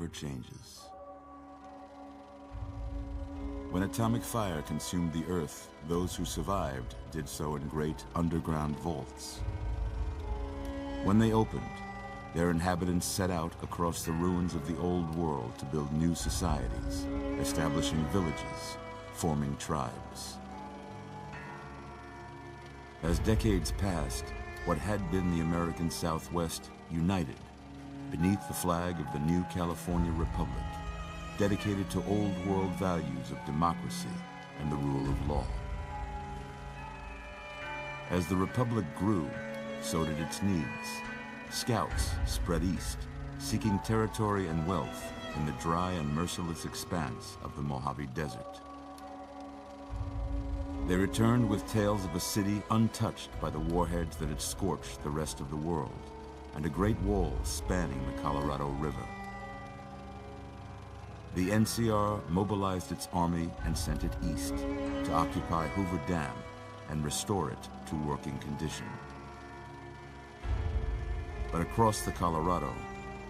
never changes. When atomic fire consumed the Earth, those who survived did so in great underground vaults. When they opened, their inhabitants set out across the ruins of the old world to build new societies, establishing villages, forming tribes. As decades passed, what had been the American Southwest united beneath the flag of the new California Republic, dedicated to old world values of democracy and the rule of law. As the Republic grew, so did its needs. Scouts spread east, seeking territory and wealth in the dry and merciless expanse of the Mojave Desert. They returned with tales of a city untouched by the warheads that had scorched the rest of the world, and a great wall spanning the Colorado River. The NCR mobilized its army and sent it east to occupy Hoover Dam and restore it to working condition. But across the Colorado,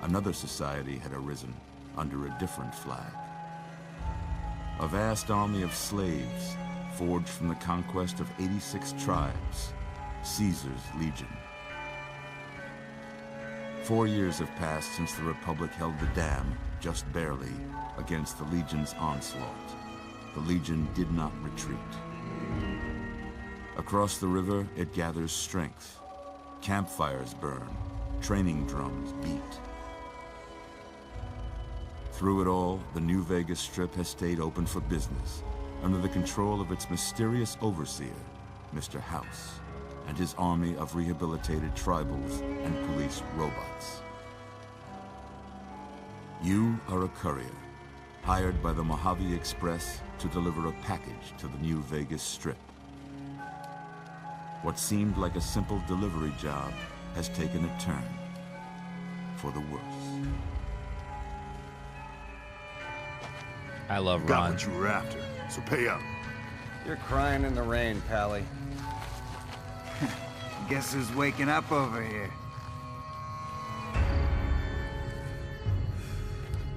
another society had arisen under a different flag. A vast army of slaves forged from the conquest of 86 tribes, Caesar's Legion. 4 years have passed since the Republic held the dam, just barely, against the Legion's onslaught. The Legion did not retreat. Across the river, it gathers strength. Campfires burn, training drums beat. Through it all, the New Vegas Strip has stayed open for business, under the control of its mysterious overseer, Mr. House, and his army of rehabilitated tribals and police robots. You are a courier, hired by the Mojave Express to deliver a package to the New Vegas Strip. What seemed like a simple delivery job has taken a turn for the worse. I love Ron. Got what you were after, so pay up. You're crying in the rain, Pally. Guess who's waking up over here?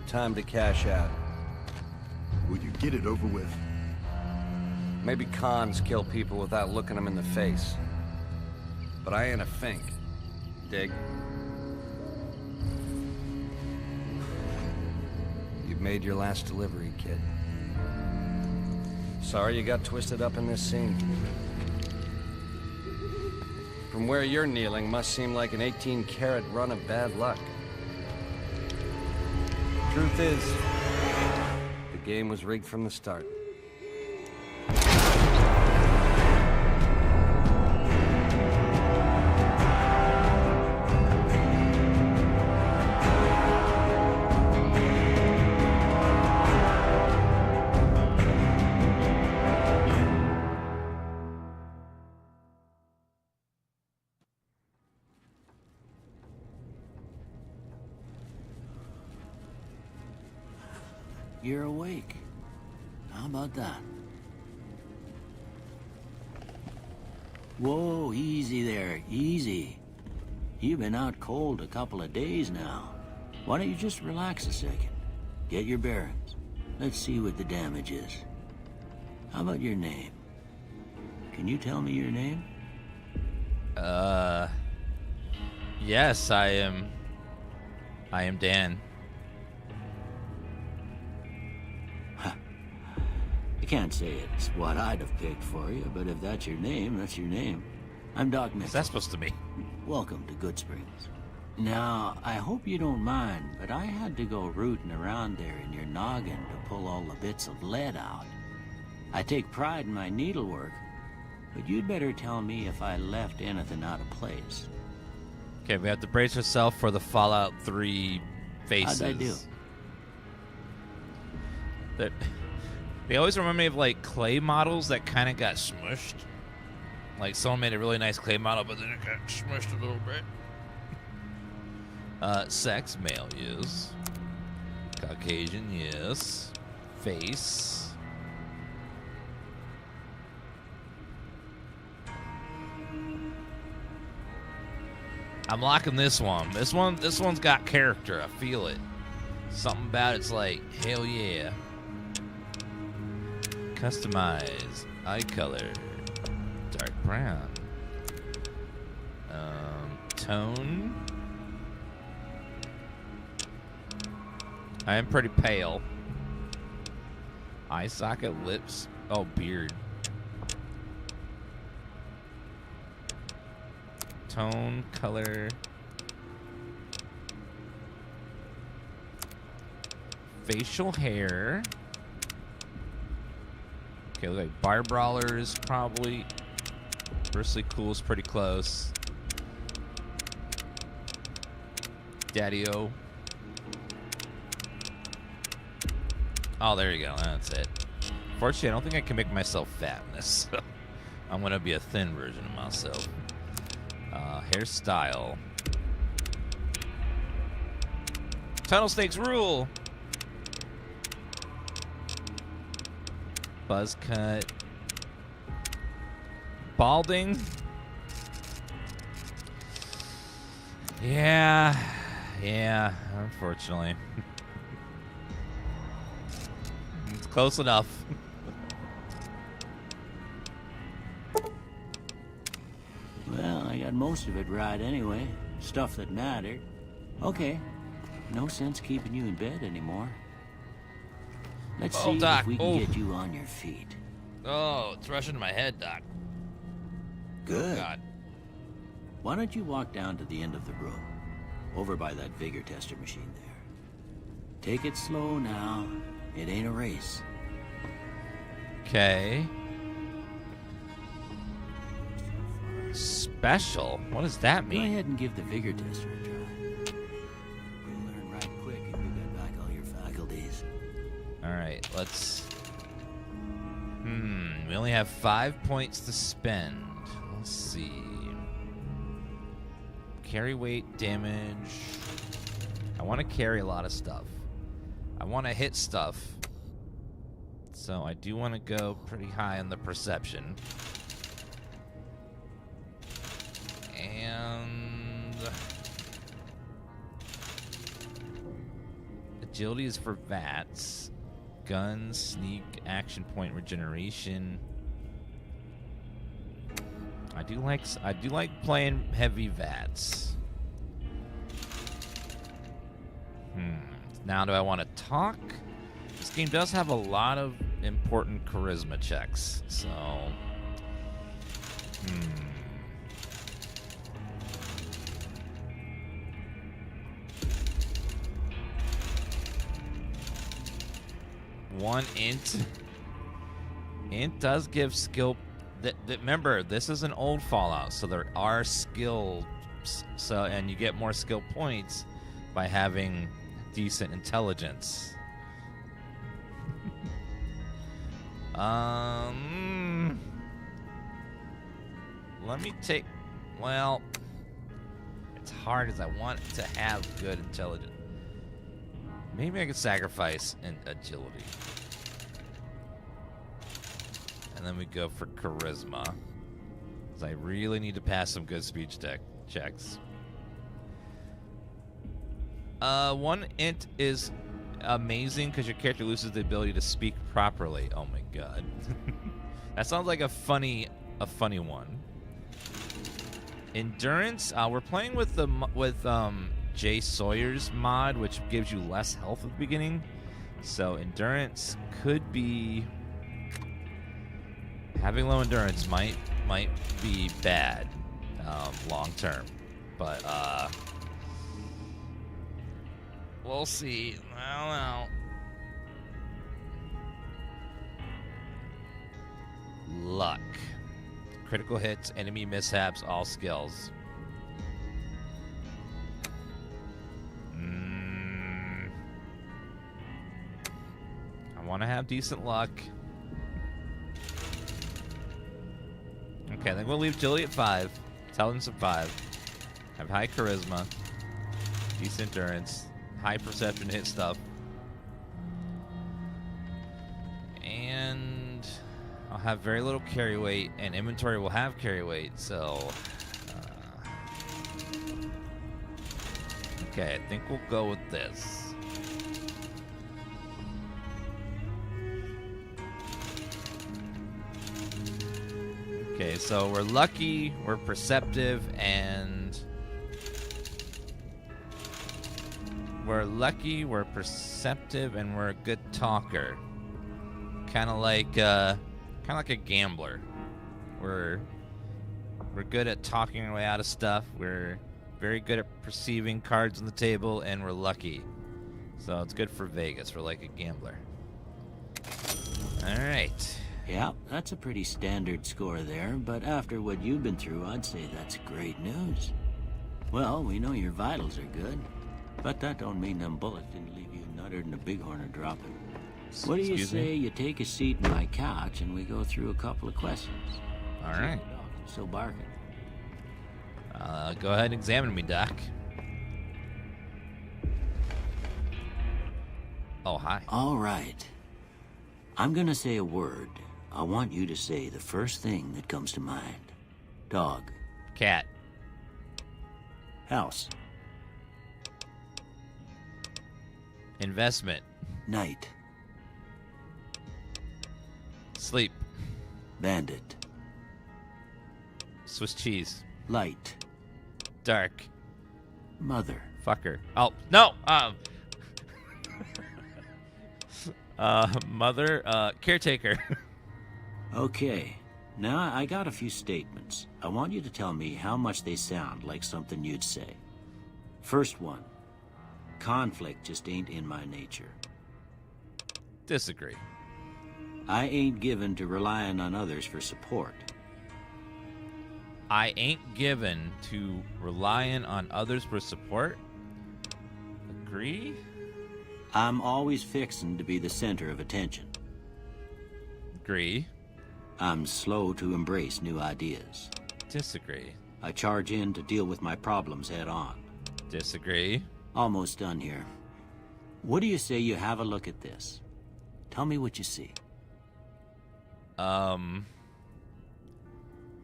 Time to cash out. Will you get it over with? Maybe cons kill people without looking them in the face. But I ain't a fink. Dig? You've made your last delivery, kid. Sorry you got twisted up in this scene. From where you're kneeling must seem like an 18-carat run of bad luck. Truth is, the game was rigged from the start. You're awake. How about that? Whoa, easy there, easy. You've been out cold a couple of days now. Why don't you just relax a second? Get your bearings. Let's see what the damage is. How about your name? Can you tell me your name? Yes, I am Dan. I can't say it's what I'd have picked for you, but if that's your name, that's your name. I'm Doc Mitchell. What's that supposed to be? Welcome to Goodsprings. Now, I hope you don't mind, but I had to go rooting around there in your noggin to pull all the bits of lead out. I take pride in my needlework, but you'd better tell me if I left anything out of place. Okay, we have to brace ourselves for the Fallout 3 faces. How'd I do? They always remind me of, like, clay models that kind of got smushed. Like, someone made a really nice clay model, but then it got smushed a little bit. Sex, male, yes. Caucasian, yes. Face. I'm liking this one. This one's got character. I feel it. Something about it's like, hell yeah. Customize, eye color, dark brown. Tone. I am pretty pale. Eye socket, lips. Oh, beard. Tone, color. Facial hair. Okay, look like bar brawlers, probably. Bristly cool is pretty close. Daddy-o. Oh, there you go. That's it. Fortunately, I don't think I can make myself fat in this. So I'm going to be a thin version of myself. Hairstyle. Tunnel snakes rule. Buzz cut. Balding. Yeah, unfortunately. It's close enough. Well, I got most of it right anyway. Stuff that mattered. Okay. No sense keeping you in bed anymore. Let's see Doc. if we can get you on your feet. Oh, it's rushing to my head, Doc. Good. Oh, God. Why don't you walk down to the end of the room, over by that vigor tester machine there. Take it slow now. It ain't a race. Okay. Special? What does that Go mean? ahead and give the vigor tester a try. You'll learn right quick if you get back all your faculties. Alright, let's... We only have 5 points to spend. Let's see. Carry weight, damage. I want to carry a lot of stuff. I want to hit stuff. So I do want to go pretty high on the perception. And... agility is for VATs. Guns, sneak, action point regeneration. I do like playing heavy VATs. Now do I want to talk? This game does have a lot of important charisma checks, so One int. Int does give skill. Remember, this is an old Fallout, so there are skills. So, and you get more skill points by having decent intelligence. Let me take. Well, it's hard as I want to have good intelligence. Maybe I could sacrifice an agility. And then we go for charisma. Because I really need to pass some good speech checks. One int is amazing because your character loses the ability to speak properly. Oh my god. That sounds like a funny one. Endurance, we're playing with Jay Sawyer's mod, which gives you less health at the beginning. So endurance could be... having low endurance might be bad long term. But we'll see. I don't know. Luck. Critical hits, enemy mishaps, all skills. I want to have decent luck. Okay, then we'll leave agility at 5. Intelligence at 5. Have high charisma. Decent endurance. High perception to hit stuff. And I'll have very little carry weight, and inventory will have carry weight, so... okay, I think we'll go with this. Okay, so we're lucky, we're perceptive, and we're a good talker. Kind of like a gambler. We're good at talking our way out of stuff. We're very good at perceiving cards on the table, and we're lucky. So it's good for Vegas. We're like a gambler. All right. Yeah, that's a pretty standard score there, but after what you've been through, I'd say that's great news. Well, we know your vitals are good, but that don't mean them bullets didn't leave you nuttered and a bighorn are dropping. What do you say you take a seat on my couch and we go through a couple of questions? All right. Still barking. Go ahead and examine me, Doc. Oh, hi. All right. I'm gonna say a word. I want you to say the first thing that comes to mind. Dog. Cat. House. Investment. Night. Sleep. Bandit. Swiss cheese. Light. Dark. Mother. Fucker. Oh, no! Mother, caretaker. Okay. Now, I got a few statements. I want you to tell me how much they sound like something you'd say. First one. Conflict just ain't in my nature. Disagree. I ain't given to relying on others for support. I ain't given to relying on others for support. Agree? I'm always fixin' to be the center of attention. Agree. I'm slow to embrace new ideas. Disagree. I charge in to deal with my problems head on. Disagree. Almost done here. What do you say you have a look at this? Tell me what you see.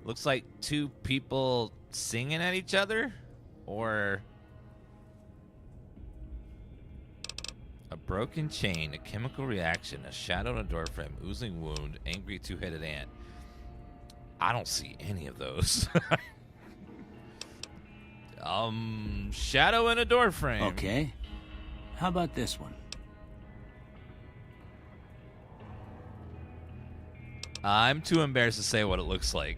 Looks like two people singing at each other, or a broken chain, a chemical reaction, a shadow on a door frame, oozing wound, angry two-headed ant. I don't see any of those. Shadow in a door frame. Okay. How about this one? I'm too embarrassed to say what it looks like.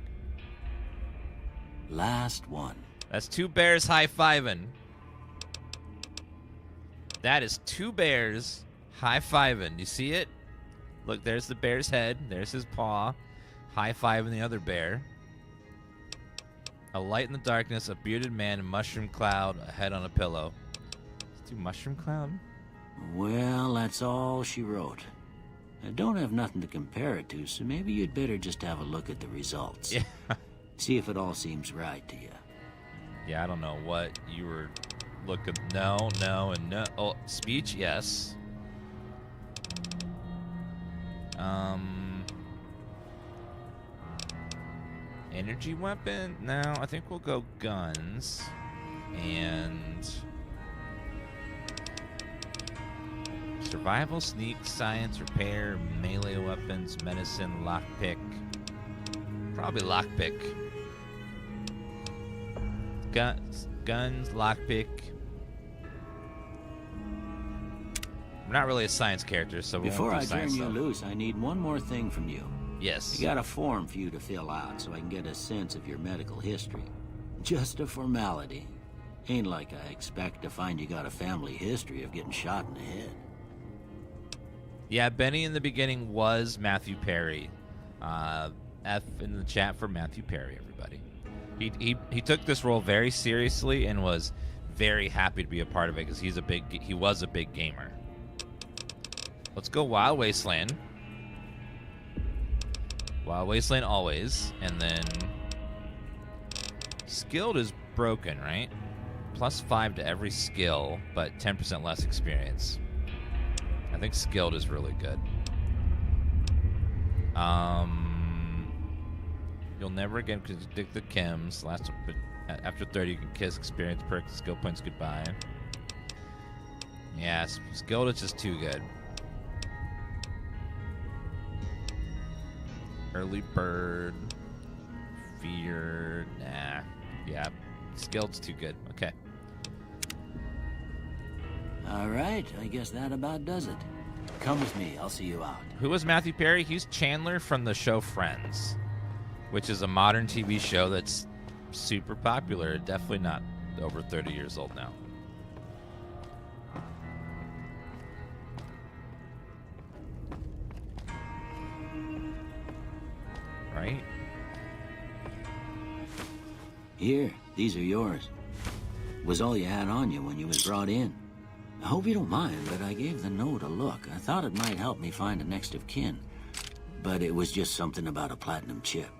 Last one. That's two bears high-fiving. That is two bears high-fiving. You see it? Look, there's the bear's head. There's his paw. High-fiving the other bear. A light in the darkness, a bearded man, a mushroom cloud, a head on a pillow. Let's do mushroom cloud. Well, that's all she wrote. I don't have nothing to compare it to, so maybe you'd better just have a look at the results. Yeah. See if it all seems right to you. Yeah, I don't know what you were looking. No, no, and no. Oh, speech, yes. Energy weapon? No, I think we'll go guns. And survival, sneak, science, repair, melee weapons, medicine, lockpick. Probably lockpick. Guns, lockpick. I'm not really a science character, so we Before won't I do turn science you stuff. loose, I need one more thing from you. Yes. I got a form for you to fill out so I can get a sense of your medical history. Just a formality. Ain't like I expect to find you got a family history of getting shot in the head. Yeah, Benny in the beginning was Matthew Perry. F in the chat for Matthew Perry, everybody. He took this role very seriously and was very happy to be a part of it because he was a big gamer. Let's go Wild Wasteland. Wild Wasteland always, and then skilled is broken, right? +5 to every skill, but 10% less experience. I think skilled is really good. You'll never again predict the chems. After 30, you can kiss experience perks, skill points goodbye. Yeah, skilled is just too good. Early bird. Fear, nah. Yeah, skilled's too good. Okay. All right, I guess that about does it. Come with me, I'll see you out. Who was Matthew Perry? He's Chandler from the show Friends, which is a modern TV show that's super popular. Definitely not over 30 years old now. Right? Here, these are yours. Was all you had on you when you was brought in. I hope you don't mind, but I gave the note a look. I thought it might help me find a next of kin. But it was just something about a platinum chip.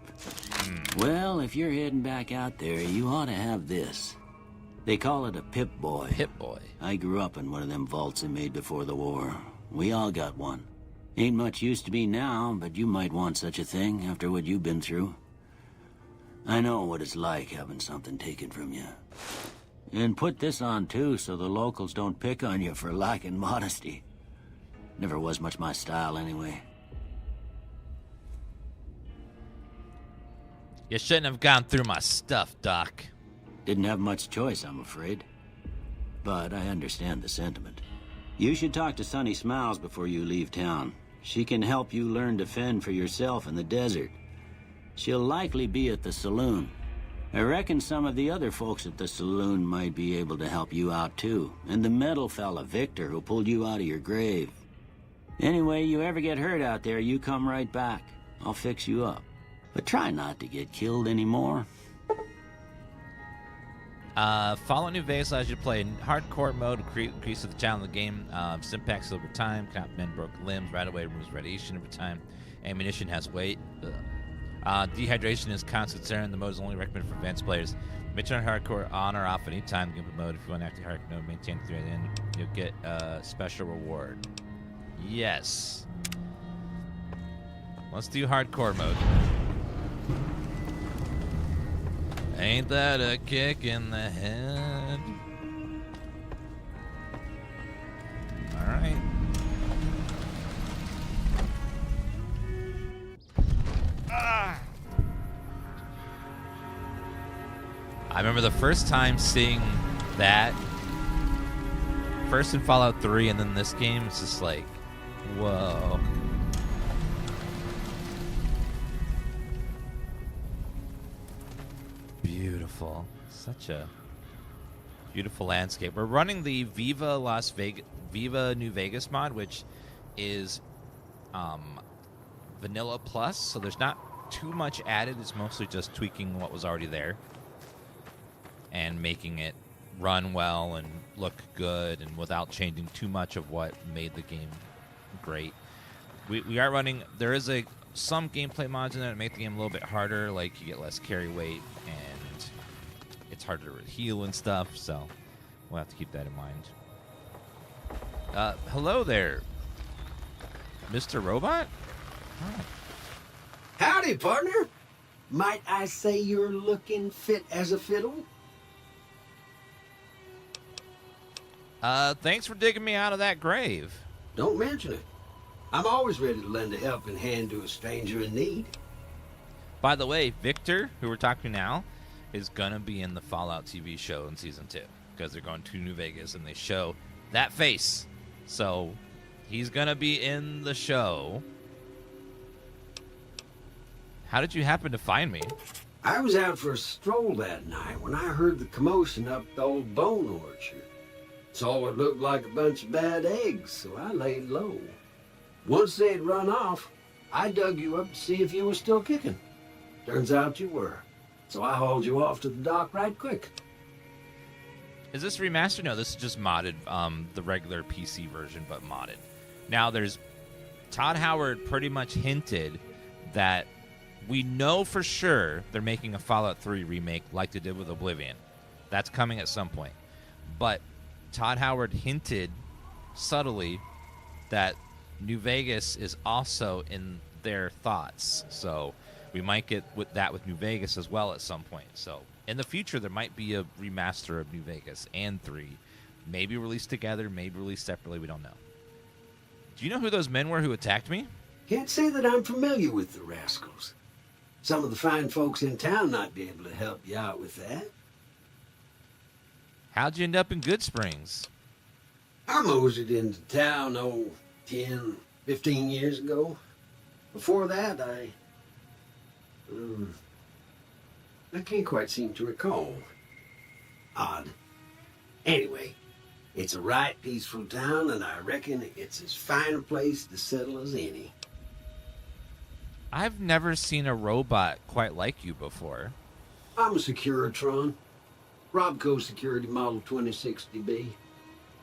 Well, if you're heading back out there, you ought to have this. They call it a Pip-Boy. Pip-Boy. I grew up in one of them vaults they made before the war. We all got one. Ain't much use to me now, but you might want such a thing after what you've been through. I know what it's like having something taken from you. And put this on, too, so the locals don't pick on you for lacking modesty. Never was much my style, anyway. You shouldn't have gone through my stuff, Doc. Didn't have much choice, I'm afraid. But I understand the sentiment. You should talk to Sunny Smiles before you leave town. She can help you learn to fend for yourself in the desert. She'll likely be at the Saloon. I reckon some of the other folks at the Saloon might be able to help you out, too. And the metal fella, Victor, who pulled you out of your grave. Anyway, you ever get hurt out there, you come right back. I'll fix you up. But try not to get killed anymore. Follow New Vegas allows you to play in hardcore mode, increase the challenge of the game, simpacts over time, cannot mend broken limbs, right away removes radiation over time, ammunition has weight. Dehydration is constant concern. The mode is only recommended for advanced players. Make turn hardcore on or off any time in mode. If you want to active hardcore mode, maintain through the end, you'll get a special reward. Yes. Let's do hardcore mode. Ain't that a kick in the head? All right. I remember the first time seeing that, first in Fallout 3 and then this game, it's just like, whoa. Beautiful. Such a beautiful landscape. We're running the Viva New Vegas mod, which is vanilla plus, so there's not too much added. It's mostly just tweaking what was already there and making it run well and look good and without changing too much of what made the game great. We are running, there is some gameplay mods in there that make the game a little bit harder, like you get less carry weight and it's harder to heal and stuff, so we'll have to keep that in mind. Hello there, Mr. Robot? Oh. Howdy, partner. Might I say you're looking fit as a fiddle? Thanks for digging me out of that grave. Don't mention it. I'm always ready to lend a helping hand to a stranger in need. By the way, Victor, who we're talking to now, is going to be in the Fallout TV show in Season 2. Because they're going to New Vegas and they show that face. So, he's going to be in the show. How did you happen to find me? I was out for a stroll that night when I heard the commotion up the old bone orchard. Saw what looked like a bunch of bad eggs, so I laid low. Once they'd run off, I dug you up to see if you were still kicking. Turns out you were. So I hauled you off to the dock right quick. Is this remastered? No, this is just modded, the regular PC version, but modded. Now, Todd Howard pretty much hinted that we know for sure they're making a Fallout 3 remake like they did with Oblivion. That's coming at some point. But Todd Howard hinted subtly that New Vegas is also in their thoughts. So we might get with New Vegas as well at some point. So in the future, there might be a remaster of New Vegas and 3. Maybe released together, maybe released separately. We don't know. Do you know who those men were who attacked me? Can't say that I'm familiar with the rascals. Some of the fine folks in town might be able to help you out with that. How'd you end up in Goodsprings? I moseyed into town, 10, 15 years ago. Before that, I can't quite seem to recall. Odd. Anyway, it's a right peaceful town, and I reckon it's as fine a place to settle as any. I've never seen a robot quite like you before. I'm a Securitron. Robco Security Model 2060B.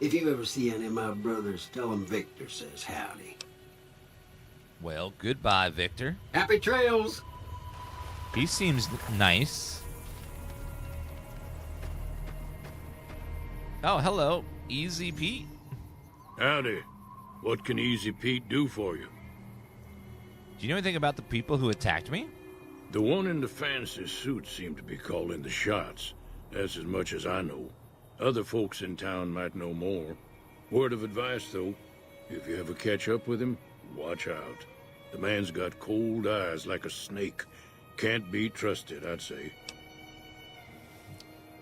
If you ever see any of my brothers, tell them Victor says howdy. Well, goodbye, Victor. Happy trails! He seems nice. Oh, hello, Easy Pete. Howdy. What can Easy Pete do for you? Do you know anything about the people who attacked me? The one in the fancy suit seemed to be calling the shots. That's as much as I know. Other folks in town might know more. Word of advice, though, if you ever catch up with him, watch out. The man's got cold eyes like a snake. Can't be trusted, I'd say.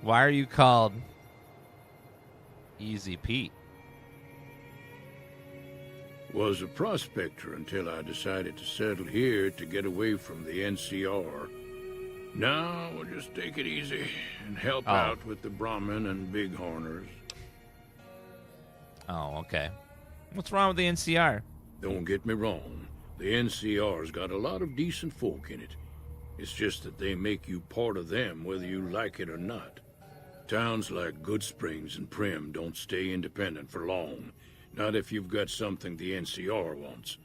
Why are you called Easy Pete? Was a prospector until I decided to settle here to get away from the NCR. Now we'll just take it easy and help out with the Brahmin and Bighorners. Oh, okay. What's wrong with the NCR? Don't get me wrong. The NCR's got a lot of decent folk in it. It's just that they make you part of them whether you like it or not. Towns like Goodsprings and Primm don't stay independent for long. Not if you've got something the NCR wants.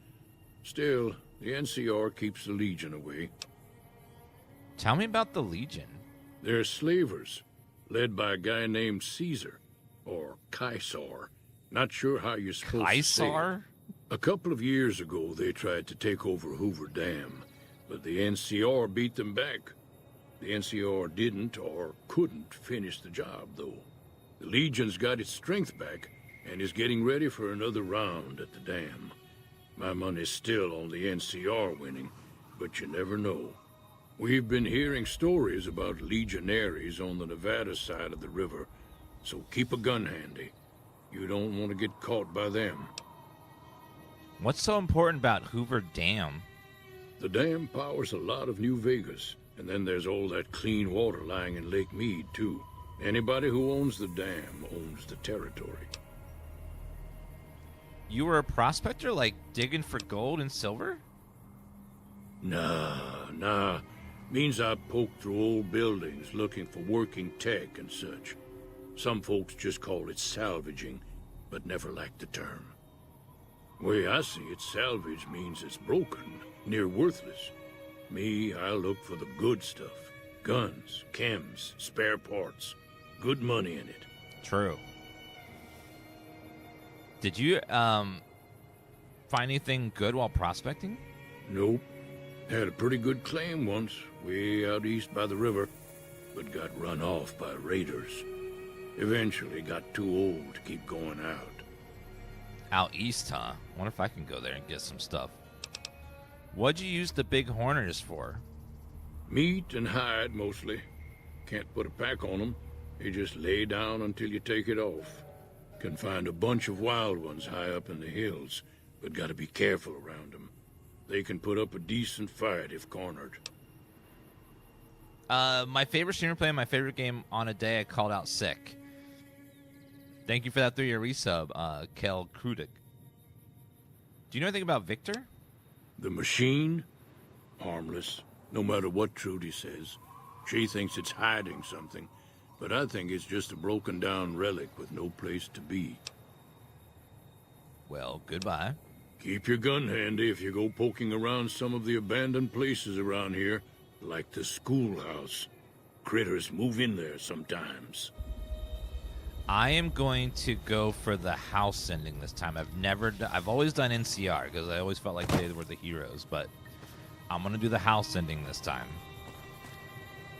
Still, the NCR keeps the Legion away. Tell me about the Legion. They're slavers, led by a guy named Caesar, or Caesar. Not sure how you're supposed to say it. Caesar? A couple of years ago, they tried to take over Hoover Dam, but the NCR beat them back. The NCR didn't or couldn't finish the job, though. The Legion's got its strength back and is getting ready for another round at the dam. My money's still on the NCR winning, but you never know. We've been hearing stories about legionaries on the Nevada side of the river, so keep a gun handy. You don't want to get caught by them. What's so important about Hoover Dam? The dam powers a lot of New Vegas, and then there's all that clean water lying in Lake Mead, too. Anybody who owns the dam owns the territory. You were a prospector, like digging for gold and silver? Nah. Means I poked through old buildings looking for working tech and such. Some folks just call it salvaging, but never liked the term. Way I see it, salvage means it's broken, near worthless. Me, I look for the good stuff. Guns, chems, spare parts. Good money in it. True. Did you, find anything good while prospecting? Nope. Had a pretty good claim once, way out east by the river, but got run off by raiders. Eventually got too old to keep going out. Out east, huh? Wonder if I can go there and get some stuff. What'd you use the Bighorners for? Meat and hide, mostly. Can't put a pack on them. They just lay down until you take it off. Can find a bunch of wild ones high up in the hills, but gotta be careful around them. They can put up a decent fight if cornered. My favorite streamer playing my favorite game on a day I called out sick. Thank you for that 3-year resub, Kel Krudik. Do you know anything about Victor? The machine? Harmless, no matter what Trudy says. She thinks it's hiding something, but I think it's just a broken down relic with no place to be. Well, goodbye. Keep your gun handy if you go poking around some of the abandoned places around here, like the schoolhouse. Critters move in there sometimes. I am going to go for the house ending this time. I've always done NCR because I always felt like they were the heroes, but I'm going to do the house ending this time.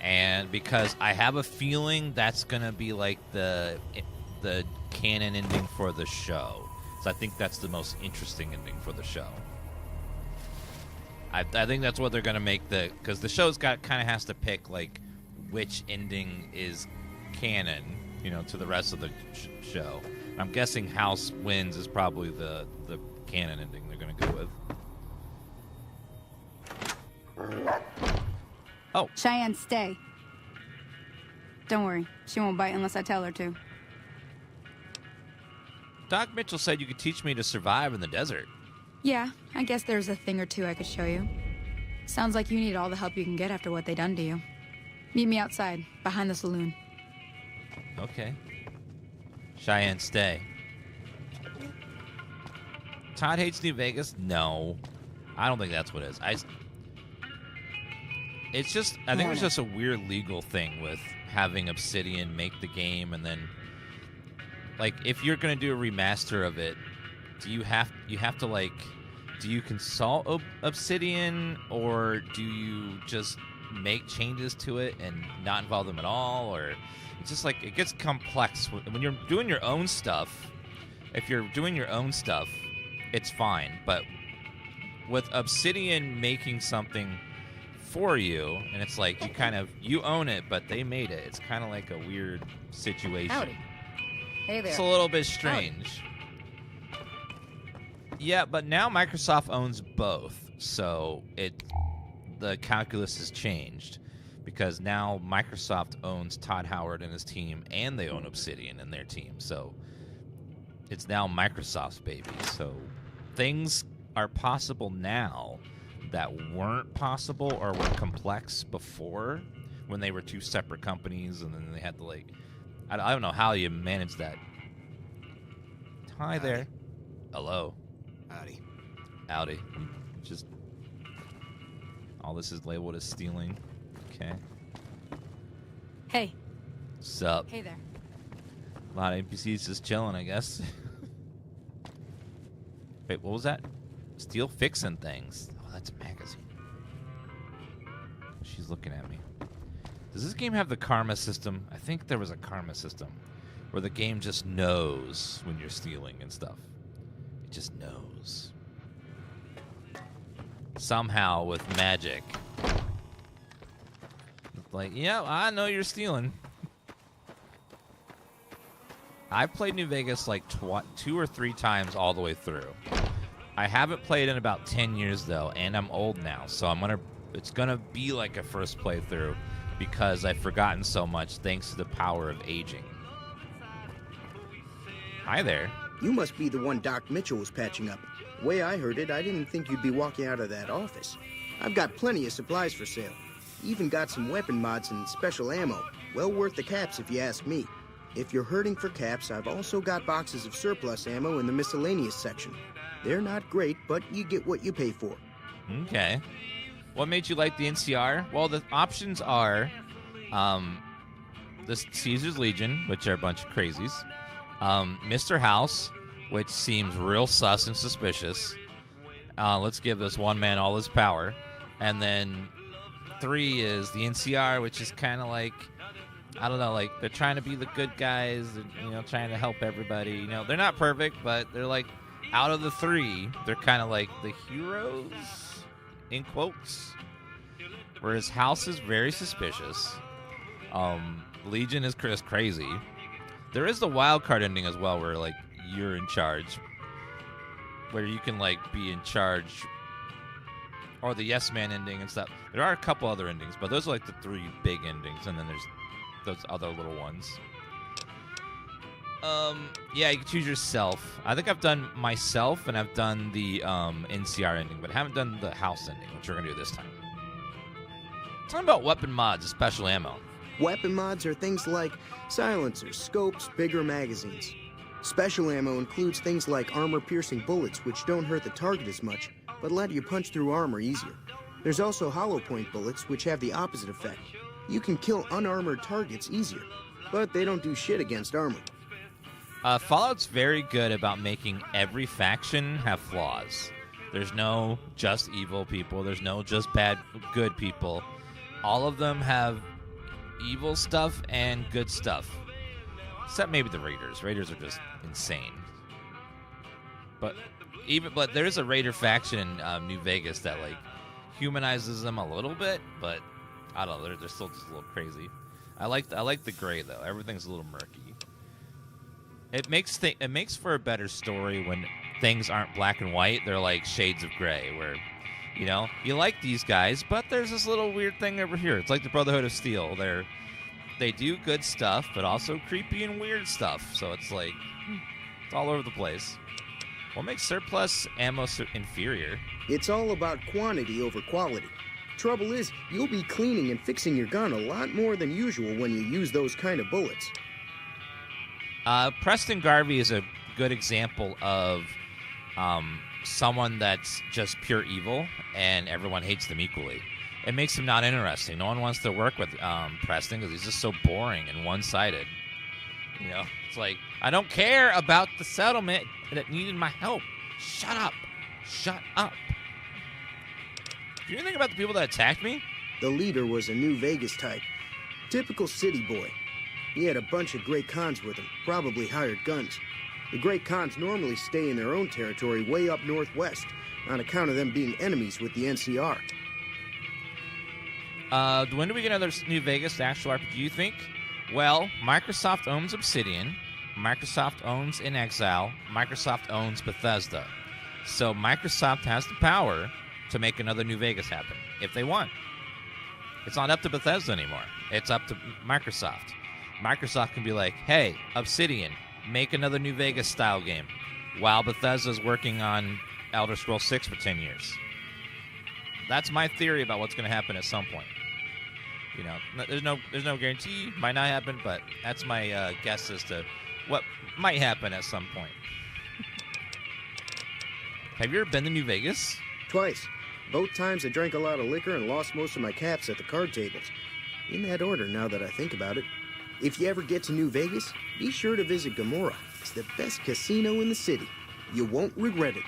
And because I have a feeling that's going to be like the canon ending for the show. So I think that's the most interesting ending for the show. I think that's what they're gonna make because the show's kind of has to pick like which ending is canon, to the rest of the show. I'm guessing House Wins is probably the canon ending they're gonna go with. Oh, Cheyenne, stay. Don't worry, she won't bite unless I tell her to. Doc Mitchell said you could teach me to survive in the desert. Yeah, I guess there's a thing or two I could show you. Sounds like you need all the help you can get after what they done to you. Meet me outside, behind the saloon. Okay. Cheyenne, stay. Todd hates New Vegas? No. I don't think that's what it is. I think it's just a weird legal thing with having Obsidian make the game, and then, like, if you're gonna do a remaster of it, do you have to do you consult Obsidian, or do you just make changes to it and not involve them at all? Or it's just like, it gets complex when you're doing your own stuff. If you're doing your own stuff, it's fine, but with Obsidian making something for you, and it's like you own it, but they made it. It's kind of like a weird situation. Howdy. Hey there. It's a little bit strange. Yeah, but now Microsoft owns both, so the calculus has changed, because now Microsoft owns Todd Howard and his team, and they own Obsidian and their team. So it's now Microsoft's baby. So things are possible now that weren't possible or were complex before, when they were two separate companies, and then they had to I don't know how you manage that. Hi there. Hello. Howdy. Howdy. Just all this is labeled as stealing. Okay. Hey. Sup? Hey there. A lot of NPCs just chilling, I guess. Wait, what was that? Steal fixing things. Oh, that's a magazine. She's looking at me. Does this game have the karma system? I think there was a karma system where the game just knows when you're stealing and stuff. It just knows. Somehow with magic. Like, yeah, I know you're stealing. I've played New Vegas like 2 or 3 times all the way through. I haven't played in about 10 years though, and I'm old now, so it's gonna be like a first playthrough because I've forgotten so much thanks to the power of aging. Hi there. You must be the one Doc Mitchell was patching up. The way I heard it, I didn't think you'd be walking out of that office. I've got plenty of supplies for sale. Even got some weapon mods and special ammo. Well worth the caps if you ask me. If you're hurting for caps, I've also got boxes of surplus ammo in the miscellaneous section. They're not great, but you get what you pay for. Okay. What made you like the NCR? Well, the options are the Caesar's Legion, which are a bunch of crazies. Mr. House, which seems real sus and suspicious. Let's give this one man all his power. And then 3 is the NCR, which is kind of like, I don't know, like they're trying to be the good guys, and, trying to help everybody. They're not perfect, but they're like, out of the 3, they're kind of like the heroes, in quotes. Whereas House is very suspicious. Legion is crazy. There is the wild card ending as well, where like you're in charge, where you can like be in charge, or the yes man ending and stuff. There are a couple other endings, but those are like the 3 big endings, and then there's those other little ones. Yeah, you can choose yourself. I think I've done myself, and I've done the NCR ending, but I haven't done the house ending, which we're gonna do this time. Talking about weapon mods and special ammo. Weapon mods are things like silencers, scopes, bigger magazines. Special ammo includes things like armor-piercing bullets, which don't hurt the target as much, but let you punch through armor easier. There's also hollow point bullets, which have the opposite effect. You can kill unarmored targets easier, but they don't do shit against armor. Fallout's very good about making every faction have flaws. There's no just evil people. There's no just good people. All of them have evil stuff and good stuff. Except maybe the Raiders. Raiders are just insane. But there is a Raider faction in New Vegas that like humanizes them a little bit, but I don't know. They're still just a little crazy. I like the gray though. Everything's a little murky. It makes for a better story when things aren't black and white. They're like shades of gray, where you like these guys, but there's this little weird thing over here. It's like the Brotherhood of Steel. They do good stuff, but also creepy and weird stuff. So it's like it's all over the place. What makes surplus ammo so inferior? It's all about quantity over quality. Trouble is, you'll be cleaning and fixing your gun a lot more than usual when you use those kind of bullets. Preston Garvey is a good example of someone that's just pure evil, and everyone hates them equally. It makes him not interesting. No one wants to work with Preston because he's just so boring and one-sided. It's like, I don't care about the settlement that needed my help. Shut up. Shut up. Do you think about the people that attacked me? The leader was a New Vegas type. Typical city boy. He had a bunch of Great Khans with him, probably hired guns. The Great Khans normally stay in their own territory way up northwest, on account of them being enemies with the NCR. When do we get another New Vegas actual RPG, you think? Well, Microsoft owns Obsidian, Microsoft owns In Exile, Microsoft owns Bethesda. So Microsoft has the power to make another New Vegas happen, if they want. It's not up to Bethesda anymore. It's up to Microsoft. Microsoft can be like, hey, Obsidian, make another New Vegas style game, while Bethesda's working on Elder Scrolls 6 for 10 years. That's my theory about what's going to happen at some point. There's no guarantee, might not happen, but that's my guess as to what might happen at some point. Have you ever been to New Vegas? Twice. Both times I drank a lot of liquor and lost most of my caps at the card tables. In that order, now that I think about it. If you ever get to New Vegas, be sure to visit Gomorrah. It's the best casino in the city. You won't regret it.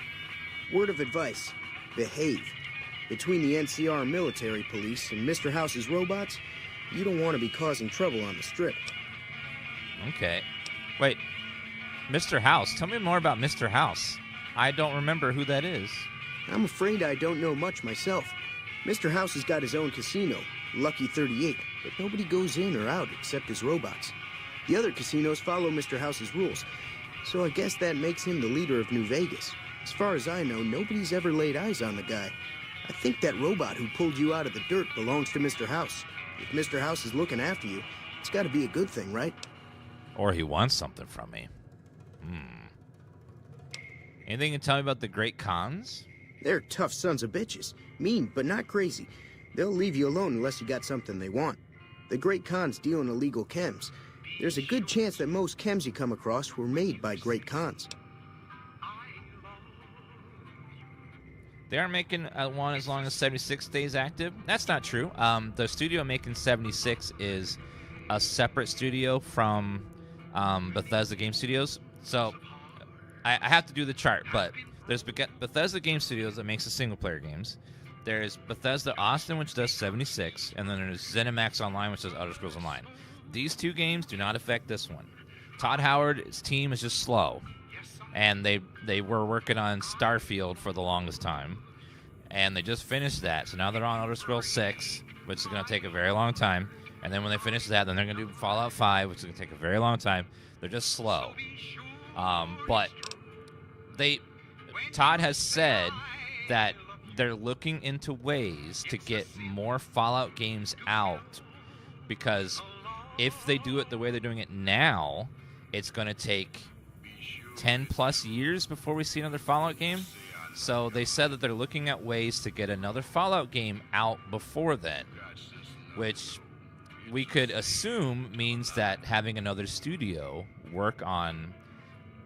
Word of advice, behave. Between the NCR military police and Mr. House's robots, you don't want to be causing trouble on the Strip. Okay. Wait, Mr. House. Tell me more about Mr. House. I don't remember who that is. I'm afraid I don't know much myself. Mr. House has got his own casino, Lucky 38, but nobody goes in or out except his robots. The other casinos follow Mr. House's rules, so I guess that makes him the leader of New Vegas. As far as I know, nobody's ever laid eyes on the guy. I think that robot who pulled you out of the dirt belongs to Mr. House. If Mr. House is looking after you, it's got to be a good thing, right? Or he wants something from me. Anything you can tell me about the Great Khans? They're tough sons of bitches. Mean, but not crazy. They'll leave you alone unless you got something they want. The Great Khans deal in illegal chems. There's a good chance that most chems you come across were made by Great Khans. They aren't making one as long as 76 stays active. That's not true. The studio making 76 is a separate studio from Bethesda Game Studios. So I have to do the chart, but there's Bethesda Game Studios that makes the single-player games. There's Bethesda Austin, which does 76, and then there's ZeniMax Online, which does Elder Scrolls Online. These two games do not affect this one. Todd Howard's team is just slow, and they were working on Starfield for the longest time, and they just finished that. So now they're on Elder Scrolls 6, which is going to take a very long time, and then when they finish that, then they're going to do Fallout 5, which is going to take a very long time. They're just slow. But Todd has said that they're looking into ways to get more Fallout games out, because if they do it the way they're doing it now, it's going to take 10 plus years before we see another Fallout game. So they said that they're looking at ways to get another Fallout game out before then, which we could assume means that having another studio work on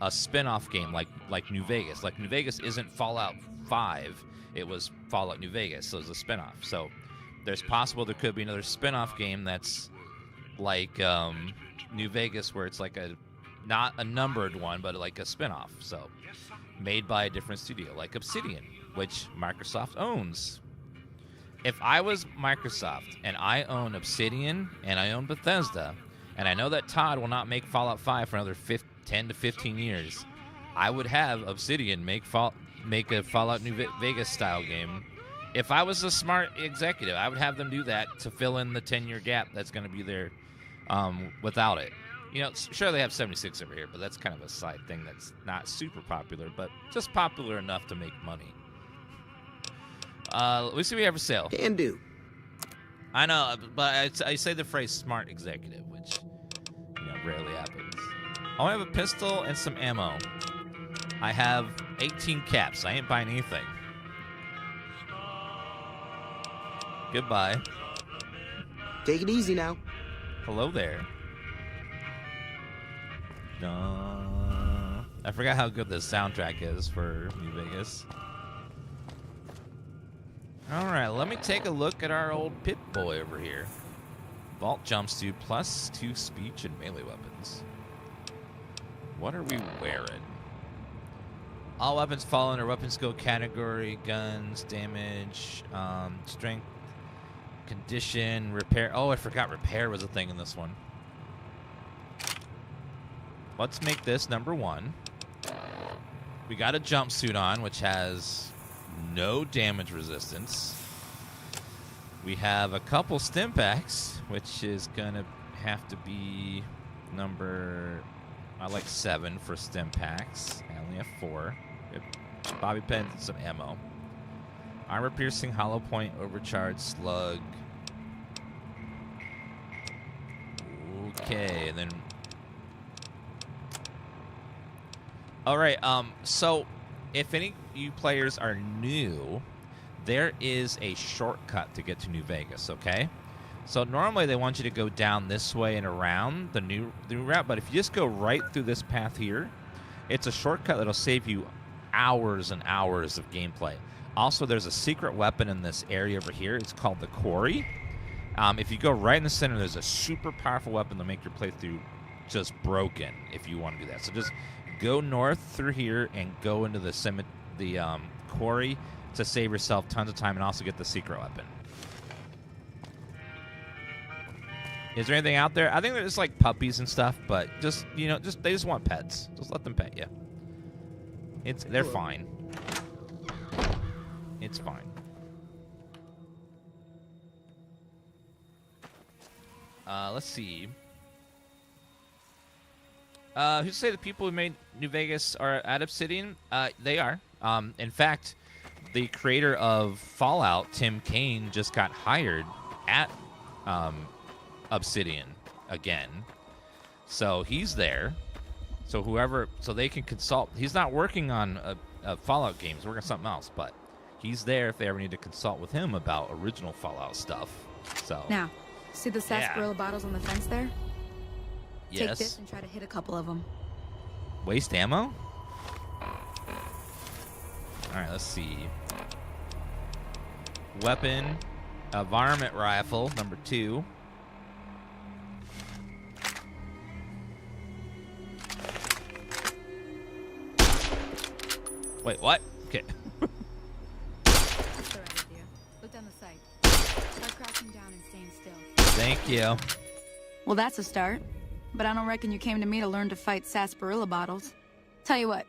a spin-off game like New Vegas. Like New Vegas isn't Fallout 5, it was Fallout New Vegas, so it's a spin-off. So there's possible there could be another spin-off game that's like New Vegas, where it's like not a numbered one, but like a spin-off. So made by a different studio, like Obsidian, which Microsoft owns. If I was Microsoft and I own Obsidian and I own Bethesda, and I know that Todd will not make Fallout 5 for another 10 to 15 years, I would have Obsidian make a Fallout New Vegas style game If I was a smart executive, I would have them do that to fill in the 10-year gap that's going to be there without it. You know, sure, they have 76 over here, but that's kind of a side thing that's not super popular, but just popular enough to make money. Let me see what we have for sale. Can do. I know, but I say the phrase smart executive, which, you know, rarely happens. I have a pistol and some ammo. I have 18 caps. I ain't buying anything. Goodbye. Take it easy now. Hello there. I forgot how good the soundtrack is for New Vegas. Alright, let me take a look at our old Pit Boy over here. Vault jumps to +2 speech and melee weapons. What are we wearing? All weapons fall under weapon skill category. Guns, damage, strength, condition, repair. Oh, I forgot repair was a thing in this one. Let's make this number 1. We got a jumpsuit on, which has no damage resistance. We have a couple stim packs, which is gonna have to be number, I like 7 for stim packs. I only have 4. Bobby pins and some ammo. Armor piercing, hollow point, overcharged, slug. Okay, and then. All right. So, if any of you players are new, there is a shortcut to get to New Vegas. Okay. So normally they want you to go down this way and around the new route, but if you just go right through this path here, it's a shortcut that'll save you hours and hours of gameplay. Also, there's a secret weapon in this area over here. It's called the Quarry. If you go right in the center, there's a super powerful weapon that'll make your playthrough just broken if you want to do that. So just go north through here and go into the Quarry to save yourself tons of time and also get the secret weapon. Is there anything out there? I think there's like puppies and stuff, but just, you know, they just want pets. Just let them pet you. They're fine. It's fine. Let's see. Who say the people who made New Vegas are at Obsidian? They are. In fact, the creator of Fallout, Tim Kaine, just got hired at Obsidian again. So he's there. So they can consult. He's not working on a Fallout game. He's working on something else, but he's there if they ever need to consult with him about original Fallout stuff. So now, see the sarsaparilla bottles on the fence there? Yes. Take this and try to hit a couple of them. Waste ammo? Alright, let's see. Weapon. A varmint rifle, number 2. Wait, what? Okay. That's the right idea. Look down the sight. Start crouching down and staying still. Thank you. Well, that's a start. But I don't reckon you came to me to learn to fight sarsaparilla bottles. Tell you what,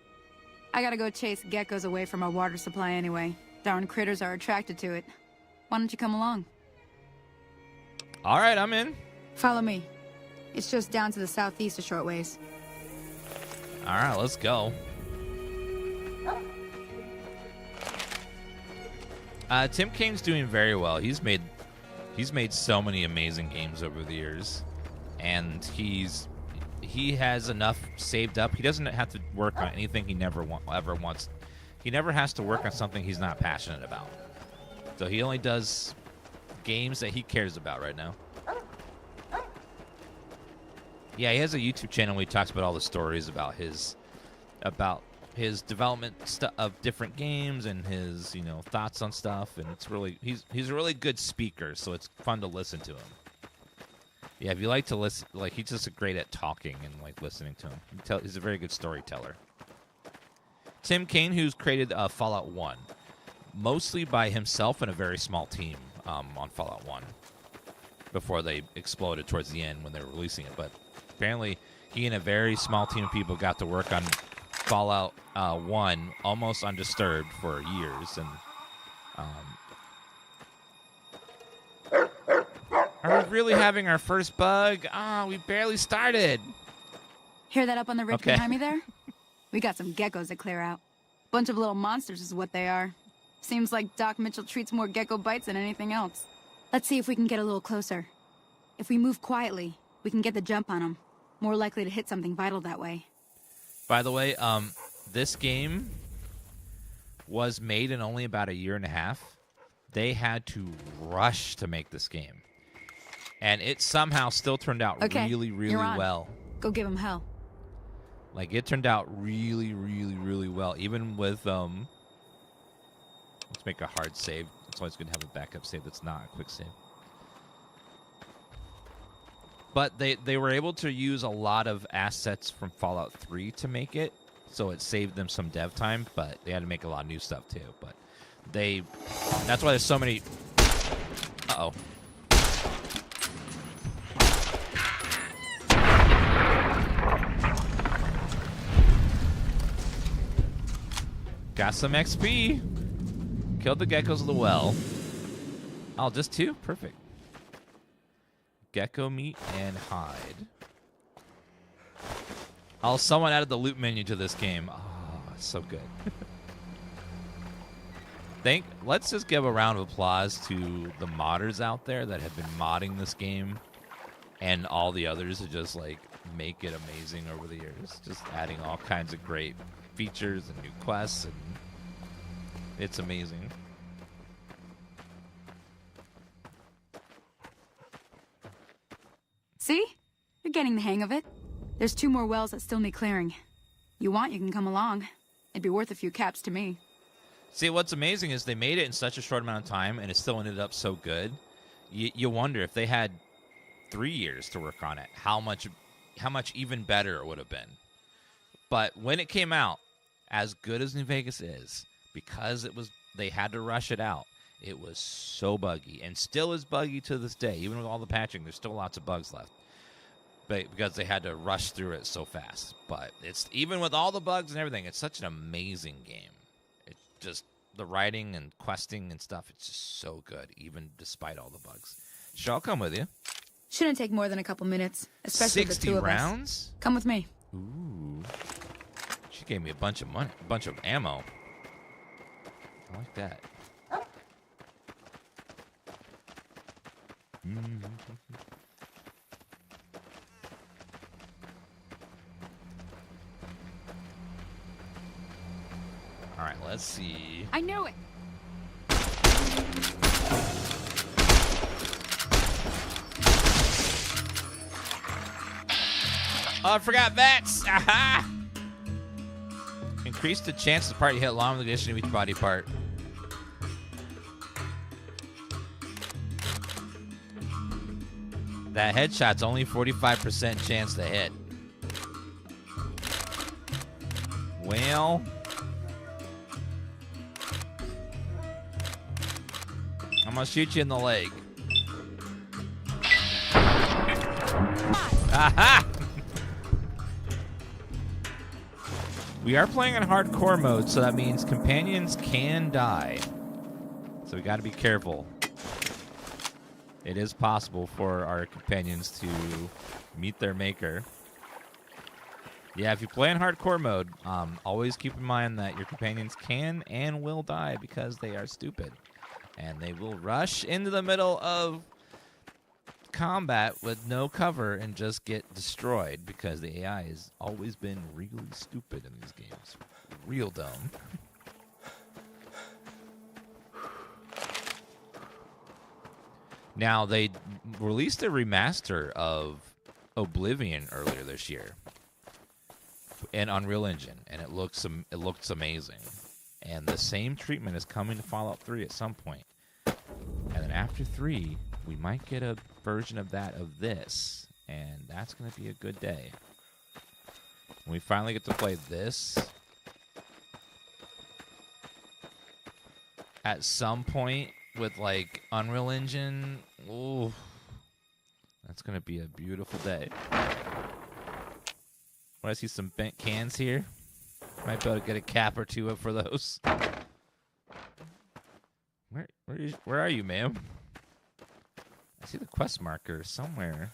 I gotta go chase geckos away from our water supply anyway. Darn critters are attracted to it. Why don't you come along? All right, I'm in. Follow me. It's just down to the southeast a short ways. All right, let's go. Tim Kaine's doing very well. He's made so many amazing games over the years, and he has enough saved up. He doesn't have to work on anything he ever wants. He never has to work on something he's not passionate about. So he only does games that he cares about right now. Yeah, he has a YouTube channel where he talks about all the stories about his development of different games and his, you know, thoughts on stuff, and it's really he's a really good speaker, so it's fun to listen to him. Yeah, if you like to listen, like, he's just great at talking and like listening to him. He's a very good storyteller. Tim Kaine, who's created Fallout 1, mostly by himself and a very small team on Fallout 1 before they exploded towards the end when they were releasing it. But apparently, he and a very small team of people got to work on Fallout 1 almost undisturbed for years, and Are we really having our first bug? Ah, we barely started. Hear that up on the ridge Okay. behind me there? We got some geckos to clear out. Bunch of little monsters is what they are. Seems like Doc Mitchell treats more gecko bites than anything else. Let's see if we can get a little closer. If we move quietly, we can get the jump on them. More likely to hit something vital that way. By the way, this game was made in only about 1.5 years. They had to rush to make this game. And it somehow still turned out really, really you're on. well. Go give them hell. Like, it turned out really, really, really well. Even with, let's make a hard save. It's always good to have a backup save that's not a quick save. But they were able to use a lot of assets from Fallout 3 to make it. So it saved them some dev time, but they had to make a lot of new stuff too. But that's why there's so many. Uh-oh. Got some XP. Killed the geckos of the well. Oh, just 2? Perfect. Gecko meat and hide. Oh, someone added the loot menu to this game. Oh, it's so good. Let's just give a round of applause to the modders out there that have been modding this game and all the others who just like make it amazing over the years. Just adding all kinds of great features and new quests, and it's amazing. See? You're getting the hang of it. There's 2 more wells that still need clearing. You want, you can come along. It'd be worth a few caps to me. See, what's amazing is they made it in such a short amount of time, and it still ended up so good. You wonder if they had 3 years to work on it, how much even better it would have been. But when it came out, as good as New Vegas is, because they had to rush it out, it was so buggy, and still is buggy to this day. Even with all the patching, there's still lots of bugs left. But because they had to rush through it so fast. But it's even with all the bugs and everything, it's such an amazing game. It's just the writing and questing and stuff, it's just so good, even despite all the bugs. Sure, I'll come with you. Shouldn't take more than a couple minutes, especially the 2 of 60 rounds? us. Come with me. Ooh. She gave me a bunch of money, a bunch of ammo. I like that. All right, let's see. I knew it. Oh, I forgot vets. Aha! Increase the chance the party hit along with the addition of each body part. That headshot's only 45% chance to hit. Well, I'm gonna shoot you in the leg. Aha! We are playing in hardcore mode, so that means companions can die. So we gotta be careful. It is possible for our companions to meet their maker. Yeah, if you play in hardcore mode, always keep in mind that your companions can and will die because they are stupid. And they will rush into the middle of combat with no cover and just get destroyed because the AI has always been really stupid in these games. Real dumb. Now, they released a remaster of Oblivion earlier this year in Unreal Engine, and it looks amazing. And the same treatment is coming to Fallout 3 at some point. And then after 3, we might get a version of that of this, and that's going to be a good day. When we finally get to play this at some point with like Unreal Engine, ooh, that's going to be a beautiful day. I see some bent cans here. Might be able to get a cap or two up for those. Where are you, ma'am? I see the quest marker somewhere.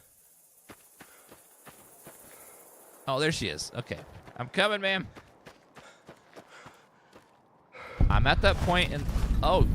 Oh, there she is. Okay. I'm coming, ma'am. I'm at that point and... Oh.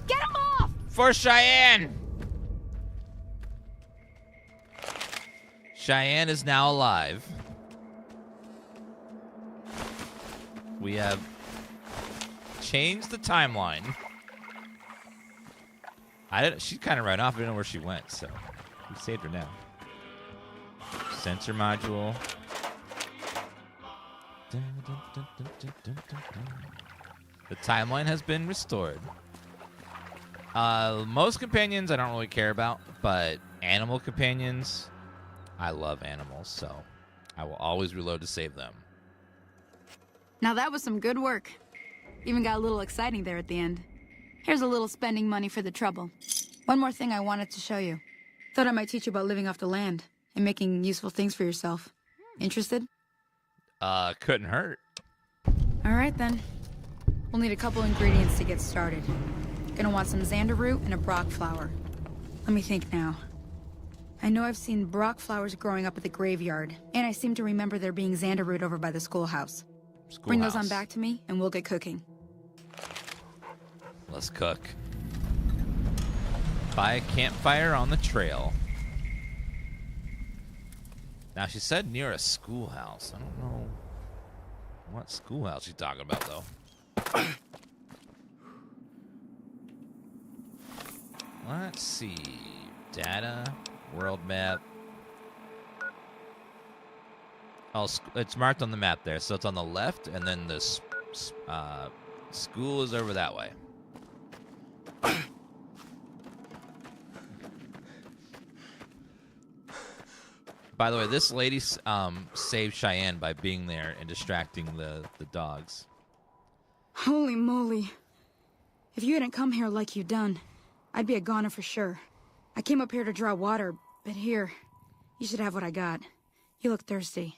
Get him off! For Cheyenne! Cheyenne is now alive. We have changed the timeline. She kind of ran off. I didn't know where she went, so we saved her now. Sensor module. The timeline has been restored. Most companions I don't really care about, but animal companions, I love animals, so I will always reload to save them. Now that was some good work. Even got a little exciting there at the end. Here's a little spending money for the trouble. One more thing I wanted to show you. Thought I might teach you about living off the land and making useful things for yourself. Interested? Couldn't hurt. All right then. We'll need a couple ingredients to get started. Gonna want some xander root and a brock flower. Let me think now. I know I've seen brock flowers growing up at the graveyard, and I seem to remember there being xander root over by the schoolhouse. Bring those on back to me, and we'll get cooking. Let's cook. By a campfire on the trail. Now, she said near a schoolhouse. I don't know what schoolhouse she's talking about, though. Let's see. Data, world map. Oh, it's marked on the map there, so it's on the left, and then the school is over that way. By the way, this lady saved Cheyenne by being there and distracting the dogs. Holy moly. If you hadn't come here like you done, I'd be a goner for sure. I came up here to draw water, but here, you should have what I got. You look thirsty.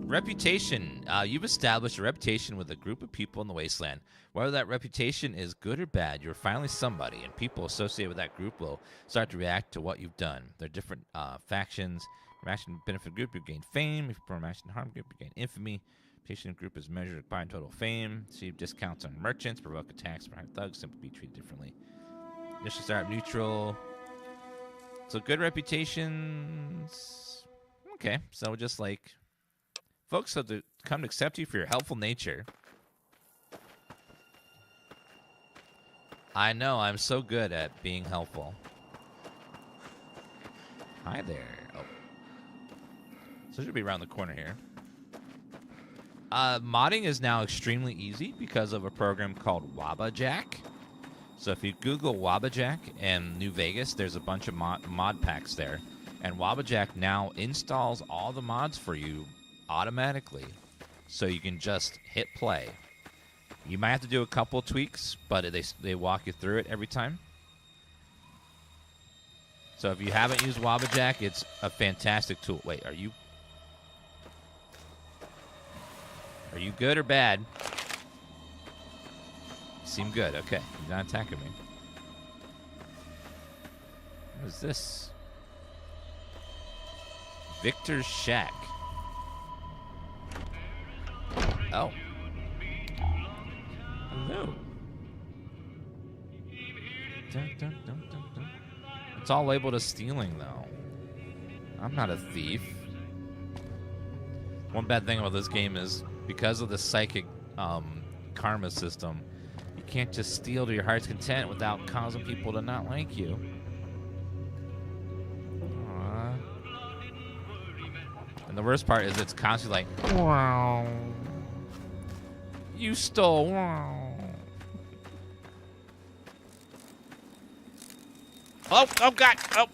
Reputation. You've established a reputation with a group of people in the wasteland. Whether that reputation is good or bad, you're finally somebody, and people associated with that group will start to react to what you've done. There are different factions. Reaction benefit group, you gain fame. If you perform action harm group, you gain infamy. Reputation group is measured by total fame. Receive discounts on merchants, provoke attacks behind thugs, simply be treated differently. Initial start neutral. So good reputations. Okay, so just like folks have to come to accept you for your helpful nature. I know, I'm so good at being helpful. Hi there. Oh. So it should be around the corner here. Modding is now extremely easy because of a program called Wabajack. So if you Google Wabajack and New Vegas, there's a bunch of mod packs there. And Wabajack now installs all the mods for you automatically, so you can just hit play. You might have to do a couple tweaks, but they walk you through it every time. So if you haven't used Wabajack, it's a fantastic tool. Wait, are you good or bad? You seem good. Okay, you're not attacking me. What is this? Victor's Shack. Oh. Hello. Dun, dun, dun, dun, dun. It's all labeled as stealing, though. I'm not a thief. One bad thing about this game is because of the psychic karma system, you can't just steal to your heart's content without causing people to not like you. Aww. And the worst part is it's constantly like, wow. You stole. Oh, oh God, oh.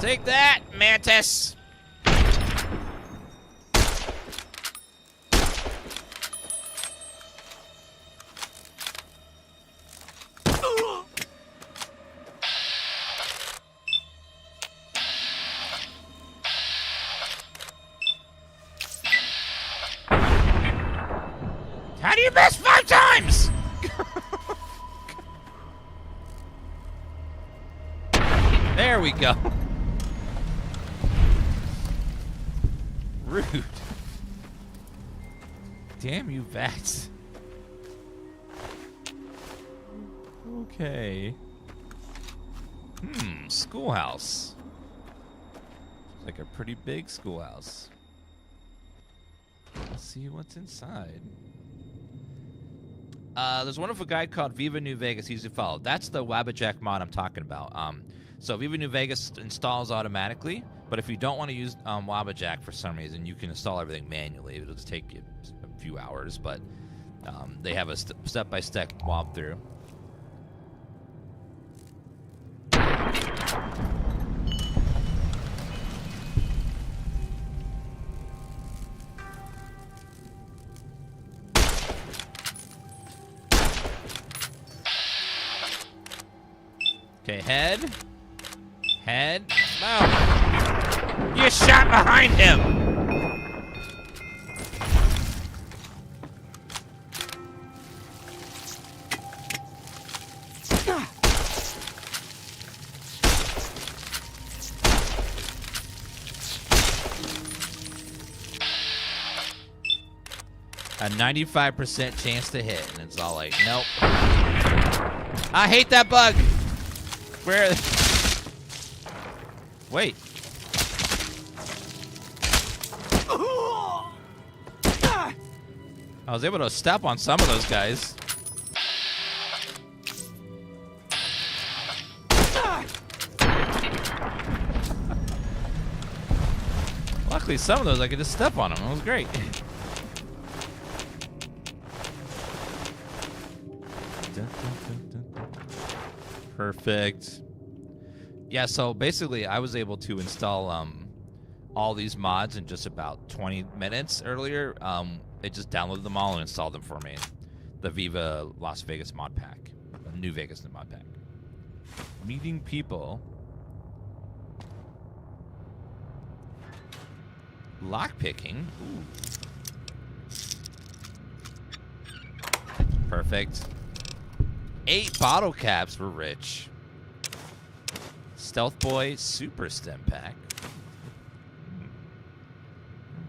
Take that, Mantis. How do you miss 5 times? There we go. Rude. Damn you, Vats. Okay. Schoolhouse. It's like a pretty big schoolhouse. Let's see what's inside. There's a wonderful guide called Viva New Vegas, easy to follow. That's the Wabbajack mod I'm talking about. So Viva New Vegas installs automatically, but if you don't want to use Wabbajack for some reason, you can install everything manually. It'll just take you a few hours, but they have a step-by-step walkthrough. Okay, head. No. You shot behind him. A 95% chance to hit, and it's all like, nope. I hate that bug. Where? Wait. I was able to step on some of those guys. Luckily, some of those I could just step on them. It was great. Perfect. Yeah, so basically I was able to install all these mods in just about 20 minutes earlier. It just downloaded them all and installed them for me. The Viva Las Vegas mod pack. New Vegas mod pack. Meeting people. Lockpicking. Ooh. Perfect. 8 bottle caps were rich. Stealth Boy Super Stem Pack.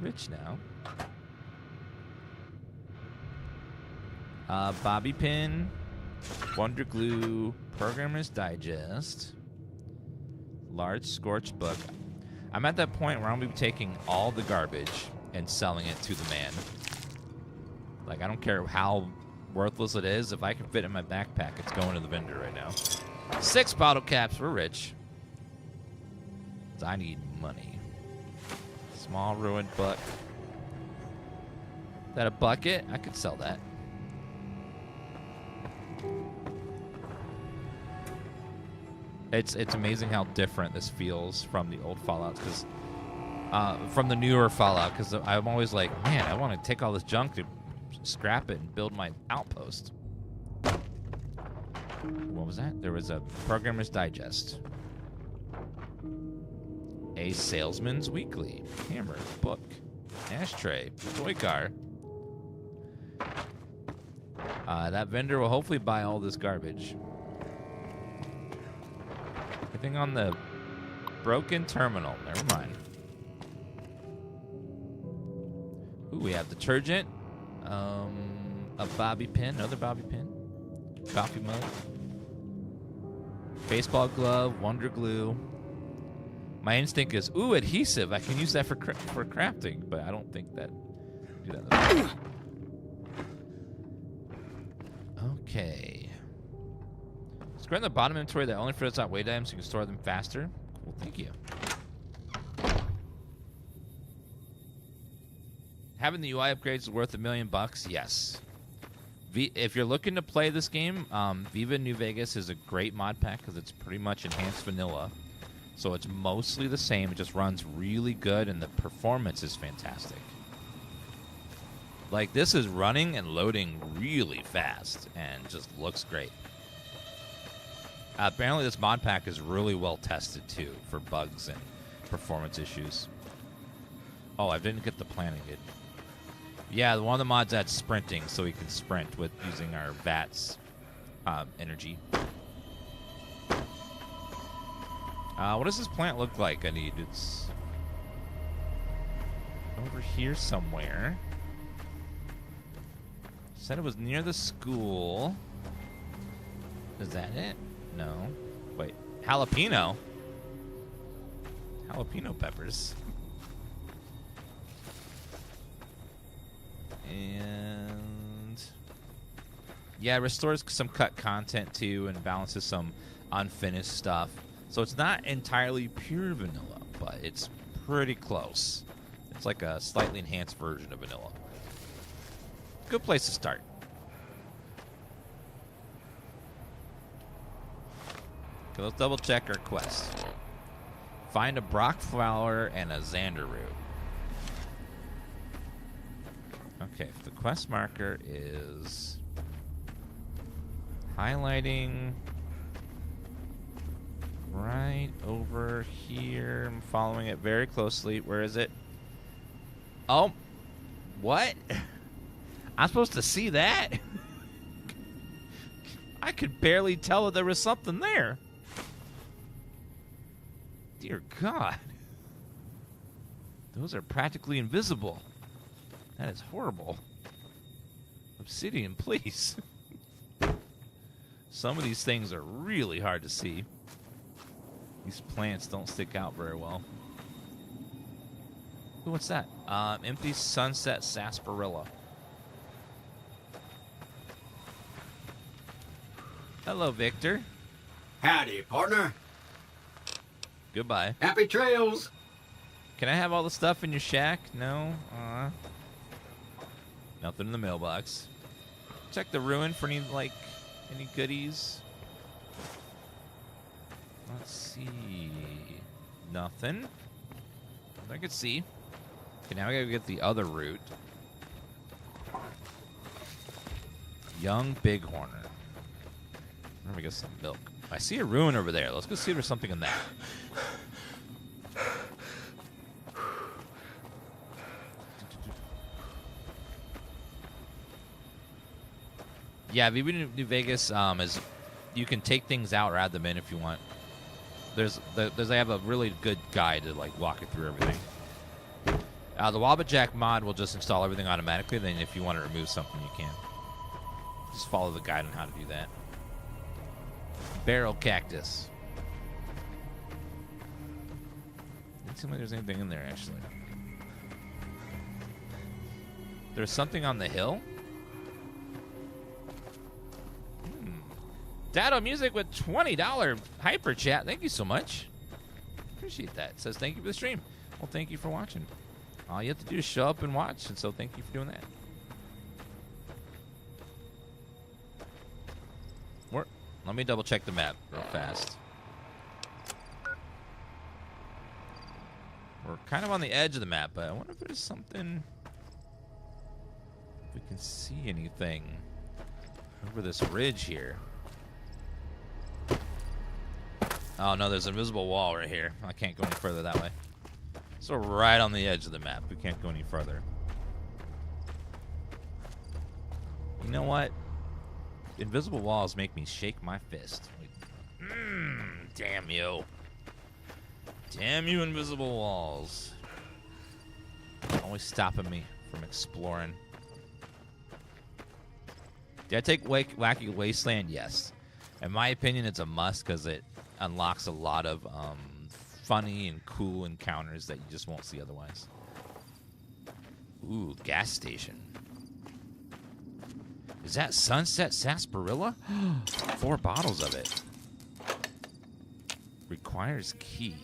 Rich now. Bobby Pin. Wonder Glue. Programmer's Digest. Large Scorched Book. I'm at that point where I'm going to be taking all the garbage and selling it to the man. Like, I don't care how worthless it is. If I can fit it in my backpack, it's going to the vendor right now. 6 bottle caps for rich. I need money. Small ruined book. Is that a bucket? I could sell that. It's amazing how different this feels from the old Fallouts, because from the newer Fallout, because I'm always like, man, I want to take all this junk to scrap it and build my outpost. What was that? There was a Programmer's Digest. A Salesman's Weekly. Hammer. Book. Ashtray. Toy car. That vendor will hopefully buy all this garbage. Anything on the broken terminal? Never mind. Ooh, we have detergent. A bobby pin. Another bobby pin. Coffee mug. Baseball glove. Wonder glue. My instinct is, ooh, adhesive. I can use that for crafting, but I don't think that. Do that. Okay. Square in the bottom inventory that only fills out weight items so you can store them faster. Cool, thank you. having the UI upgrades is worth $1 million. Yes. If you're looking to play this game, Viva New Vegas is a great mod pack because it's pretty much enhanced vanilla. So it's mostly the same. It just runs really good, and the performance is fantastic. Like, this is running and loading really fast and just looks great. Apparently, this mod pack is really well tested, too, for bugs and performance issues. Oh, I didn't get the planning, did I? Yeah, one of the mods adds sprinting, so we can sprint with using our VATS energy. What does this plant look like? It's over here somewhere. Said it was near the school. Is that it? No. Wait, jalapeno? Jalapeno peppers. And yeah, it restores some cut content too and balances some unfinished stuff. So it's not entirely pure vanilla, but it's pretty close. It's like a slightly enhanced version of vanilla. Good place to start. Okay, let's double check our quest. Find a Brock flower and a Xander root. Okay, the quest marker is highlighting right over here. I'm following it very closely. Where is it? Oh, what? I'm supposed to see that? I could barely tell that there was something there. Dear God. Those are practically invisible. That is horrible. Obsidian, please. Some of these things are really hard to see. These plants don't stick out very well. Ooh, what's that? Empty sunset sarsaparilla. Hello, Victor. Howdy, partner. Goodbye. Happy trails. Can I have all the stuff in your shack? No? Nothing in the mailbox. Check the ruin for any goodies. Let's see. Nothing. I could see. Okay, now we gotta get the other route. Young bighorner. Let me get some milk. I see a ruin over there. Let's go see if there's something in that. Yeah, Viva New Vegas is you can take things out or add them in if you want. They have a really good guide to walk you through everything. The Wabbajack mod will just install everything automatically. Then if you want to remove something, you can. Just follow the guide on how to do that. Barrel cactus. Doesn't seem like there's anything in there actually. There's something on the hill. Dado Music with $20 hyper chat. Thank you so much. Appreciate that. It says thank you for the stream. Well, thank you for watching. All you have to do is show up and watch, and so thank you for doing that. Let me double check the map real fast. We're kind of on the edge of the map, but I wonder if there's something. If we can see anything over this ridge here. Oh no, there's an invisible wall right here. I can't go any further that way. So we're right on the edge of the map. We can't go any further. You know what? Invisible walls make me shake my fist. Damn you. Damn you, invisible walls. Always stopping me from exploring. Did I take Wacky Wasteland? Yes. In my opinion, it's a must because it unlocks a lot of funny and cool encounters that you just won't see otherwise. Ooh, gas station. Is that Sunset Sarsaparilla? 4 bottles of it. Requires key.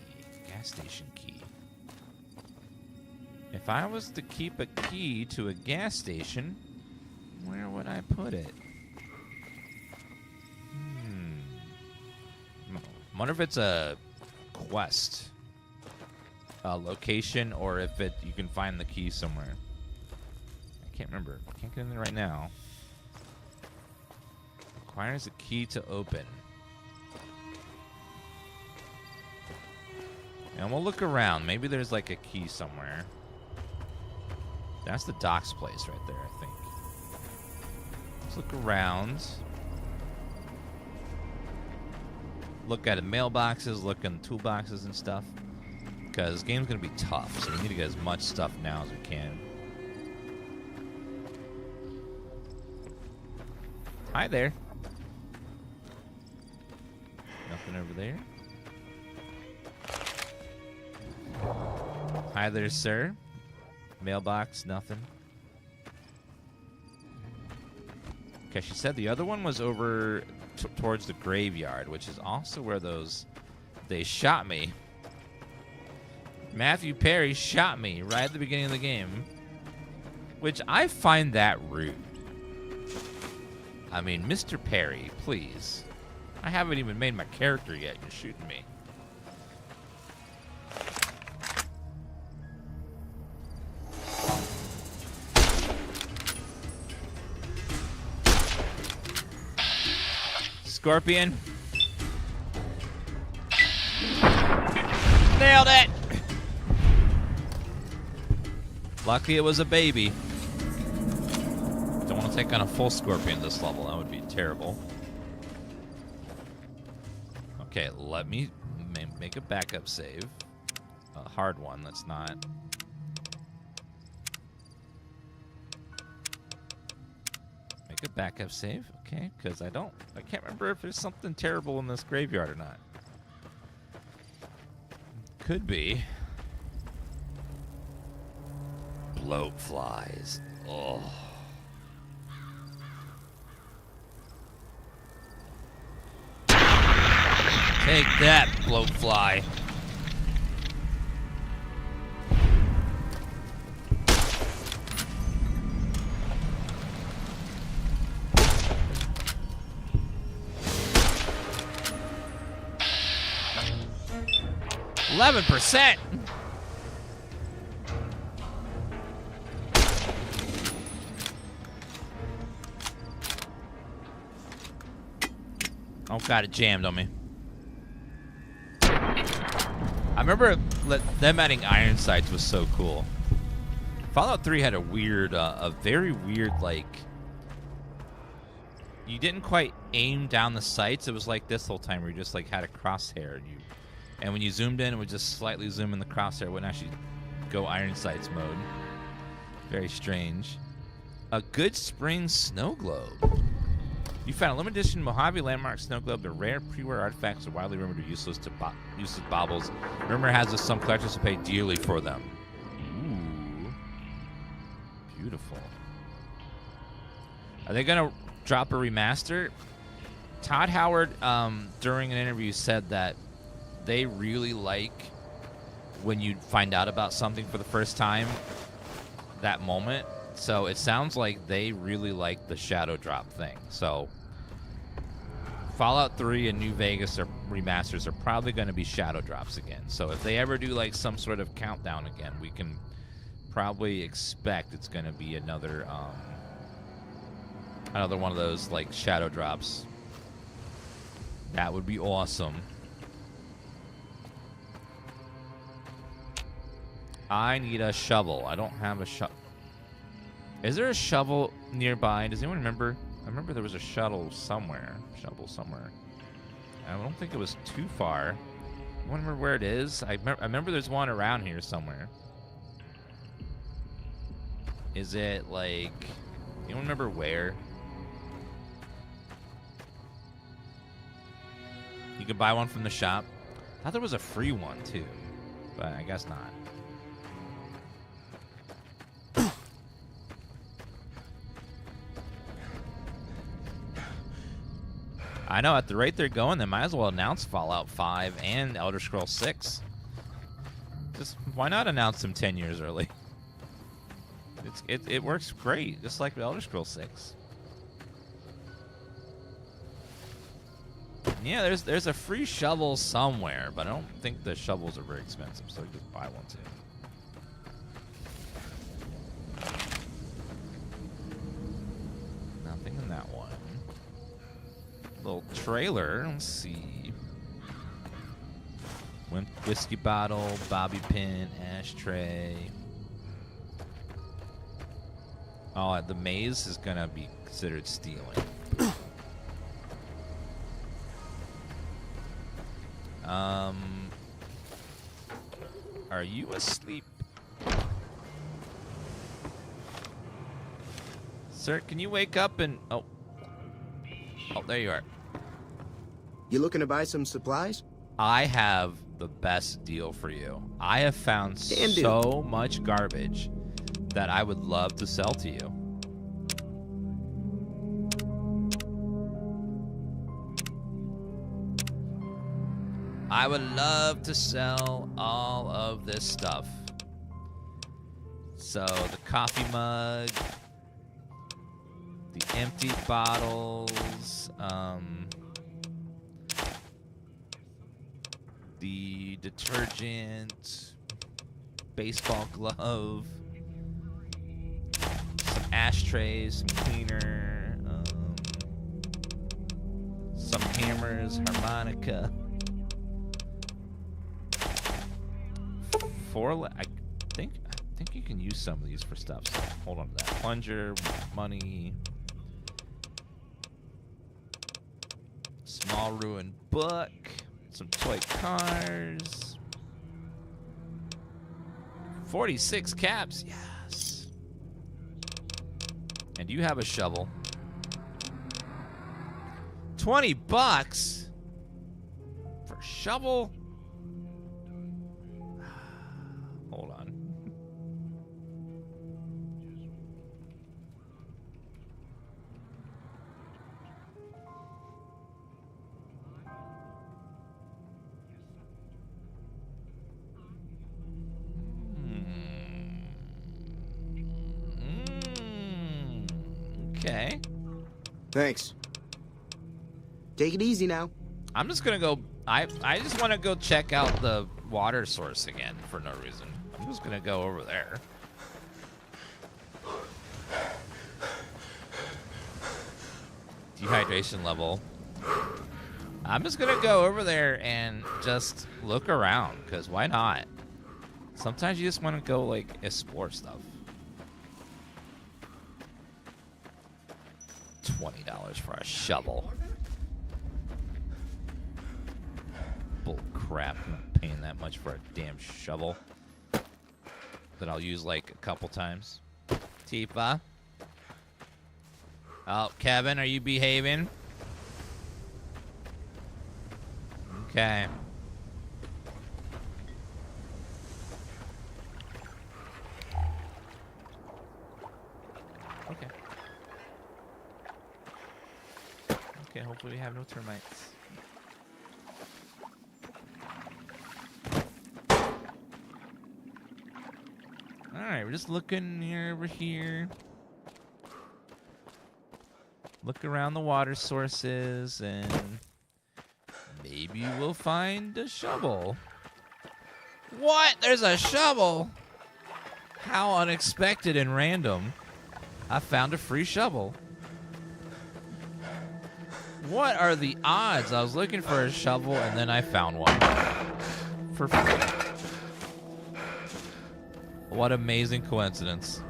Gas station key. Yeah, If I was to keep a key to a gas station, where would I put it? I wonder if it's a quest location or if you can find the key somewhere. I can't remember. I can't get in there right now. Requires a key to open. And we'll look around. Maybe there's like a key somewhere. That's the docks place right there, I think. Let's look around. Look at the mailboxes, look in the toolboxes and stuff. Because this game's going to be tough, so we need to get as much stuff now as we can. Hi there. Nothing over there. Hi there, sir. Mailbox, nothing. Okay, she said the other one was over towards the graveyard, which is also where they shot me. Matthew Perry shot me right at the beginning of the game, which I find that rude. I mean, Mr. Perry, please. I haven't even made my character yet. You're shooting me. Scorpion. Nailed it! Lucky it was a baby. Don't want to take on a full scorpion this level. That would be terrible. Okay, let me make a backup save. A hard one, that's not. Make a backup save, okay? Because I can't remember if there's something terrible in this graveyard or not. Could be. Bloat flies. Oh. Take that, bloatfly. %. Oh god, it jammed on me. I remember them adding iron sights was so cool. Fallout 3 had a weird, a very weird, like, you didn't quite aim down the sights. It was like this whole time where you just like had a crosshair, and when you zoomed in, it would just slightly zoom in the crosshair. It wouldn't actually go iron sights mode. Very strange. A Goodsprings snow globe. You found a limited edition Mojave landmark snow globe. The rare pre-war artifacts are widely rumored to be useless baubles. Rumor has us some collectors will pay dearly for them. Ooh. Beautiful. Are they going to drop a remaster? Todd Howard, during an interview, said that they really like when you find out about something for the first time, that moment. So it sounds like they really like the shadow drop thing. So Fallout 3 and New Vegas remasters are probably going to be shadow drops again. So if they ever do like some sort of countdown again, we can probably expect it's going to be another one of those like shadow drops. That would be awesome. I need a shovel. I don't have a shovel. Is there a shovel nearby? Does anyone remember? I remember there was a shovel somewhere. I don't think it was too far. I remember where it is. I remember there's one around here somewhere. Is it like... Anyone remember where? You could buy one from the shop. I thought there was a free one too, but I guess not. I know, at the rate they're going, they might as well announce Fallout 5 and Elder Scrolls 6. Just, why not announce them 10 years early? It works great, just like Elder Scrolls 6. Yeah, there's a free shovel somewhere, but I don't think the shovels are very expensive, so just buy one too. Nothing in that one. Little trailer. Let's see. Whiskey bottle, bobby pin, ashtray. Oh, the maze is gonna be considered stealing. Are you asleep? Sir, can you wake up and... Oh, there you are. You looking to buy some supplies? I have the best deal for you. I have found so much garbage that I would love to sell to you. I would love to sell all of this stuff. So the coffee mug, the empty bottles, the detergent, baseball glove, some ashtrays, some cleaner, some hammers, harmonica. I think you can use some of these for stuff. So hold on to that. Plunger, money, small ruined book, some toy cars, 46 caps. Yes. And you have a shovel. 20 bucks for a shovel. Hold on. Okay. Thanks. Take it easy now. I'm just gonna go. I just want to go check out the water source again for no reason. I'm just gonna go over there. Dehydration level. I'm just gonna go over there and just look around, because why not? Sometimes you just want to go like explore stuff. $20 for a shovel. Bull crap. I'm not paying that much for a damn shovel that I'll use like a couple times. Tifa. Oh, Kevin, are you behaving? Okay. Okay. Okay, hopefully we have no termites. Alright, we're just looking here, over here. Look around the water sources, and maybe we'll find a shovel. What? There's a shovel? How unexpected and random. I found a free shovel. What are the odds? I was looking for a shovel, and then I found one. For free. What amazing coincidence.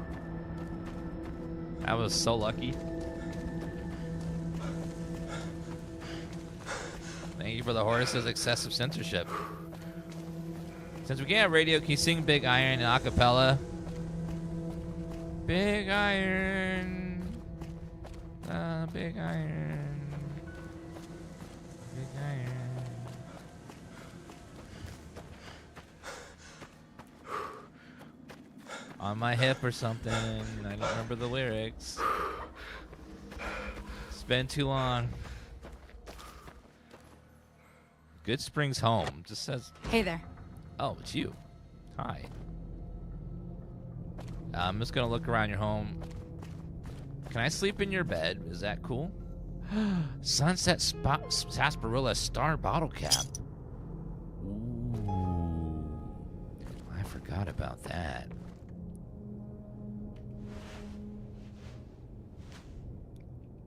I was so lucky. Thank you for the horse's excessive censorship. Since we can't have radio, can you sing Big Iron in a cappella? Big Iron. Big Iron. Big Iron. On my hip or something. I don't remember the lyrics. It's been too long. Goodsprings home. Just says. Hey there. Oh, it's you. Hi. I'm just gonna look around your home. Can I sleep in your bed? Is that cool? Sunset Sarsaparilla Star Bottle Cap. Ooh. I forgot about that.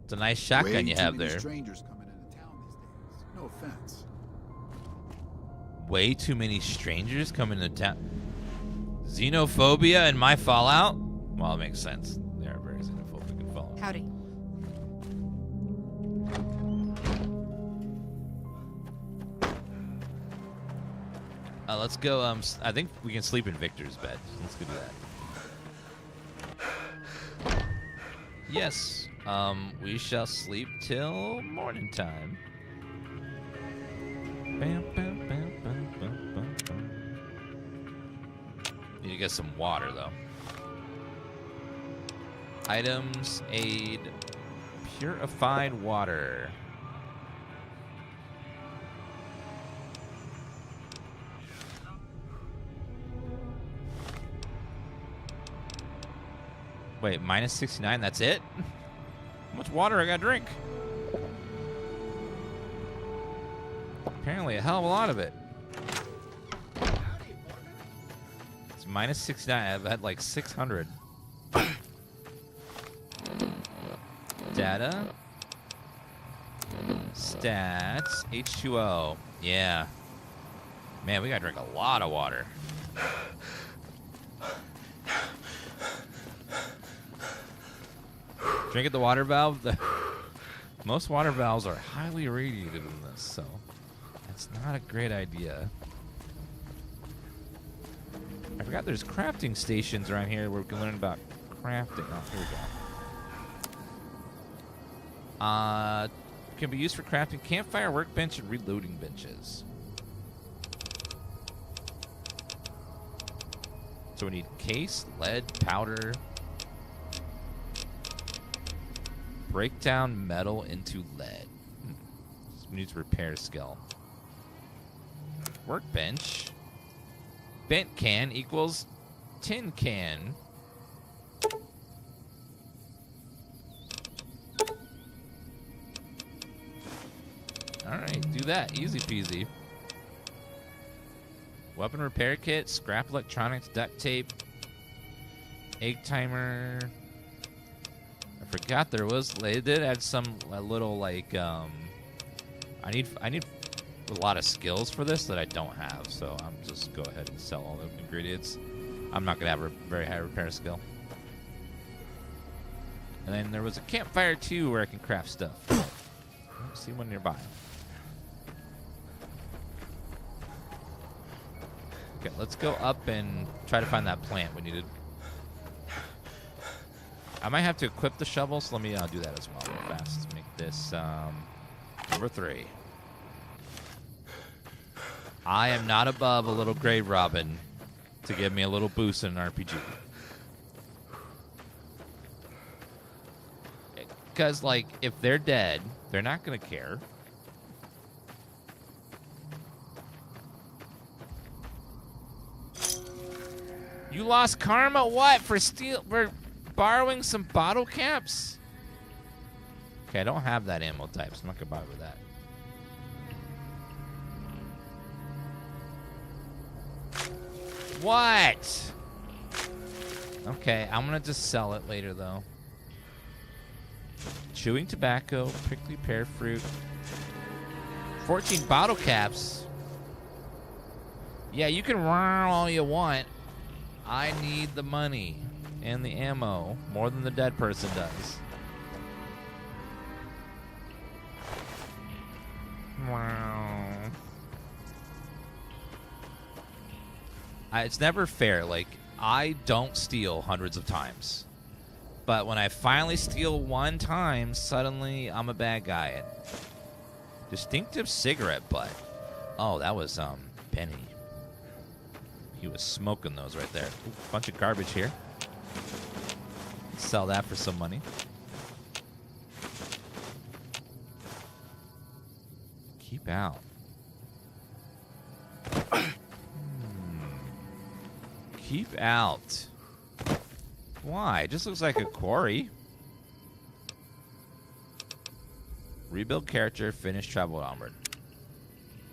It's a nice shotgun you have there. Strangers coming into town these days. No offense. Way too many strangers coming into town. Xenophobia in my Fallout? Well, it makes sense. They are very xenophobic in Fallout. Howdy. Let's go. I think we can sleep in Victor's bed. Let's go do that. Yes. We shall sleep till morning time. Bam, bam, bam, bam, bam, bam, bam. Need to get some water though. Items, aid, purified water. Wait, minus 69, that's it? How much water I gotta drink? Apparently a hell of a lot of it. It's minus 69, I've had like 600. Data. Stats. H2O. Yeah. Man, we gotta drink a lot of water. Drink at the water valve. Most water valves are highly irradiated in this, so that's not a great idea. I forgot there's crafting stations around here where we can learn about crafting. Oh, here we go. Can be used for crafting campfire, workbench, and reloading benches. So we need case, lead, powder. Break down metal into lead. So we need to repair skill. Workbench. Bent can equals tin can. Alright, do that. Easy peasy. Weapon repair kit, scrap electronics, duct tape, egg timer. I forgot there was. They did add a little like. I need a lot of skills for this that I don't have, so I'm just go ahead and sell all the ingredients. I'm not gonna have a very high repair skill. And then there was a campfire too where I can craft stuff. I don't see one nearby. Okay, let's go up and try to find that plant we needed. I might have to equip the shovel, so let me do that as well real fast. Make this number 3. I am not above a little grave robin to give me a little boost in an RPG. Because, like, if they're dead, they're not going to care. You lost karma? What? For borrowing some bottle caps? Okay, I don't have that ammo type, so I'm not gonna bother with that. What? Okay, I'm gonna just sell it later though. Chewing tobacco, prickly pear fruit, 14 bottle caps. Yeah, you can run all you want. I need the money and the ammo more than the dead person does. Wow. It's never fair. Like, I don't steal hundreds of times. But when I finally steal one time, suddenly I'm a bad guy. Distinctive cigarette butt. Oh, that was Benny. He was smoking those right there. Ooh, bunch of garbage here. Sell that for some money. Keep out. Keep out. Why? It just looks like a quarry. Rebuild character, finish travel onward.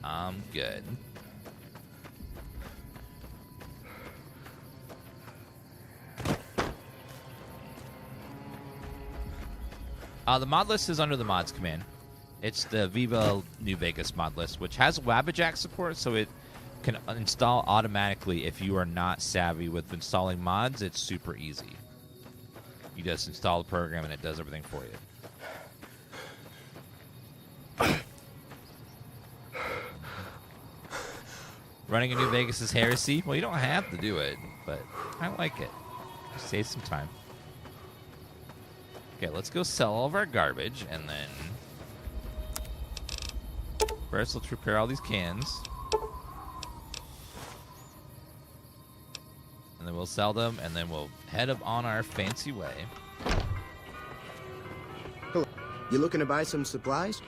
I'm good. The mod list is under the mods command. It's the Viva New Vegas mod list, which has Wabbajack support, so it can install automatically if you are not savvy with installing mods. It's super easy. You just install the program and it does everything for you. Running a New Vegas is heresy. Well, you don't have to do it, but I like it. Save some time. Okay, let's go sell all of our garbage, and then first let's repair all these cans. And then we'll sell them, and then we'll head up on our fancy way. Hello. You looking to buy some supplies?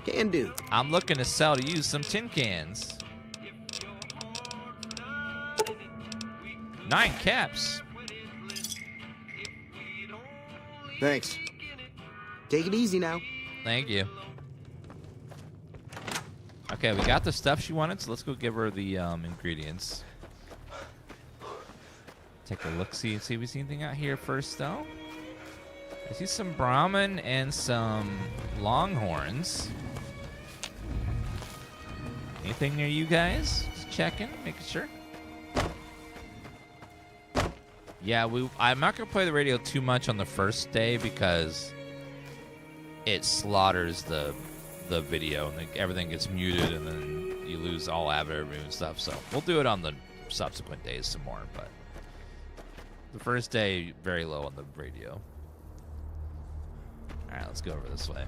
Can do. I'm looking to sell to you some tin cans. 9 caps. Thanks. Take it easy now. Thank you. Okay, we got the stuff she wanted, so let's go give her the ingredients. Take a look-see and see if we see anything out here first, though. I see some Brahmin and some Longhorns. Anything near you guys? Just checking, making sure. Yeah, I'm not gonna play the radio too much on the first day because it slaughters the video and everything gets muted and then you lose all advertising and stuff. So we'll do it on the subsequent days some more, but the first day very low on the radio. All right, let's go over this way.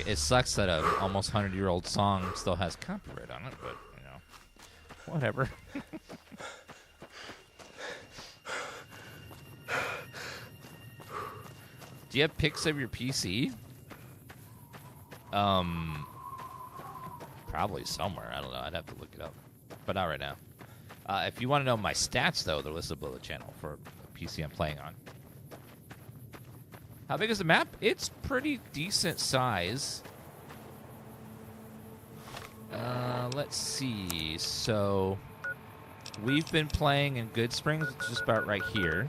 It sucks that a almost 100-year-old song still has copyright on it, but you know, whatever. Do you have pics of your PC? Probably somewhere. I don't know. I'd have to look it up, but not right now. If you want to know my stats, though, they're listed below the channel for the PC I'm playing on. How big is the map? It's pretty decent size. Let's see. So we've been playing in Goodsprings, which is just about right here.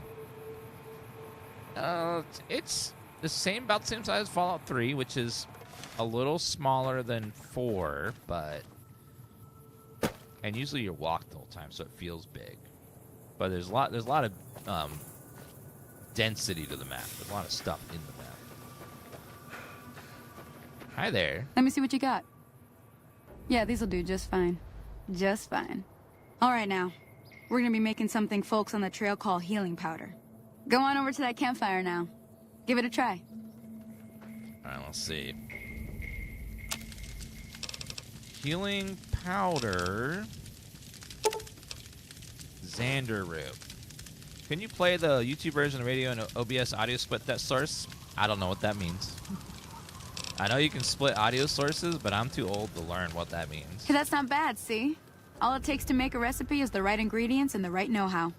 It's the same, about the same size as Fallout 3, which is a little smaller than 4, but and usually you're walked the whole time, so it feels big. But there's a lot of density to the map. There's a lot of stuff in the map. Hi there. Let me see what you got. Yeah, these'll do just fine. Just fine. All right, now. We're gonna be making something folks on the trail call healing powder. Go on over to that campfire now. Give it a try. All right, let's see. Healing powder. Xander root. Can you play the YouTube version of radio and OBS audio split that source? I don't know what that means. I know you can split audio sources, but I'm too old to learn what that means. Hey, that's not bad, see? All it takes to make a recipe is the right ingredients and the right know-how.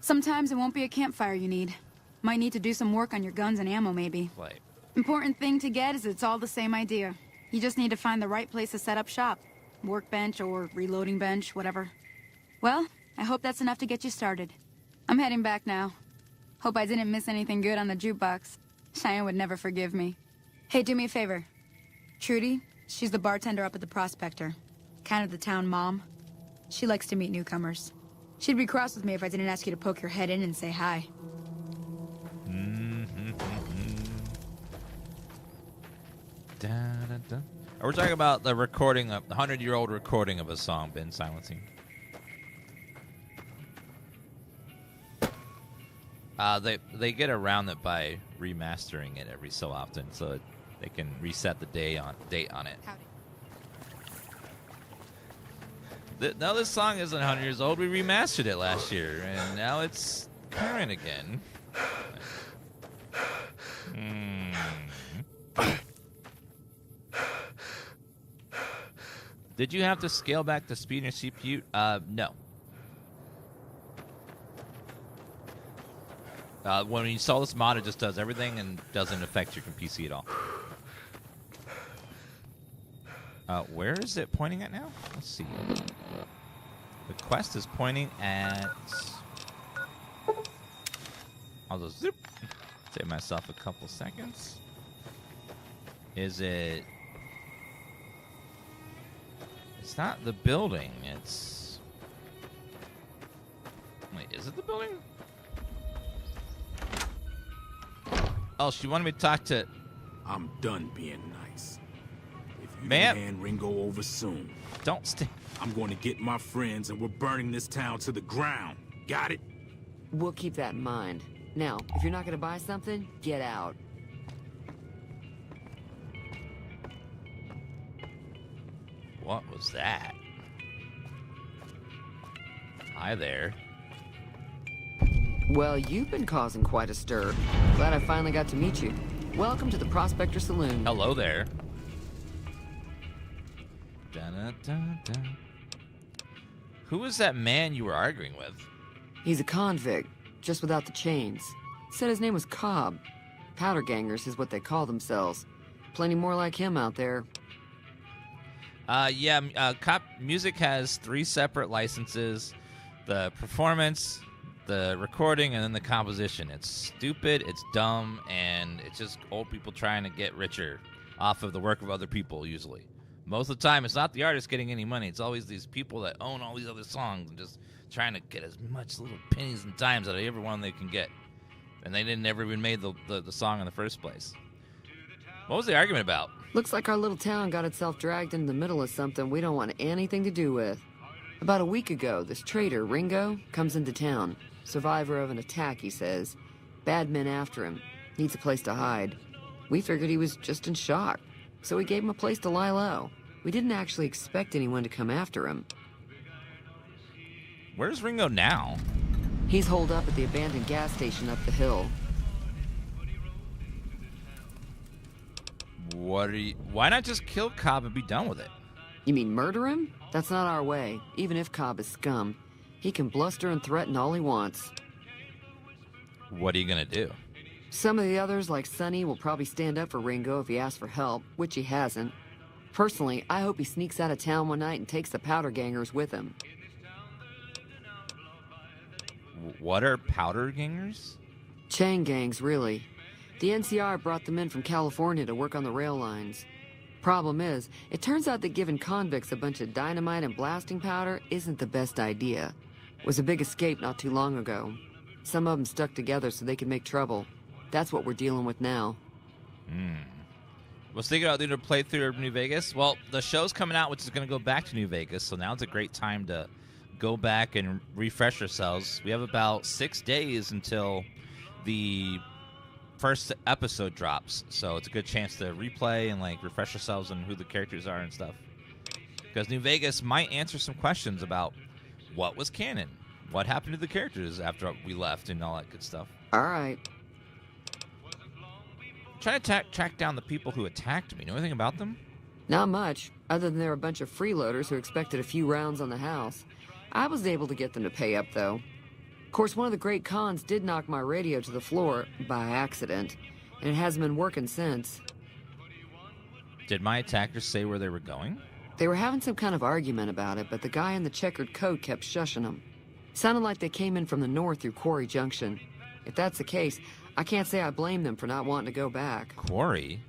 Sometimes it won't be a campfire you need. Might need to do some work on your guns and ammo, maybe. Play. Important thing to get is it's all the same idea. You just need to find the right place to set up shop. Workbench or reloading bench, whatever. Well, I hope that's enough to get you started. I'm heading back now. Hope I didn't miss anything good on the jukebox. Cheyenne would never forgive me. Hey, do me a favor. Trudy, she's the bartender up at the Prospector. Kind of the town mom. She likes to meet newcomers. She'd be cross with me if I didn't ask you to poke your head in and say hi. We're talking about the recording of the 100-year-old recording of a song been silencing. They get around it by remastering it every so often, so they can reset the date on it. No, this song isn't 100 years old. We remastered it last year, and now it's current again. Did you have to scale back the speed in your CPU? No. When you install this mod, it just does everything and doesn't affect your PC at all. Where is it pointing at now? Let's see. The quest is pointing at... I'll just zip. Save myself a couple seconds. Is it... It's not the building, it's... Wait, is it the building? Oh, she wanted me to talk to... I'm done being nice. If you Ma'am. don't hand Ringo over soon, don't stay. I'm going to get my friends and we're burning this town to the ground. Got it? We'll keep that in mind. Now, if you're not going to buy something, get out. What was that? Hi there. Well, you've been causing quite a stir. Glad I finally got to meet you. Welcome to the Prospector Saloon. Hello there. Dun-dun-dun-dun. Who is that man you were arguing with? He's a convict, just without the chains. Said his name was Cobb. Powder gangers is what they call themselves. Plenty more like him out there. Cop Music has 3 separate licenses. The performance, the recording, and then the composition. It's stupid, it's dumb, and it's just old people trying to get richer off of the work of other people, usually. Most of the time, it's not the artist getting any money. It's always these people that own all these other songs and just trying to get as much little pennies and dimes out of every one they can get. And they didn't ever even made the song in the first place. What was the argument about? Looks like our little town got itself dragged into the middle of something we don't want anything to do with. About a week ago, this traitor, Ringo, comes into town. Survivor of an attack, he says. Bad men after him. Needs a place to hide. We figured he was just in shock, so we gave him a place to lie low. We didn't actually expect anyone to come after him. Where's Ringo now? He's holed up at the abandoned gas station up the hill. Why not just kill Cobb and be done with it? You mean murder him? That's not our way, even if Cobb is scum. He can bluster and threaten all he wants. What are you gonna do? Some of the others, like Sonny, will probably stand up for Ringo if he asks for help, which he hasn't. Personally, I hope he sneaks out of town one night and takes the powder gangers with him. What are powder gangers? Chain gangs, really. The NCR brought them in from California to work on the rail lines. Problem is, it turns out that giving convicts a bunch of dynamite and blasting powder isn't the best idea. It was a big escape not too long ago. Some of them stuck together so they could make trouble. That's what we're dealing with now. Was thinking about doing a playthrough of New Vegas. Well, the show's coming out, which is going to go back to New Vegas, so now's a great time to go back and refresh ourselves. We have about 6 days until the first episode drops, so it's a good chance to replay and refresh ourselves on who the characters are and stuff. Because New Vegas might answer some questions about what was canon, what happened to the characters after we left, and all that good stuff. All right. Trying to track down the people who attacked me. Know anything about them? Not much, other than they're a bunch of freeloaders who expected a few rounds on the house. I was able to get them to pay up, though. Of course, one of the great cons did knock my radio to the floor by accident, and it hasn't been working since. Did my attackers say where they were going? They were having some kind of argument about it, but the guy in the checkered coat kept shushing them. Sounded like they came in from the north through Quarry Junction. If that's the case, I can't say I blame them for not wanting to go back. Quarry?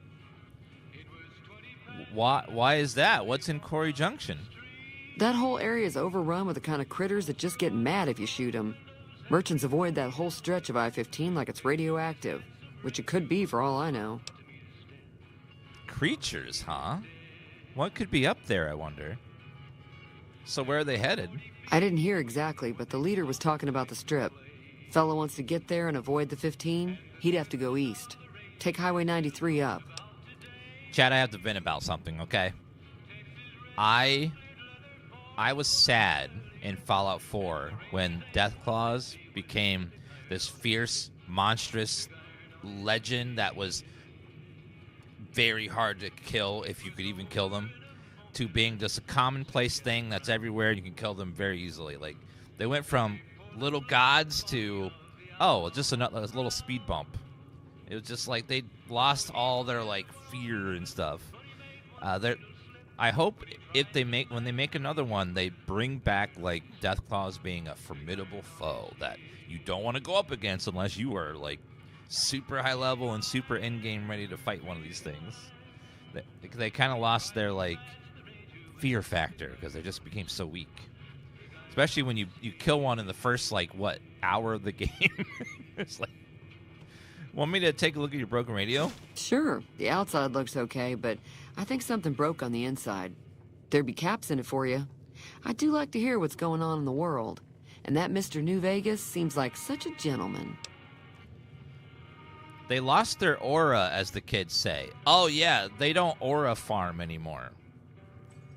Why is that? What's in Quarry Junction? That whole area is overrun with the kind of critters that just get mad if you shoot them. Merchants avoid that whole stretch of I-15 like it's radioactive, which it could be for all I know. Creatures, huh? What could be up there, I wonder? So where are they headed? I didn't hear exactly, but the leader was talking about the strip. Fella wants to get there and avoid the 15, he'd have to go east. Take Highway 93 up. Chad, I have to vent about something, okay? I was sad in Fallout 4 when Deathclaws became this fierce, monstrous legend that was very hard to kill if you could even kill them, to being just a commonplace thing that's everywhere and you can kill them very easily. They went from little gods to Oh, just a little speed bump. It was just like they lost all their like fear and stuff. I hope when they make another one, they bring back like Deathclaws being a formidable foe that you don't want to go up against unless you are like super high level and super end game ready to fight one of these things. They kind of lost their like fear factor because they just became so weak. Especially when you kill one in the first like hour of the game. It's like, want me to take a look at your broken radio? Sure. The outside looks okay, but I think something broke on the inside. There'd be caps in it for you. I do like to hear what's going on in the world. And that Mr. New Vegas seems like such a gentleman. They lost their aura, as the kids say. Oh, yeah, they don't aura farm anymore.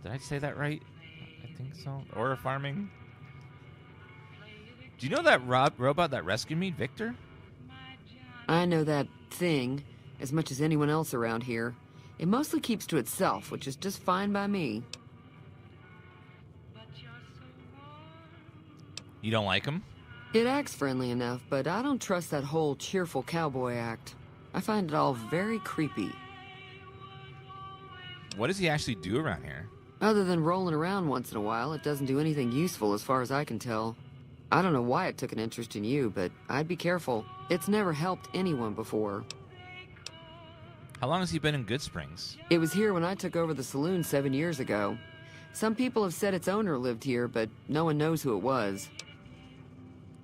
Did I say that right? I think so. Aura farming? Do you know that robot that rescued me, Victor? I know that thing as much as anyone else around here. It mostly keeps to itself, which is just fine by me. You don't like him? It acts friendly enough, but I don't trust that whole cheerful cowboy act. I find it all very creepy. What does he actually do around here? Other than rolling around once in a while, it doesn't do anything useful as far as I can tell. I don't know why it took an interest in you, but I'd be careful. It's never helped anyone before. How long has he been in Goodsprings? It was here when I took over the saloon 7 years ago. Some people have said its owner lived here, but no one knows who it was.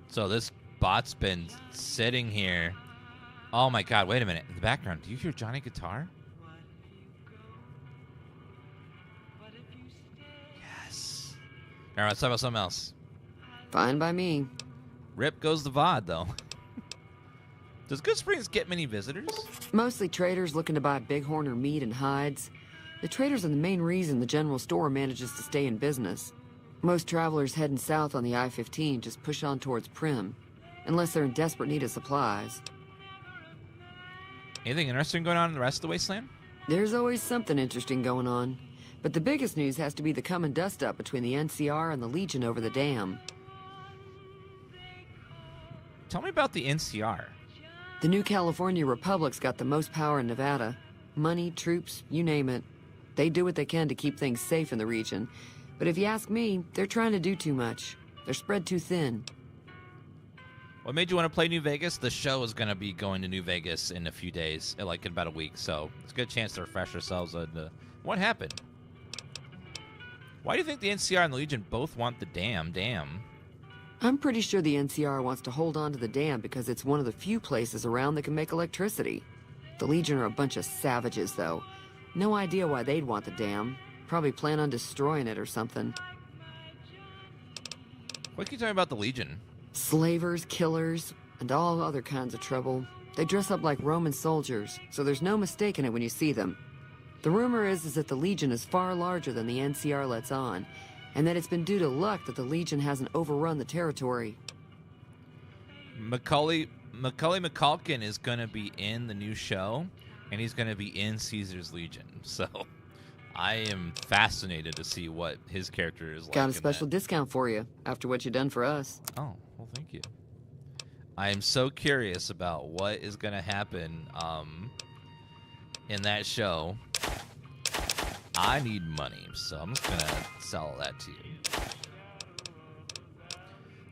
So this bot's been sitting here. Oh my god, wait a minute. In the background, do you hear Johnny guitar? Yes. All right, let's talk about something else. Fine by me. Rip goes the VOD, though. Does Goodsprings get many visitors? Mostly traders looking to buy bighorn or meat and hides. The traders are the main reason the general store manages to stay in business. Most travelers heading south on the I-15 just push on towards Primm, unless they're in desperate need of supplies. Anything interesting going on in the rest of the wasteland? There's always something interesting going on. But the biggest news has to be the come and dust up between the NCR and the Legion over the dam. Tell me about the NCR. The new California Republic's got the most power in Nevada. Money, troops, you name it. They do what they can to keep things safe in the region. But if you ask me, they're trying to do too much. They're spread too thin. What made you want to play New Vegas? The show is going to be going to New Vegas in a few days, like in about a week. So it's a good chance to refresh ourselves on what happened. Why do you think the NCR and the Legion both want the dam? I'm pretty sure the NCR wants to hold on to the dam because it's one of the few places around that can make electricity. The Legion are a bunch of savages, though. No idea why they'd want the dam. Probably plan on destroying it or something. What can you tell me about the Legion? Slavers, killers, and all other kinds of trouble. They dress up like Roman soldiers, so there's no mistaking it when you see them. The rumor is that the Legion is far larger than the NCR lets on, and that it's been due to luck that the Legion hasn't overrun the territory. Macaulay Culkin is going to be in the new show, and he's going to be in Caesar's Legion. So I am fascinated to see what his character is like. Got a special discount for you after what you've done for us. Oh, well, thank you. I am so curious about what is going to happen in that show. I need money, so I'm just going to sell that to you.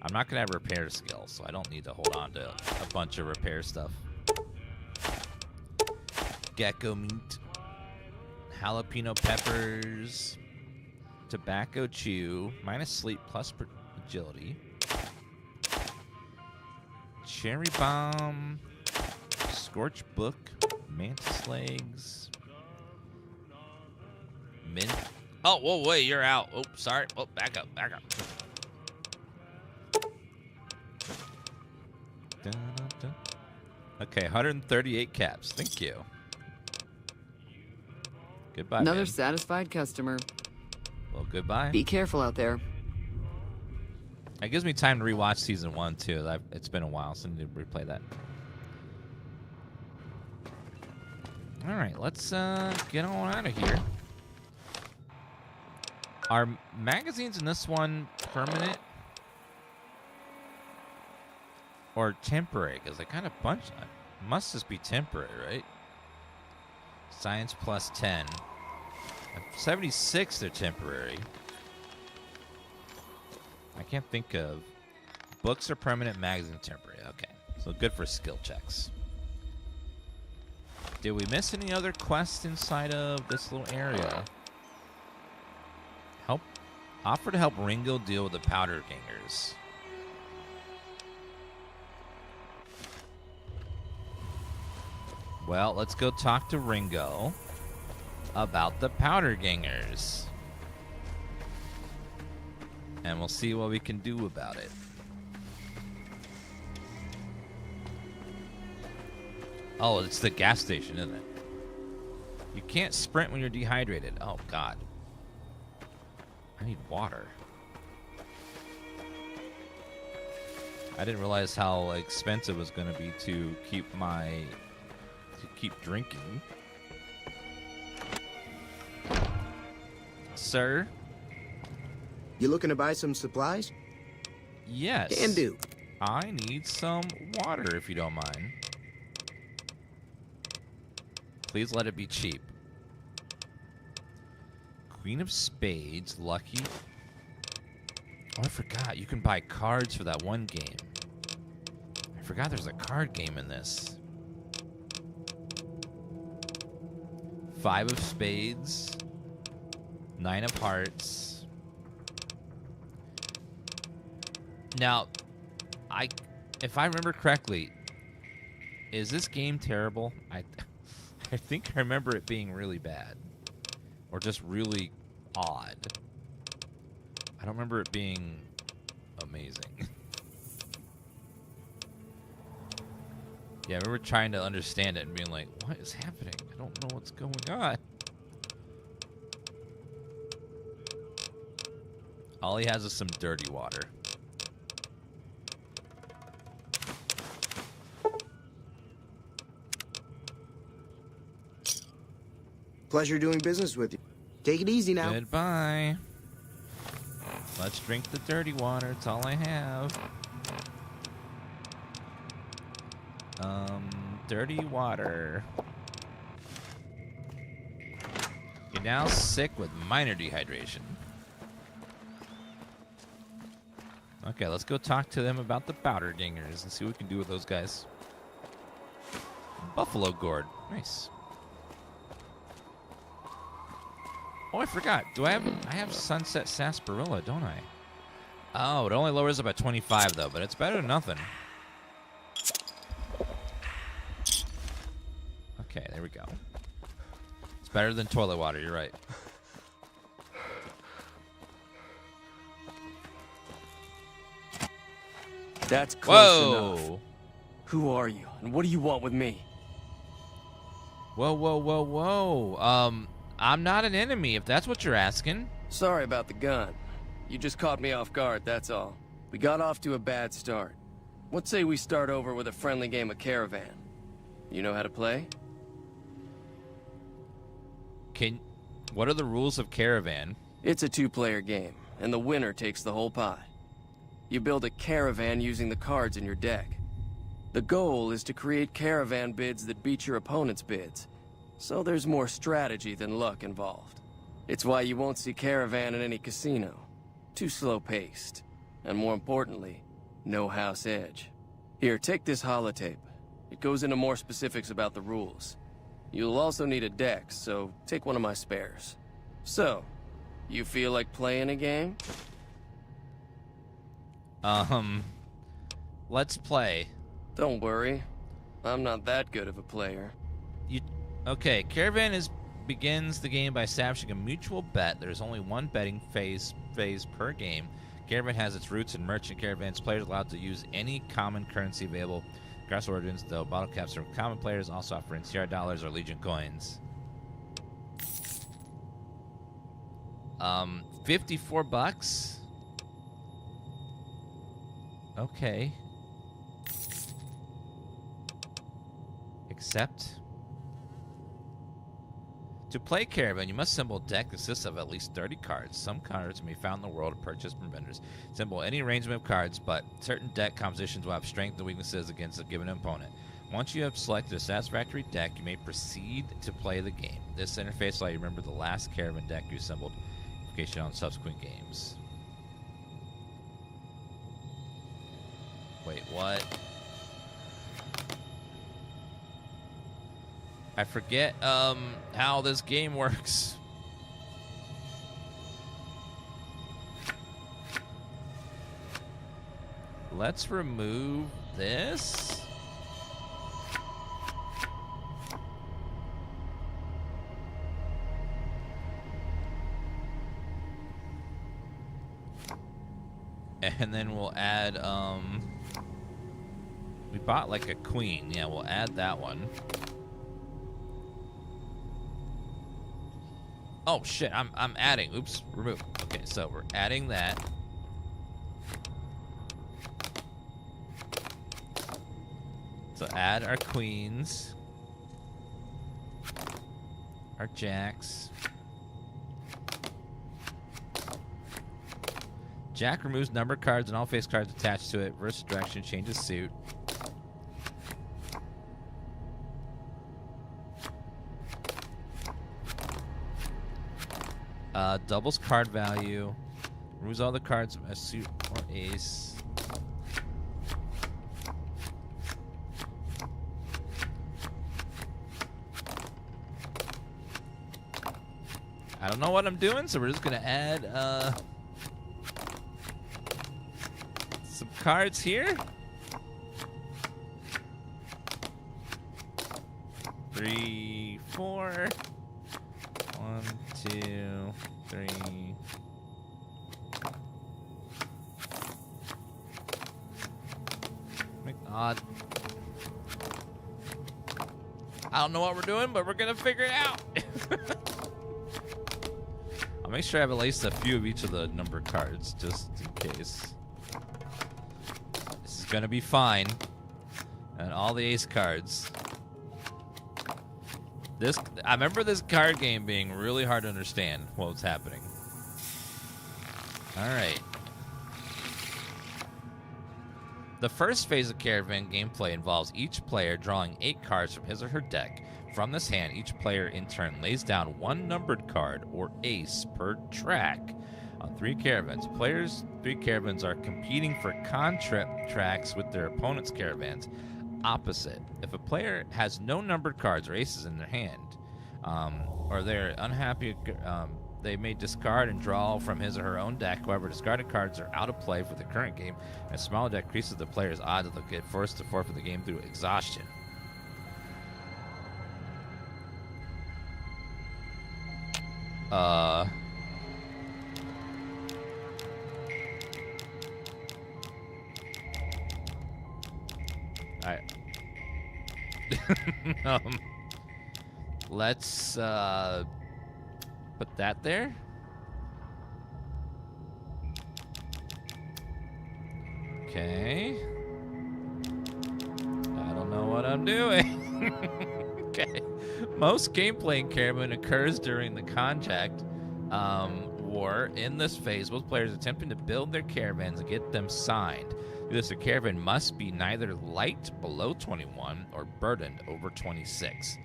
I'm not going to have repair skills, so I don't need to hold on to a bunch of repair stuff. Gecko meat, jalapeno peppers, tobacco chew, minus sleep plus agility, cherry bomb, scorch book, mantis legs, mint. Oh, whoa, wait, you're out. Oh, sorry. Oh, back up. Okay, 138 caps. Thank you. Goodbye, Another man. satisfied customer. Well, goodbye. Be careful out there. It gives me time to rewatch season 1 too. It's been a while, so I need to replay that. All right, let's get on out of here. Are magazines in this one permanent? or temporary? Because I kind of bunched. Must just be temporary, right? Science plus 10. At 76, they're temporary. I can't think of. Books are permanent, magazine temporary. Okay, so good for skill checks. Did we miss any other quests inside of this little area? Offer to help Ringo deal with the powder gangers. Well, let's go talk to Ringo about the powder gangers. And we'll see what we can do about it. Oh, it's the gas station, isn't it? You can't sprint when you're dehydrated. Oh, God. I need water. I didn't realize how expensive it was going to be to keep drinking. Sir? You looking to buy some supplies? Yes. Can do. I need some water, if you don't mind. Please let it be cheap. Queen of Spades, lucky. Oh, I forgot. You can buy cards for that one game. I forgot there's a card game in this. 5 of Spades. 9 of Hearts. Now, if I remember correctly, is this game terrible? I think I remember it being really bad. Or just really odd. I don't remember it being amazing. Yeah, I remember trying to understand it and being like, what is happening? I don't know what's going on. All he has is some dirty water. Pleasure doing business with you. Take it easy now. Goodbye. Let's drink the dirty water. It's all I have. Dirty water. You're now sick with minor dehydration. Okay, let's go talk to them about the powder dingers and see what we can do with those guys. Buffalo gourd. Nice. Oh, I forgot. I have Sunset Sarsaparilla, don't I? Oh, it only lowers it by 25, though, but it's better than nothing. Okay, there we go. It's better than toilet water, you're right. That's close enough. Who are you, and what do you want with me? Whoa, whoa, whoa, whoa. I'm not an enemy, if that's what you're asking. Sorry about the gun. You just caught me off guard, that's all. We got off to a bad start. What say we start over with a friendly game of Caravan? You know how to play? What are the rules of Caravan? It's a 2-player game, and the winner takes the whole pot. You build a caravan using the cards in your deck. The goal is to create caravan bids that beat your opponent's bids. So there's more strategy than luck involved. It's why you won't see Caravan in any casino. Too slow-paced. And more importantly, no house edge. Here, take this holotape. It goes into more specifics about the rules. You'll also need a deck, so take one of my spares. So, you feel like playing a game? Let's play. Don't worry. I'm not that good of a player. Okay, Caravan begins the game by establishing a mutual bet. There's only one betting phase per game. Caravan has its roots in merchant caravans. Players are allowed to use any common currency available across origins, though bottle caps for common players also offer NCR dollars or Legion coins. 54 bucks. Okay. Accept. To play Caravan, you must assemble a deck that consists of at least 30 cards. Some cards may be found in the world or purchased from vendors. Assemble any arrangement of cards, but certain deck compositions will have strengths and weaknesses against a given opponent. Once you have selected a satisfactory deck, you may proceed to play the game. This interface will let you remember the last Caravan deck you assembled in case on subsequent games. Wait, what? I forget how this game works. Let's remove this. And then we'll add we bought like a queen. Yeah, we'll add that one. Oh shit, I'm adding. Oops, remove. Okay, so we're adding that. So add our queens. Our jacks. Jack removes numbered cards and all face cards attached to it. Reverse direction changes suit. Doubles card value. Removes all the cards of a suit or ace. I don't know what I'm doing, so we're just gonna add some cards here. 3, 4. 1, 2, 3. God. I don't know what we're doing, but we're gonna figure it out. I'll make sure I have at least a few of each of the numbered cards, just in case. This is gonna be fine. And all the ace cards. I remember this card game being really hard to understand what was happening. Alright. The first phase of Caravan gameplay involves each player drawing 8 cards from his or her deck. From this hand, each player in turn lays down 1 numbered card or ace per track on 3 caravans. Players' 3 caravans are competing for contracts with their opponent's caravans. Opposite. If a player has no numbered cards or aces in their hand, or they're unhappy, they may discard and draw from his or her own deck. However, discarded cards are out of play for the current game, and a smaller deck increases the player's odds that they'll get forced to forfeit the game through exhaustion. Alright. Let's put that there. Okay. I don't know what I'm doing. Okay. Most gameplay in Caravan occurs during the contract war. In this phase, most players are attempting to build their caravans and get them signed. This caravan must be neither light below 21 or burdened over 26.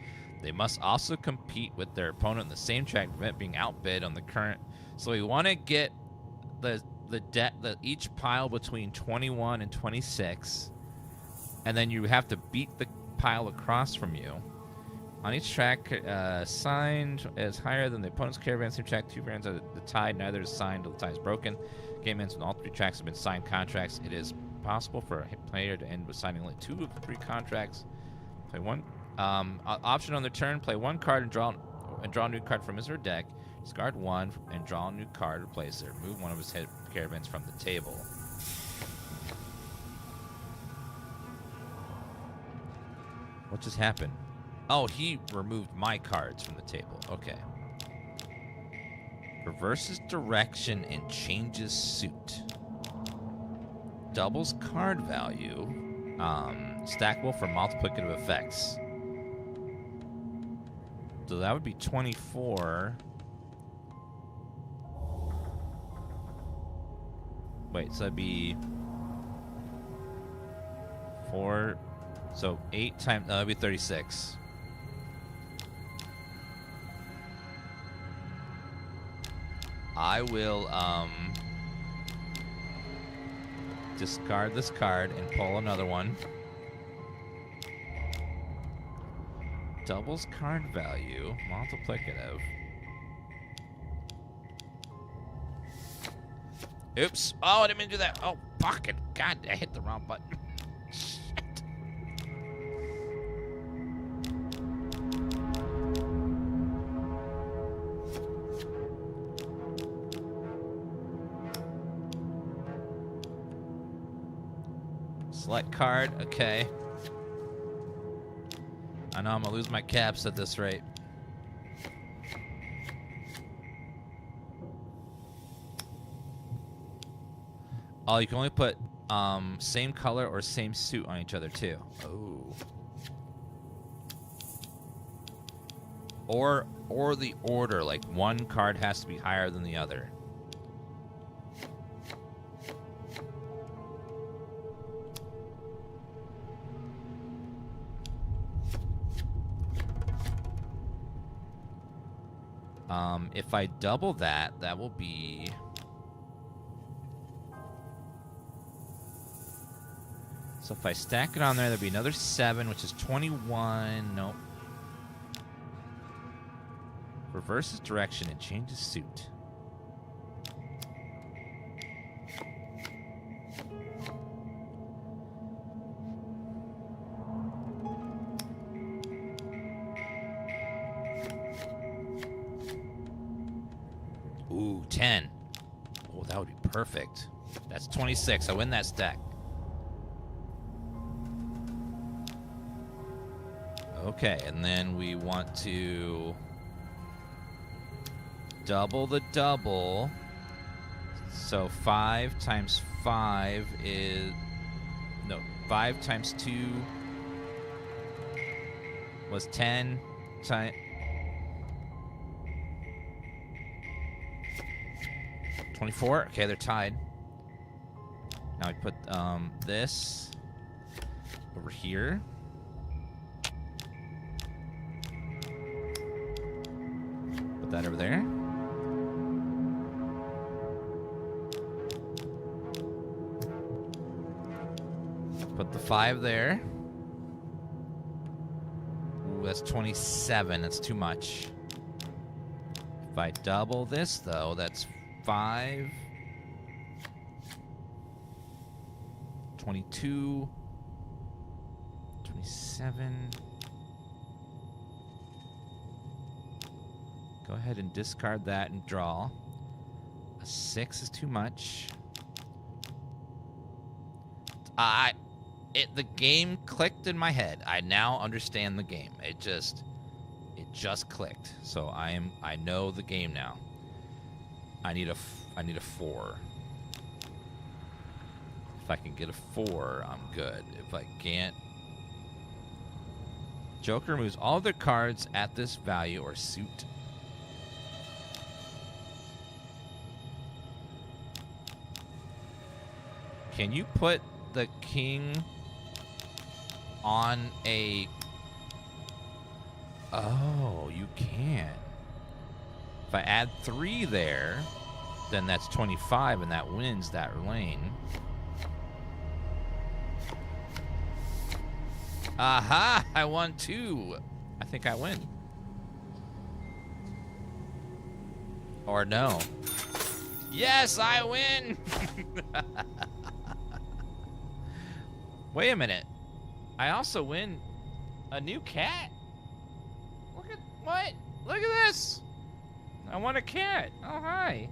They must also compete with their opponent in the same track to prevent being outbid on the current. So we want to get each pile between 21 and 26, and then you have to beat the pile across from you. On each track, signed is higher than the opponent's caravan. Same track, 2 caravans are the tied. Neither is signed until the tie is broken. Game ends when all 3 tracks have been signed contracts. It is possible for a player to end with signing only 2 of the 3 contracts. Play 1 option on their turn. Play 1 card and draw a new card from his or her deck. Discard 1 and draw a new card. Replace it. Remove 1 of his head caravans from the table. What just happened? Oh, he removed my cards from the table. Okay. Reverses direction and changes suit. Doubles card value. Stackable for multiplicative effects. So that would be 24. Wait, so that'd be 4. So 8 times. No, that'd be 36. I will discard this card and pull another one. Doubles card value, multiplicative. Oops. Oh, I didn't mean to do that. Oh, fucking God, I hit the wrong button. Shit. Select card, okay. I know I'm gonna lose my caps at this rate. Oh, you can only put same color or same suit on each other too. Oh. Or the order, like one card has to be higher than the other. If I double that, that will be... So if I stack it on there, that'd be another 7, which is 21. Nope. Reverses direction and changes suit. Ooh, 10. Oh, that would be perfect. That's 26. I win that stack. Okay, and then we want to double the double. So 5 times 5 is... No, 5 times 2 was 10 times... 24. Okay, they're tied. Now we put this over here. Put that over there. Put the 5 there. Ooh, that's 27. That's too much. If I double this, though, that's 5, 22, 27. Go ahead and discard that and draw. A 6 is too much. The game clicked in my head. I now understand the game. It just clicked. So I know the game now. I need a 4. If I can get a 4, I'm good. If I can't... Joker moves all their cards at this value or suit. Can you put the king on a... Oh, you can. If I add 3 there, then that's 25, and that wins that lane. Aha! I won 2. I think I win. Or no. Yes, I win! Wait a minute. I also win a new cat? Look at... What? Look at this! I want a cat. Oh, hi.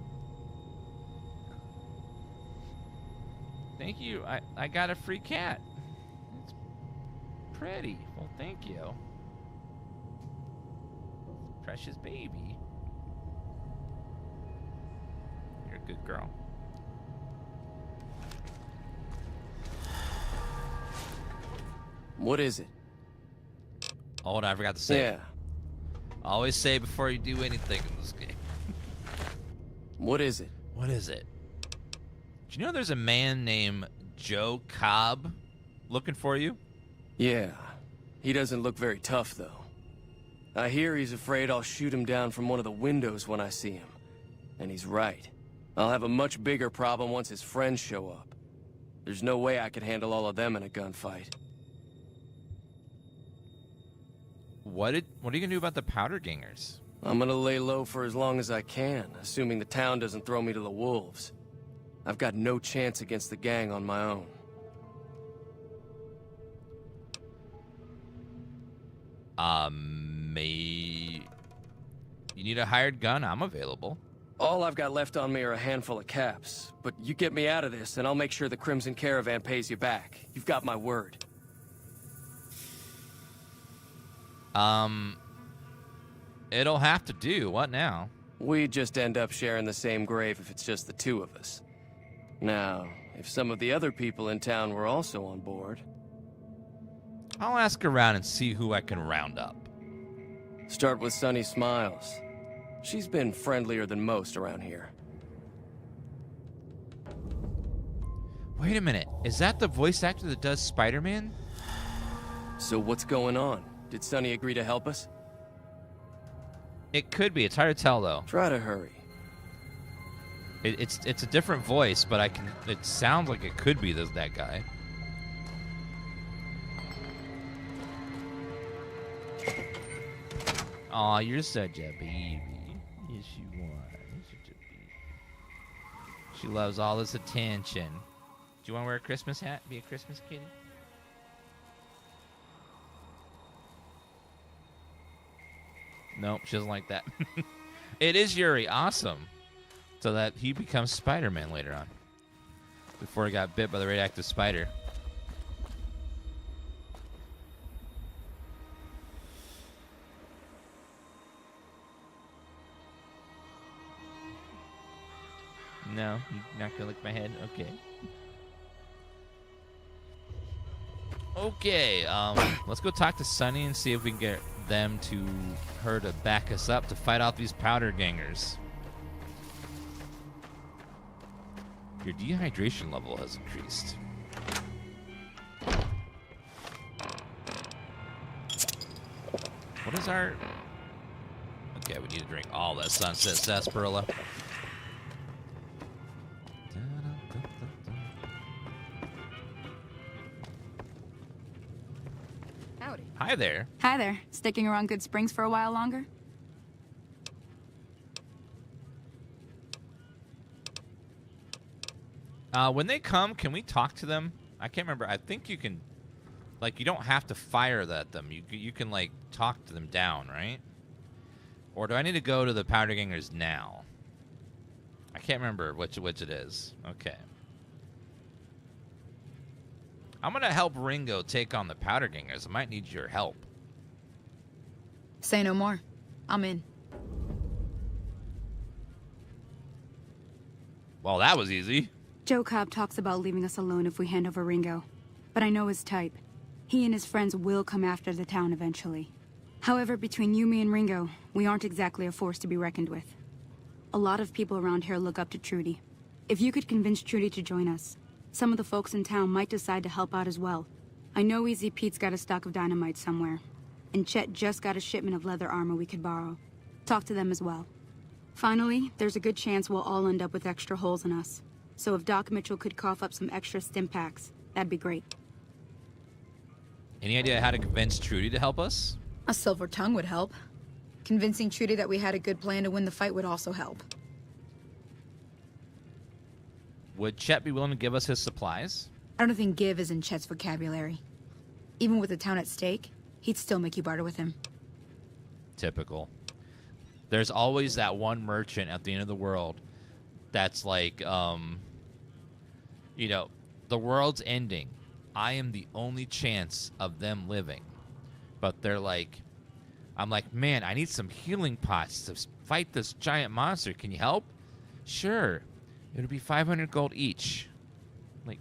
Thank you. I got a free cat. It's pretty. Well, thank you. Precious baby. You're a good girl. What is it? Hold on, I forgot to say. Yeah. Always say before you do anything in this game. What is it? What is it? Do you know there's a man named Joe Cobb looking for you? Yeah. He doesn't look very tough, though. I hear he's afraid I'll shoot him down from one of the windows when I see him. And he's right. I'll have a much bigger problem once his friends show up. There's no way I could handle all of them in a gunfight. What are you gonna do about the powder gangers? I'm gonna lay low for as long as I can, assuming the town doesn't throw me to the wolves. I've got no chance against the gang on my own. You need a hired gun? I'm available. All I've got left on me are a handful of caps, but you get me out of this and I'll make sure the Crimson Caravan pays you back. You've got my word. It'll have to do. What now? We just end up sharing the same grave if it's just the two of us. Now, if some of the other people in town were also on board... I'll ask around and see who I can round up. Start with Sunny Smiles. She's been friendlier than most around here. Wait a minute. Is that the voice actor that does Spider-Man? So what's going on? Did Sunny agree to help us? It could be. It's hard to tell, though. Try to hurry. It's a different voice, but it sounds like it could be that guy. Aw, you're such a baby. Yes, you are. You're such a baby. She loves all this attention. Do you want to wear a Christmas hat? Be a Christmas kitty? Nope, she doesn't like that. It is Yuri. Awesome. So that he becomes Spider-Man later on. Before he got bit by the radioactive spider. No, you're not gonna lick my head? Okay. Okay, let's go talk to Sunny and see if we can get her to back us up to fight off these powder gangers. Your dehydration level has increased. What is our... Okay, we need to drink all that Sunset Sarsaparilla. Howdy. Hi there. Hi there. Sticking around Goodsprings for a while longer? When they come, can we talk to them? I can't remember. I think you can, like, you don't have to fire at them. You can, like, talk to them down, right? Or do I need to go to the powder gangers now? I can't remember which it is. Okay. I'm gonna help Ringo take on the powder gangers. I might need your help. Say no more. I'm in. Well, that was easy. Joe Cobb talks about leaving us alone if we hand over Ringo. But I know his type. He and his friends will come after the town eventually. However, between you, me, and Ringo, we aren't exactly a force to be reckoned with. A lot of people around here look up to Trudy. If you could convince Trudy to join us, some of the folks in town might decide to help out as well. I know Easy Pete's got a stock of dynamite somewhere. And Chet just got a shipment of leather armor we could borrow. Talk to them as well. Finally, there's a good chance we'll all end up with extra holes in us. So if Doc Mitchell could cough up some extra stim packs, that'd be great. Any idea how to convince Trudy to help us? A silver tongue would help. Convincing Trudy that we had a good plan to win the fight would also help. Would Chet be willing to give us his supplies? I don't think give is in Chet's vocabulary. Even with the town at stake, he'd still make you barter with him. Typical. There's always that one merchant at the end of the world that's like, you know, the world's ending. I am the only chance of them living. But they're like, I'm like, man, I need some healing pots to fight this giant monster. Can you help? Sure. It'll be 500 gold each. Like,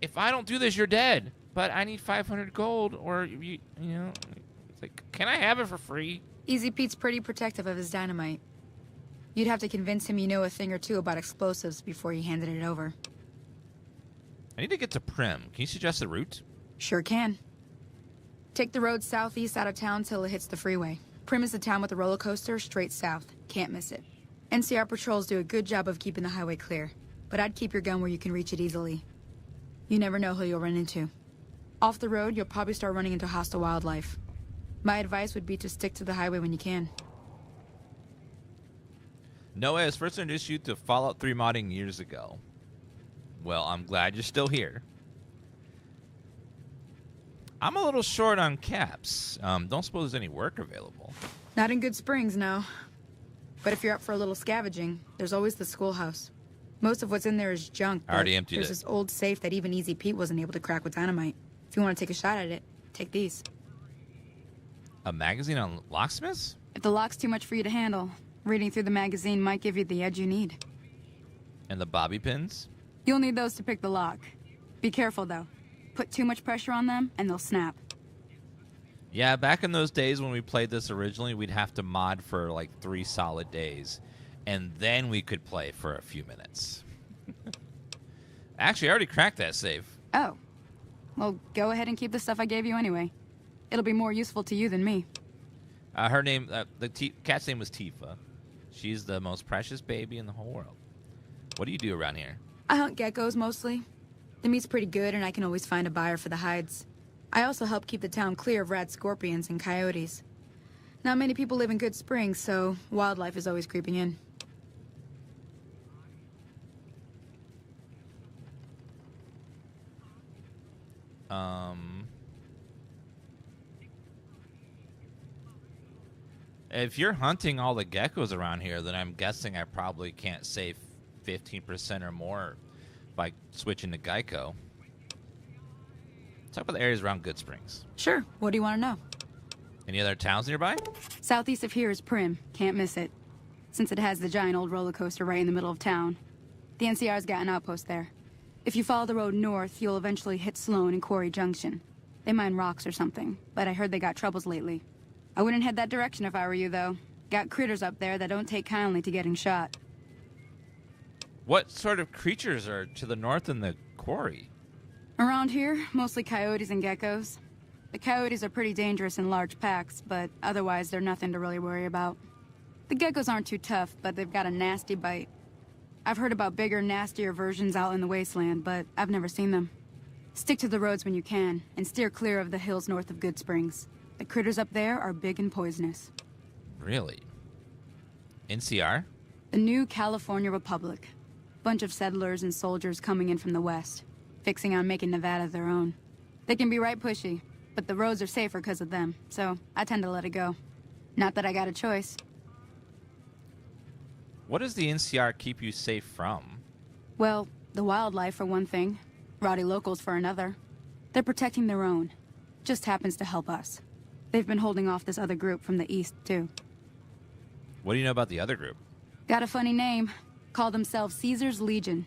if I don't do this, you're dead. But I need 500 gold, or you know, it's like, can I have it for free? Easy Pete's pretty protective of his dynamite. You'd have to convince him you know a thing or two about explosives before you handed it over. I need to get to Primm. Can you suggest a route? Sure can. Take the road southeast out of town till it hits the freeway. Primm is the town with the roller coaster straight south. Can't miss it. NCR patrols do a good job of keeping the highway clear, but I'd keep your gun where you can reach it easily. You never know who you'll run into. Off the road, you'll probably start running into hostile wildlife. My advice would be to stick to the highway when you can. Noah, I was first introduced you to Fallout 3 modding years ago. Well, I'm glad you're still here. I'm a little short on caps. Don't suppose there's any work available. Not in Goodsprings, no. But if you're up for a little scavenging, there's always the schoolhouse. Most of what's in there is junk. I already emptied it. There's this old safe that even Easy Pete wasn't able to crack with dynamite. If you want to take a shot at it, take these. A magazine on locksmiths? If the lock's too much for you to handle, reading through the magazine might give you the edge you need. And the bobby pins? You'll need those to pick the lock. Be careful, though. Put too much pressure on them, and they'll snap. Yeah, back in those days when we played this originally, we'd have to mod for like 3 solid days. And then we could play for a few minutes. Actually, I already cracked that save. Oh. Well, go ahead and keep the stuff I gave you anyway. It'll be more useful to you than me. Her name, cat's name was Tifa. She's the most precious baby in the whole world. What do you do around here? I hunt geckos mostly. The meat's pretty good, and I can always find a buyer for the hides. I also help keep the town clear of rad scorpions and coyotes. Not many people live in Goodsprings, so wildlife is always creeping in. If you're hunting all the geckos around here, then I'm guessing I probably can't save 15% or more by switching to Geico. Talk about the areas around Goodsprings. Sure. What do you want to know? Any other towns nearby? Southeast of here is Primm. Can't miss it. Since it has the giant old roller coaster right in the middle of town. The NCR's got an outpost there. If you follow the road north, you'll eventually hit Saloon and Quarry Junction. They mine rocks or something, but I heard they got troubles lately. I wouldn't head that direction if I were you, though. Got critters up there that don't take kindly to getting shot. What sort of creatures are to the north in the quarry? Around here, mostly coyotes and geckos. The coyotes are pretty dangerous in large packs, but otherwise they're nothing to really worry about. The geckos aren't too tough, but they've got a nasty bite. I've heard about bigger, nastier versions out in the wasteland, but I've never seen them. Stick to the roads when you can, and steer clear of the hills north of Goodsprings. The critters up there are big and poisonous. Really? NCR? The new California Republic. Bunch of settlers and soldiers coming in from the west, fixing on making Nevada their own. They can be right pushy, but the roads are safer because of them, so I tend to let it go. Not that I got a choice. What does the NCR keep you safe from? Well, the wildlife for one thing, rowdy locals for another. They're protecting their own. Just happens to help us. They've been holding off this other group from the east, too. What do you know about the other group? Got a funny name. Call themselves Caesar's Legion.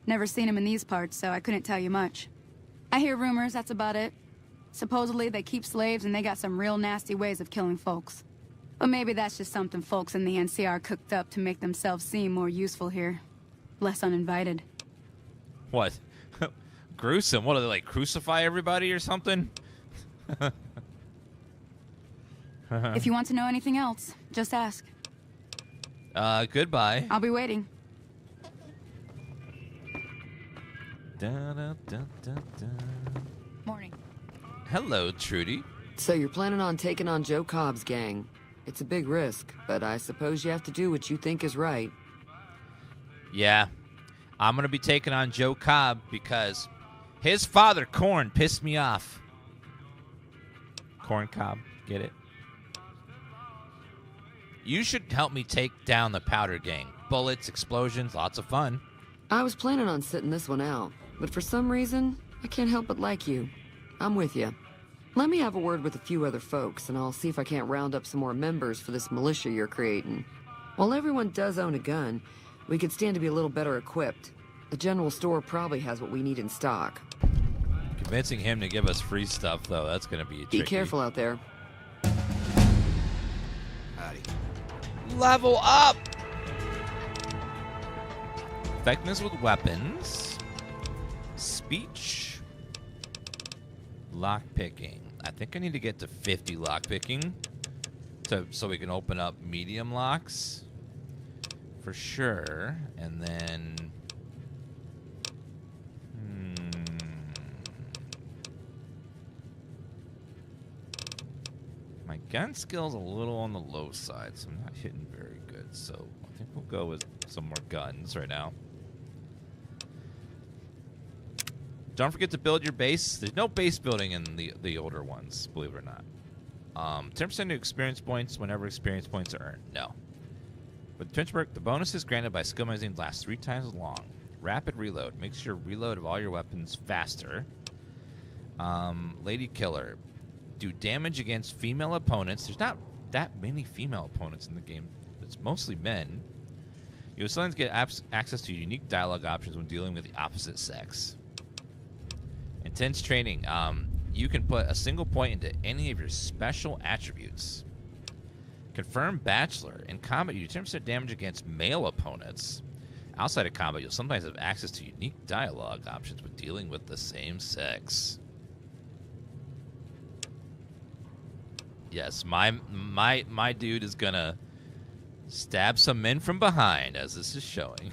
Never seen them in these parts, so I couldn't tell you much. I hear rumors, that's about it. Supposedly they keep slaves and they got some real nasty ways of killing folks. But maybe that's just something folks in the NCR cooked up to make themselves seem more useful here. Less uninvited. What? Gruesome? What, do they like crucify everybody or something? If you want to know anything else, just ask. Goodbye. I'll be waiting. Morning. Hello, Trudy. So you're planning on taking on Joe Cobb's gang. It's a big risk, but I suppose you have to do what you think is right. Yeah. I'm going to be taking on Joe Cobb because his father, Corn, pissed me off. Corn Cobb, get it? You should help me take down the Powder Gang. Bullets, explosions, lots of fun. I was planning on sitting this one out, but for some reason, I can't help but like you. I'm with you. Let me have a word with a few other folks, and I'll see if I can't round up some more members for this militia you're creating. While everyone does own a gun, we could stand to be a little better equipped. The general store probably has what we need in stock. Convincing him to give us free stuff, though, that's going to be tricky. Be careful out there. everybody. Level up! Effectiveness with weapons. Speech. Lockpicking. I think I need to get to 50 lockpicking so we can open up medium locks. For sure. And then... My gun skill's a little on the low side, so I'm not hitting very good. So I think we'll go with some more guns right now. Don't forget to build your base. There's no base building in the older ones, believe it or not. 10% new experience points whenever experience points are earned. No. With Trenchmark, the bonuses granted by skill magazine last 3 times as long. Rapid reload makes your reload of all your weapons faster. Lady Killer. Do damage against female opponents. There's not that many female opponents in the game. It's mostly men. You sometimes get access to unique dialogue options when dealing with the opposite sex. Intense training. You can put a single point into any of your special attributes. Confirmed Bachelor. In combat, you do 10% damage against male opponents. Outside of combat, you'll sometimes have access to unique dialogue options when dealing with the same sex. Yes, my dude is gonna stab some men from behind, as this is showing.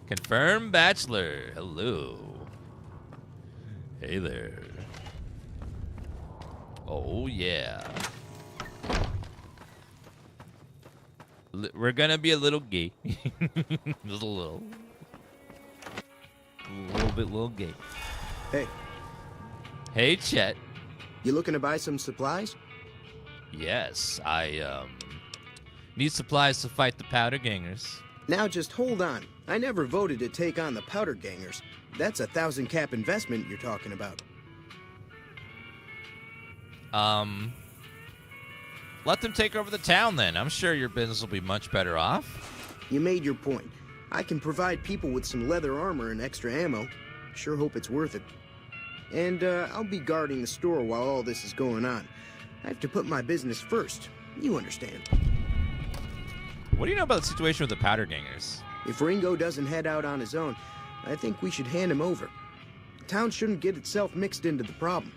Confirmed Bachelor. Hello. Hey there. Oh, yeah. We're gonna be a little gay. Just a little gay. Hey. Hey, Chet. You looking to buy some supplies? Yes, I need supplies to fight the powder gangers. Now just hold on. I never voted to take on the powder gangers. That's a 1,000 cap investment you're talking about. Let them take over the town then. I'm sure your business will be much better off. You made your point. I can provide people with some leather armor and extra ammo. Sure hope it's worth it. And I'll be guarding the store while all this is going on. I have to put my business first. You understand. What do you know about the situation with the powder gangers? If Ringo doesn't head out on his own, I think we should hand him over. The town shouldn't get itself mixed into the problem.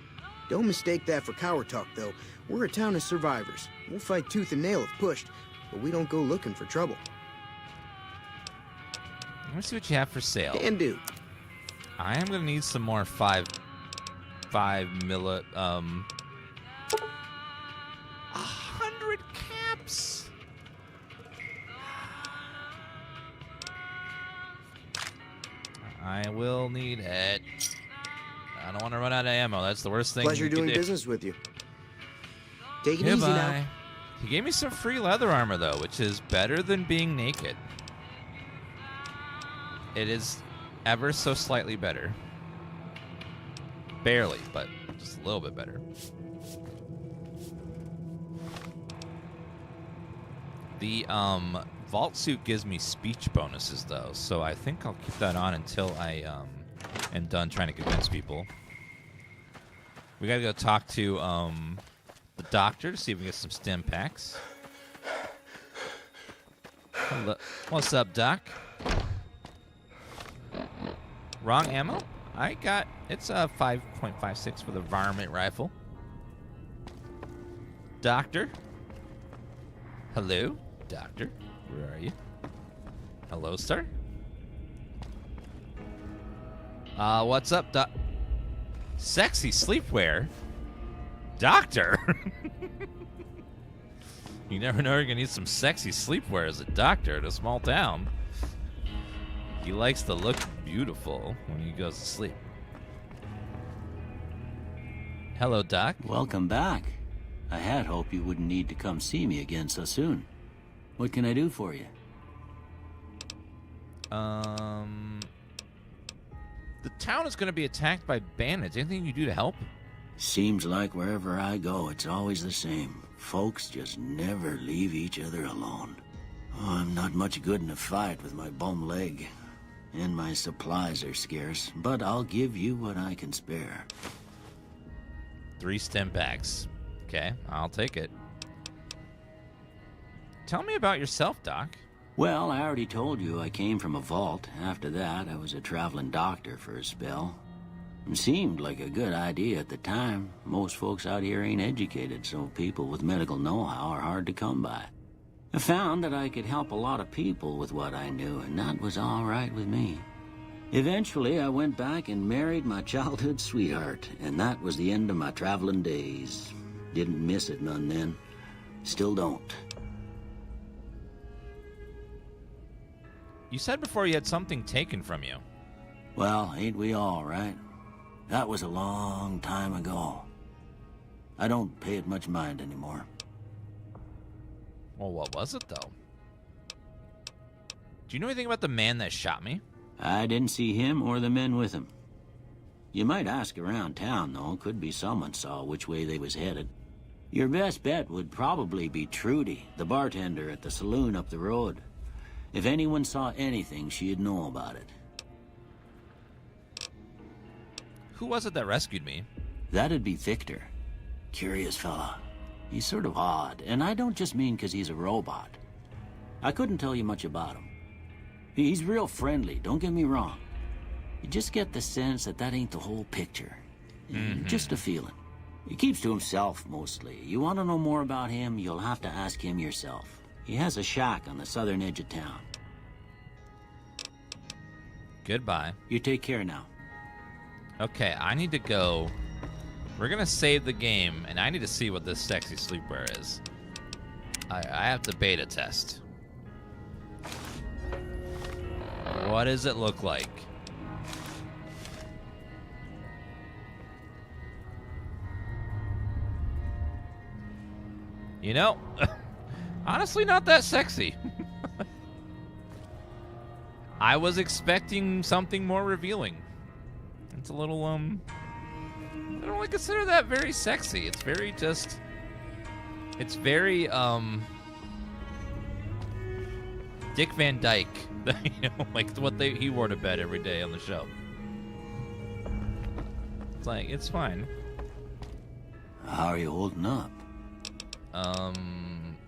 Don't mistake that for coward talk, though. We're a town of survivors. We'll fight tooth and nail if pushed, but we don't go looking for trouble. Let me see what you have for sale. Can do. I am going to need some more 5 milli... 100 caps! I will need it. I don't want to run out of ammo. That's the worst thing. Pleasure doing business with you. Take it easy now. He gave me some free leather armor, though, which is better than being naked. It is ever so slightly better. Barely, but just a little bit better. The vault suit gives me speech bonuses, though, so I think I'll keep that on until I am done trying to convince people. We gotta go talk to the doctor to see if we can get some stim packs. Hello. What's up, Doc? Wrong ammo? I got... It's a 5.56 for the varmint rifle. Doctor? Hello? Doctor? Where are you? Hello, sir? What's up, Doc? Sexy sleepwear? Doctor? You never know you're gonna need some sexy sleepwear as a doctor in a small town. He likes to look beautiful when he goes to sleep. Hello, Doc. Welcome back. I had hoped you wouldn't need to come see me again so soon. What can I do for you? The town is going to be attacked by bandits. Anything you can do to help? Seems like wherever I go, it's always the same. Folks just never leave each other alone. Oh, I'm not much good in a fight with my bum leg. And my supplies are scarce, but I'll give you what I can spare. 3 stim packs. Okay, I'll take it. Tell me about yourself, Doc. Well, I already told you I came from a vault. After that, I was a traveling doctor for a spell. It seemed like a good idea at the time. Most folks out here ain't educated, so people with medical know-how are hard to come by. I found that I could help a lot of people with what I knew, and that was all right with me. Eventually, I went back and married my childhood sweetheart, and that was the end of my traveling days. Didn't miss it none then. Still don't. You said before you had something taken from you. Well, ain't we all, right? That was a long time ago. I don't pay it much mind anymore. Well, what was it, though? Do you know anything about the man that shot me? I didn't see him or the men with him. You might ask around town, though. Could be someone saw which way they was headed. Your best bet would probably be Trudy, the bartender at the saloon up the road. If anyone saw anything, she'd know about it. Who was it that rescued me? That'd be Victor. Curious fella. He's sort of odd, and I don't just mean 'cause he's a robot. I couldn't tell you much about him. He's real friendly, don't get me wrong. You just get the sense that that ain't the whole picture. Just a feeling. He keeps to himself, mostly. You want to know more about him, you'll have to ask him yourself. He has a shack on the southern edge of town. Goodbye. You take care now. Okay, I need to go. We're going to save the game, and I need to see what this sexy sleepwear is. I have to beta test. What does it look like? You know, honestly, not that sexy. I was expecting something more revealing. It's a little, I don't really consider that very sexy. It's very just, it's very, Dick Van Dyke. You know, like what he wore to bed every day on the show. It's like, it's fine. How are you holding up?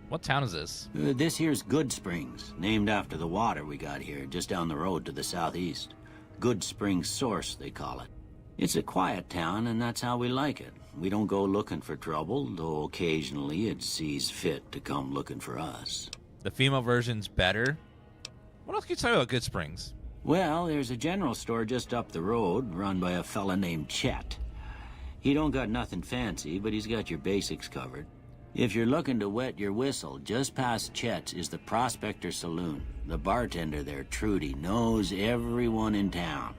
What town is this? This here's Goodsprings, named after the water we got here, just down the road to the southeast. Goodsprings Source, they call it. It's a quiet town, and that's how we like it. We don't go looking for trouble, though occasionally it sees fit to come looking for us. The female version's better? What else can you tell me about Goodsprings? Well, there's a general store just up the road, run by a fella named Chet. He don't got nothing fancy, but he's got your basics covered. If you're looking to wet your whistle, just past Chet's is the Prospector Saloon. The bartender there, Trudy, knows everyone in town.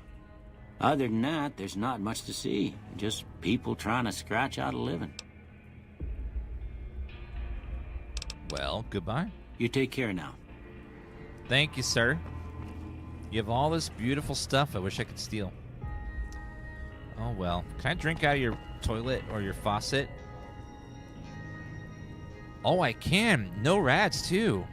Other than that, there's not much to see. Just people trying to scratch out a living. Well, goodbye. You take care now. Thank you, sir. You have all this beautiful stuff I wish I could steal. Oh, well. Can I drink out of your toilet or your faucet? Oh, I can. No rats, too.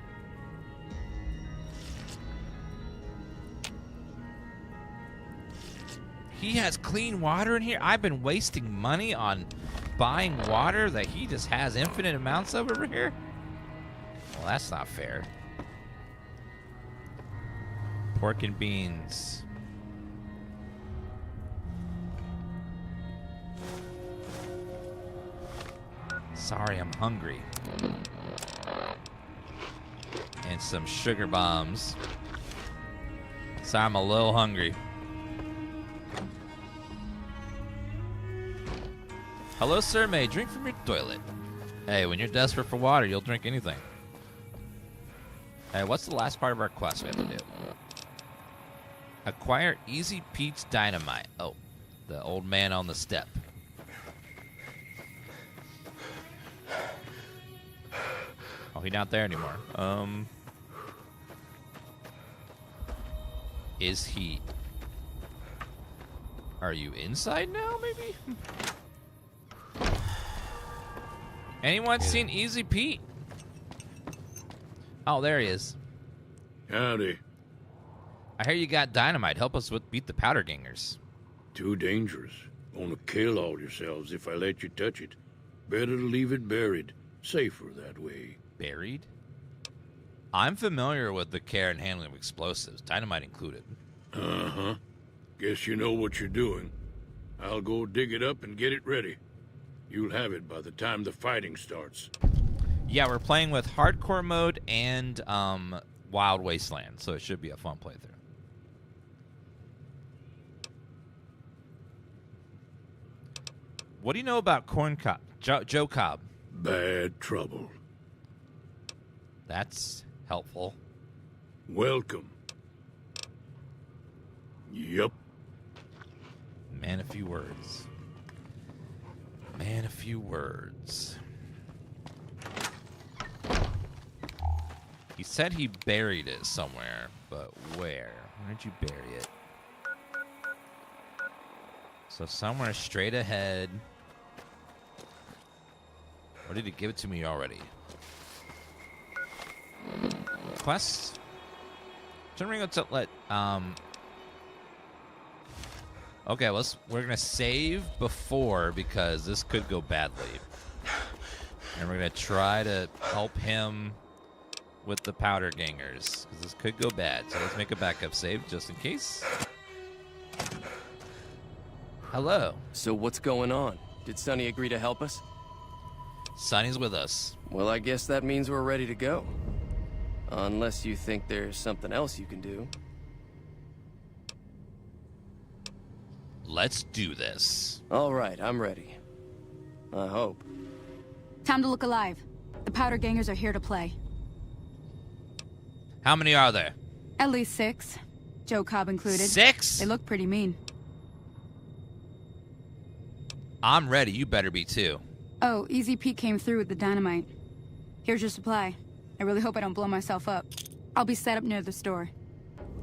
He has clean water in here? I've been wasting money on buying water that he just has infinite amounts of over here? Well, that's not fair. Pork and beans. Sorry, I'm hungry. And some sugar bombs. Sorry, I'm a little hungry. Hello, sir. May I drink from your toilet? Hey, when you're desperate for water, you'll drink anything. Hey, what's the last part of our quest we have to do? Acquire Easy Pete's Dynamite. Oh, the old man on the step. Oh, he's not there anymore. Is he... Are you inside now, maybe? Anyone seen Easy Pete? Oh, there he is. Howdy. I hear you got dynamite. Help us beat the powder gangers. Too dangerous. Gonna kill all yourselves if I let you touch it. Better to leave it buried. Safer that way. Buried? I'm familiar with the care and handling of explosives, dynamite included. Uh-huh. Guess you know what you're doing. I'll go dig it up and get it ready. You'll have it by the time the fighting starts. Yeah, we're playing with hardcore mode and Wild Wasteland, so it should be a fun playthrough. What do you know about Corn Cob? Joe Cobb? Bad trouble. That's helpful. Welcome. Yup. Man, a few words. Man, a few words. He said he buried it somewhere, but where? Where did you bury it? So somewhere straight ahead. Or did he give it to me already? Quest? Turn Ringo to let okay, we're gonna save before because this could go badly. And we're gonna try to help him with the powder gangers, because this could go bad. So let's make a backup save just in case. Hello. So what's going on? Did Sonny agree to help us? Sonny's with us. Well, I guess that means we're ready to go. Unless you think there's something else you can do. Let's do this. All right, I'm ready. I hope. Time to look alive. The powder gangers are here to play. How many are there? At least 6. Joe Cobb included. 6? They look pretty mean. I'm ready. You better be too. Oh, Easy Pete came through with the dynamite. Here's your supply. I really hope I don't blow myself up. I'll be set up near the store.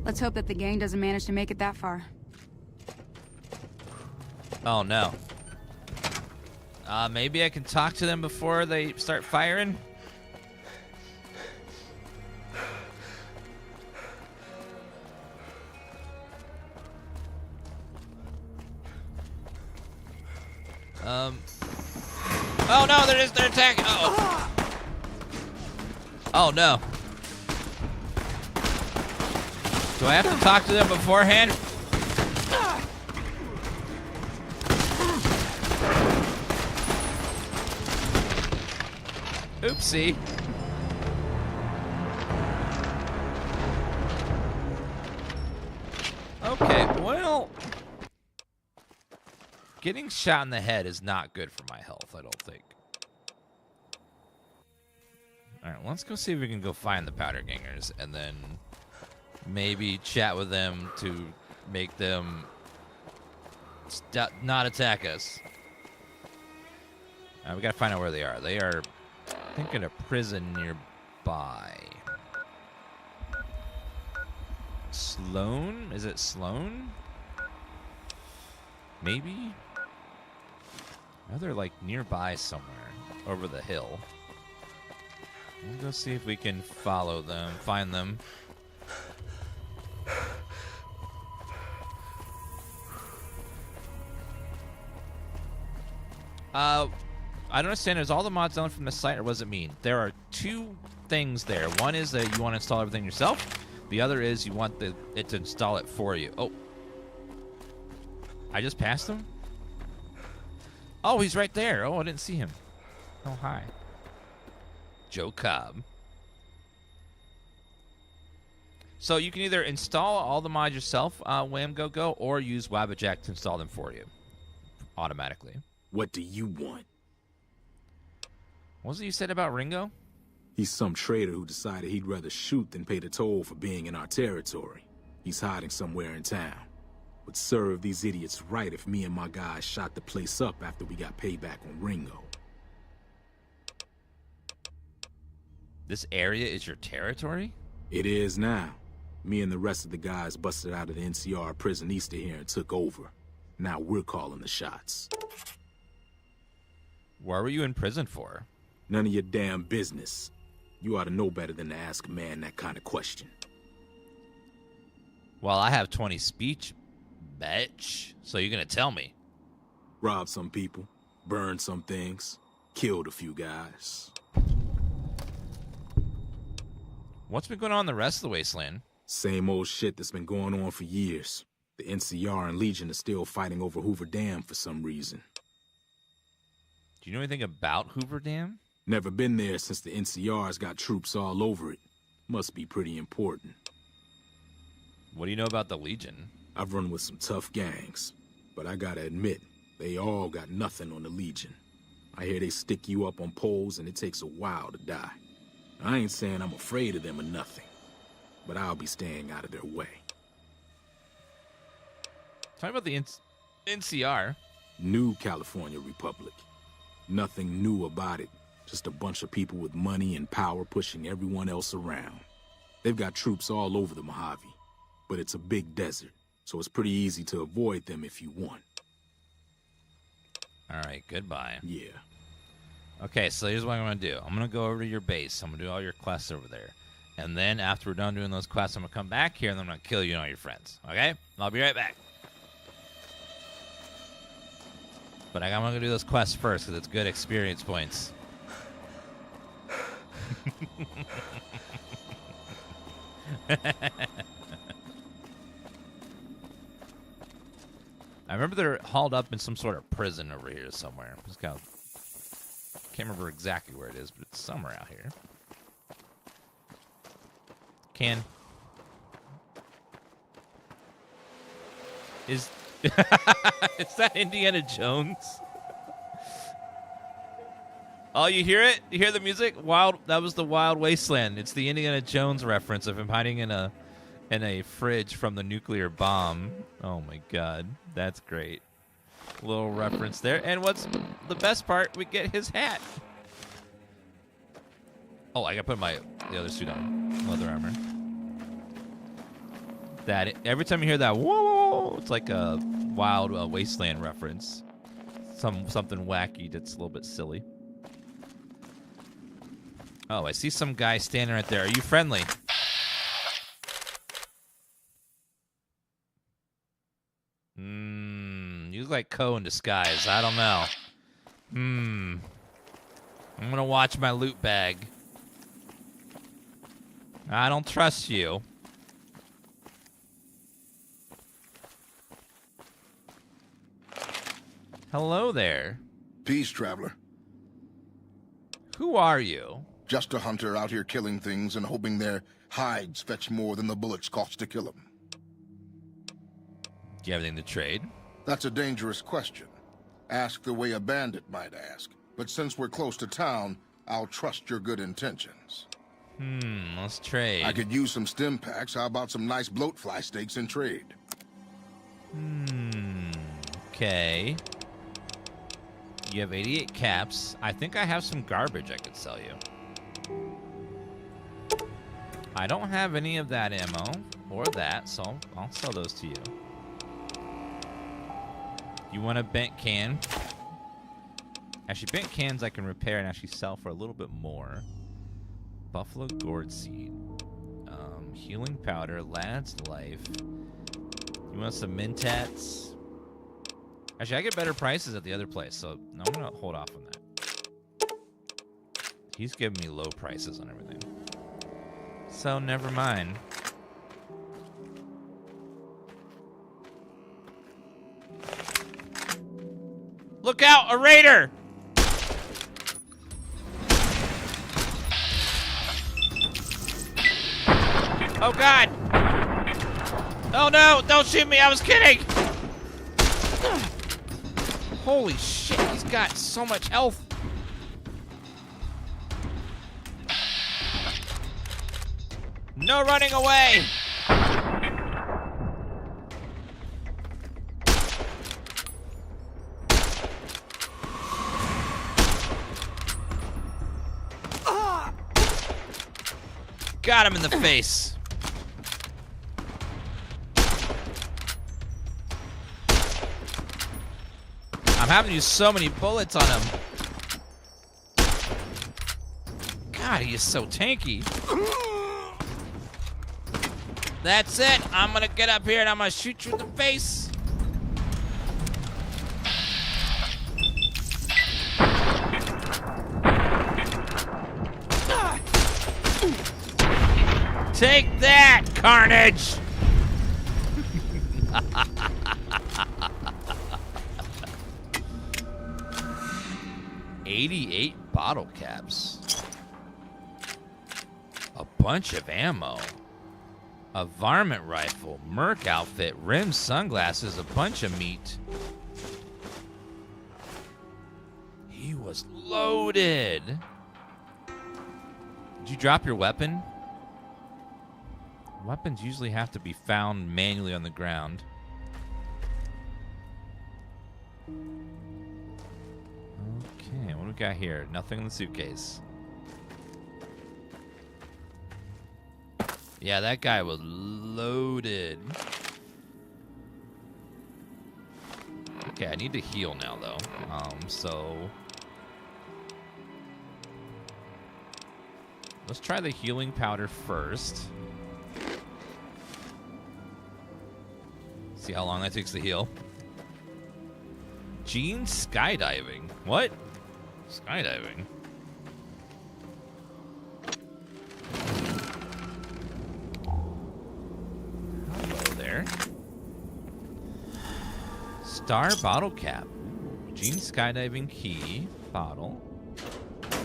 Let's hope that the gang doesn't manage to make it that far. Oh, no. Maybe I can talk to them before they start firing? Oh no, they're attacking. Uh-oh. Oh no. Do I have to talk to them beforehand? Oopsie. Okay, well, getting shot in the head is not good for my health, I don't think. Alright, let's go see if we can go find the powder gangers and then maybe chat with them to make them not attack us. We gotta find out where they are. They are, I think, in a prison nearby. Sloan? Is it Sloan? Maybe? Oh, they're like nearby somewhere, over the hill. We'll go see if we can follow them, find them. I don't understand. Is all the mods down from the site, or what does it mean? There are 2 things there. One is that you want to install everything yourself. The other is you want it to install it for you. Oh. I just passed him? Oh, he's right there. Oh, I didn't see him. Oh, hi. Joe Cobb. So you can either install all the mods yourself, Wham Go Go, or use Wabbajack to install them for you automatically. What do you want? What was it you said about Ringo? He's some traitor who decided he'd rather shoot than pay the toll for being in our territory. He's hiding somewhere in town. Would serve these idiots right if me and my guys shot the place up after we got payback on Ringo. This area is your territory? It is now. Me and the rest of the guys busted out of the NCR prison east of here and took over. Now we're calling the shots. Why were you in prison for? None of your damn business. You ought to know better than to ask a man that kind of question. Well, I have 20 speech, bitch. So you're gonna tell me? Robbed some people, burned some things, killed a few guys. What's been going on in the rest of the Wasteland? Same old shit that's been going on for years. The NCR and Legion are still fighting over Hoover Dam for some reason. Do you know anything about Hoover Dam? Never been there since the NCR's got troops all over it. Must be pretty important. What do you know about the Legion? I've run with some tough gangs, but I gotta admit, they all got nothing on the Legion. I hear they stick you up on poles and it takes a while to die. I ain't saying I'm afraid of them or nothing, but I'll be staying out of their way. Talk about the NCR. New California Republic. Nothing new about it. Just a bunch of people with money and power pushing everyone else around. They've got troops all over the Mojave, but it's a big desert, so it's pretty easy to avoid them if you want. All right, goodbye. Yeah. Okay, so here's what I'm going to do. I'm going to go over to your base. I'm going to do all your quests over there. And then after we're done doing those quests, I'm going to come back here and I'm going to kill you and all your friends. Okay? I'll be right back. But I'm going to do those quests first because it's good experience points. I remember they're hauled up in some sort of prison over here somewhere. Just kind of can't remember exactly where it is, but it's somewhere out here. Is that Indiana Jones? Oh, you hear it? You hear the music? That was the Wild Wasteland. It's the Indiana Jones reference of him hiding in a fridge from the nuclear bomb. Oh my god, that's great. Little reference there. And what's the best part? We get his hat. Oh, I gotta put the other suit on. Leather armor. Every time you hear that, whoa, it's like a Wild Wasteland reference. Something wacky that's a little bit silly. Oh, I see some guy standing right there. Are you friendly? You look like Ko in disguise. I don't know. I'm gonna watch my loot bag. I don't trust you. Hello there. Peace, traveler. Who are you? Just a hunter out here killing things and hoping their hides fetch more than the bullets cost to kill them. Do you have anything to trade? That's a dangerous question. Ask the way a bandit might ask. But since we're close to town, I'll trust your good intentions. Let's trade. I could use some stim packs. How about some nice bloatfly steaks in trade? Okay. You have 88 caps. I think I have some garbage I could sell you. I don't have any of that ammo or that, so I'll sell those to you. You want a bent can? Actually, bent cans I can repair and actually sell for a little bit more. Buffalo gourd seed. Healing powder. Lad's life. You want some mentats? Actually, I get better prices at the other place, so I'm going to hold off on that. He's giving me low prices on everything. So, never mind. Look out! A raider! Oh, God! Oh, no! Don't shoot me! I was kidding! Holy shit, he's got so much health. No running away! Got him in the face. I'm having to use so many bullets on him. God, he is so tanky. That's it. I'm gonna get up here and I'm gonna shoot you in the face. Take that, carnage! 88 bottle caps. A bunch of ammo. A varmint rifle, Merc outfit, rimmed sunglasses, a bunch of meat. He was loaded. Did you drop your weapon? Weapons usually have to be found manually on the ground. Okay, what do we got here? Nothing in the suitcase. Yeah, that guy was loaded. Okay, I need to heal now, though. So let's try the healing powder first. See how long that takes to heal. Gene skydiving. What? Skydiving? Hello there. Star bottle cap. Gene skydiving key. Bottle.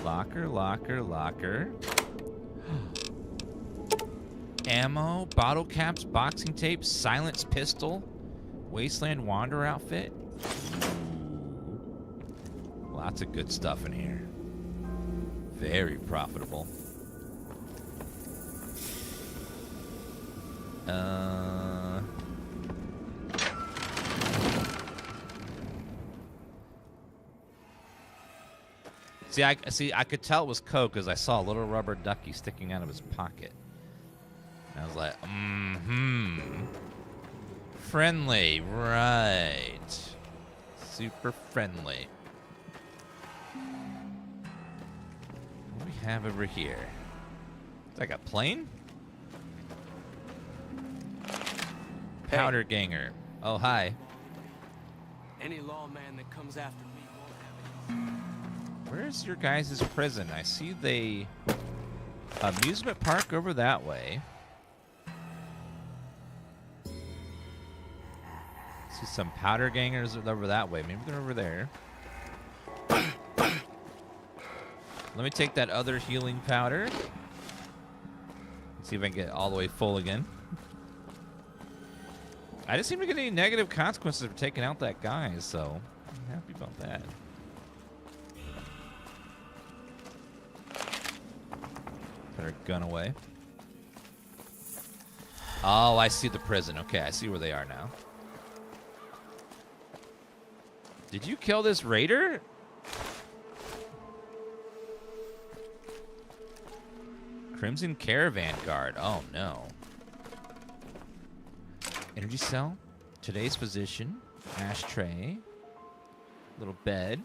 Locker, locker, locker. Ammo, bottle caps, boxing tape, silence pistol, Wasteland Wanderer outfit. Lots of good stuff in here. Very profitable. See, I could tell it was Coke because I saw a little rubber ducky sticking out of his pocket. I was like, friendly, right. Super friendly. What do we have over here? Is that like a plane? Powder ganger. Oh, hi. Any lawman that comes after me won't have it. Where's your guys' prison? I see the amusement park over that way. See some powder gangers over that way. Maybe they're over there. Let me take that other healing powder. See if I can get all the way full again. I didn't seem to get any negative consequences for taking out that guy, so I'm happy about that. Put our gun away. Oh, I see the prison. Okay, I see where they are now. Did you kill this raider? Crimson Caravan Guard. Oh, no. Energy cell. Today's position. Ashtray. Little bed.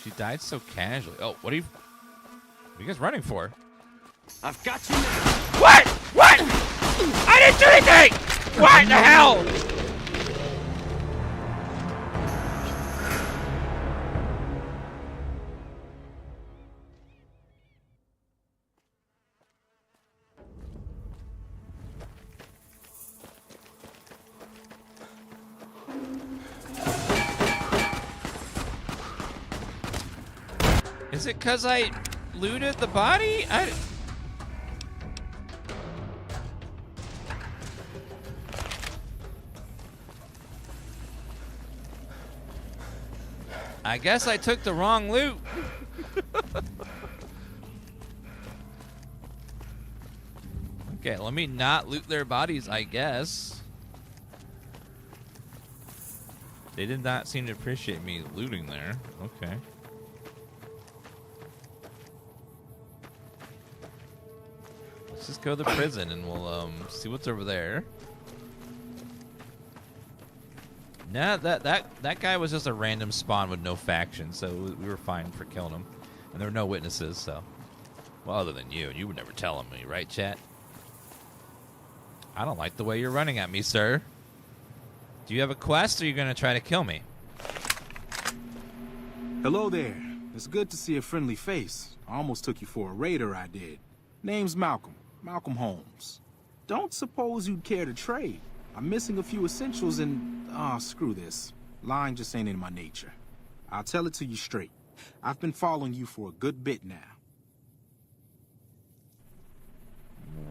She died so casually. Oh, what are you guys running for? I've got you. What? What? I didn't do anything! What in the hell? Is it 'cause I looted the body? I guess I took the wrong loot. Okay, let me not loot their bodies, I guess. They did not seem to appreciate me looting there. Okay. Let's just go to the prison and we'll see what's over there. Nah, that guy was just a random spawn with no faction, so we were fine for killing him. And there were no witnesses, so. Well, other than you, and you would never tell him me, right, chat? I don't like the way you're running at me, sir. Do you have a quest, or are you going to try to kill me? Hello there. It's good to see a friendly face. I almost took you for a raider, I did. Name's Malcolm. Malcolm Holmes. Don't suppose you'd care to trade. I'm missing a few essentials and... screw this. Lying just ain't in my nature. I'll tell it to you straight. I've been following you for a good bit now.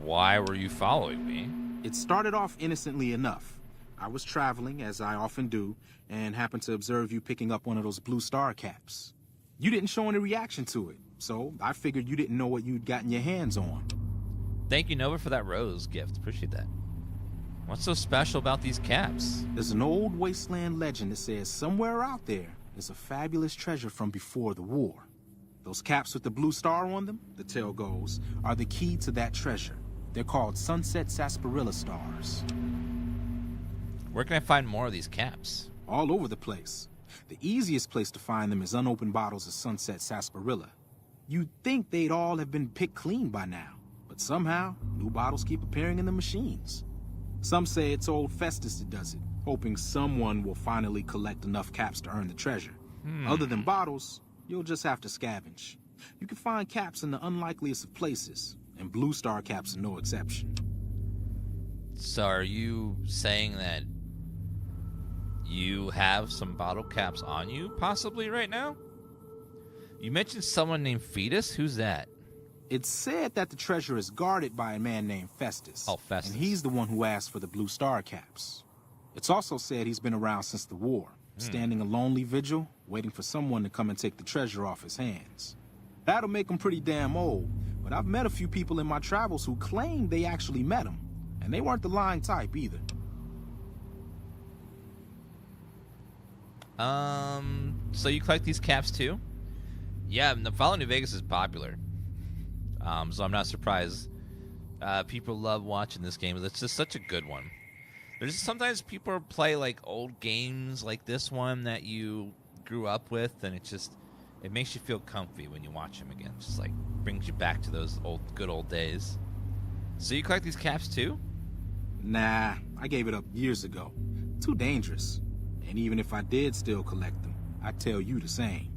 Why were you following me? It started off innocently enough. I was traveling, as I often do, and happened to observe you picking up one of those blue star caps. You didn't show any reaction to it, so I figured you didn't know what you'd gotten your hands on. Thank you, Nova, for that rose gift. Appreciate that. What's so special about these caps? There's an old wasteland legend that says somewhere out there is a fabulous treasure from before the war. Those caps with the blue star on them, the tale goes, are the key to that treasure. They're called sunset sarsaparilla stars. Where can I find more of these caps? All over the place. The easiest place to find them is unopened bottles of sunset sarsaparilla. You'd think they'd all have been picked clean by now, but somehow, new bottles keep appearing in the machines. Some say it's old Festus that does it, hoping someone will finally collect enough caps to earn the treasure. Other than bottles, you'll just have to scavenge. You can find caps in the unlikeliest of places, and blue star caps are no exception. So are you saying that you have some bottle caps on you, possibly right now? You mentioned someone named Fetus. Who's that? It's said that the treasure is guarded by a man named Festus. Oh, Festus. And he's the one who asked for the blue star caps. It's also said he's been around since the war, standing a lonely vigil, waiting for someone to come and take the treasure off his hands. That'll make him pretty damn old, but I've met a few people in my travels who claim they actually met him, and they weren't the lying type either. So you collect these caps too? Yeah, the Fallout New Vegas is popular. So I'm not surprised. People love watching this game. It's just such a good one. There's sometimes people play like old games like this one that you grew up with, and it makes you feel comfy when you watch them again. Just like brings you back to those good old days. So you collect these caps too? Nah, I gave it up years ago. Too dangerous. And even if I did still collect them, I'd tell you the same.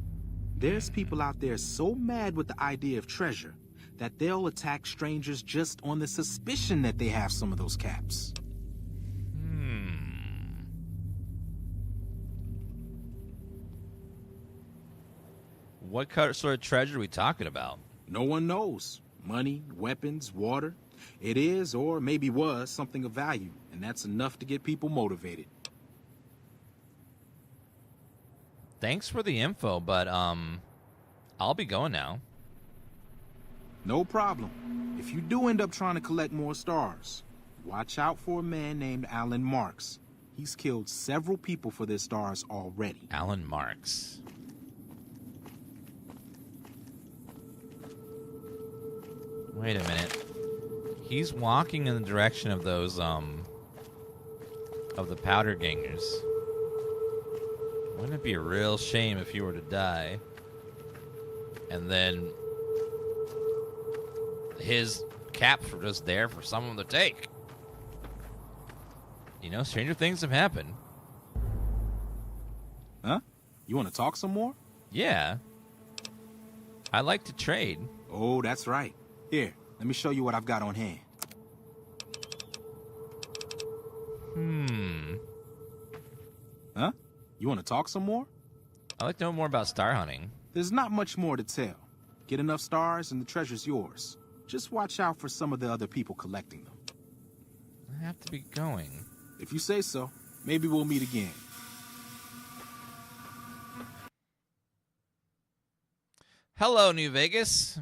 There's people out there so mad with the idea of treasure that they'll attack strangers just on the suspicion that they have some of those caps. What sort of treasure are we talking about? No one knows. Money, weapons, water. It is, or maybe was, something of value, and that's enough to get people motivated. Thanks for the info, but I'll be going now. No problem. If you do end up trying to collect more stars, watch out for a man named Alan Marks. He's killed several people for their stars already. Alan Marks. Wait a minute. He's walking in the direction of those, of the powder gangers. Wouldn't it be a real shame if he were to die? And then his caps were just there for someone to take. You know, stranger things have happened. Huh? You want to talk some more? Yeah. I like to trade. Oh, that's right. Here, let me show you what I've got on hand. Huh? You want to talk some more? I'd like to know more about star hunting. There's not much more to tell. Get enough stars and the treasure's yours. Just watch out for some of the other people collecting them. I have to be going. If you say so, maybe we'll meet again. Hello, New Vegas.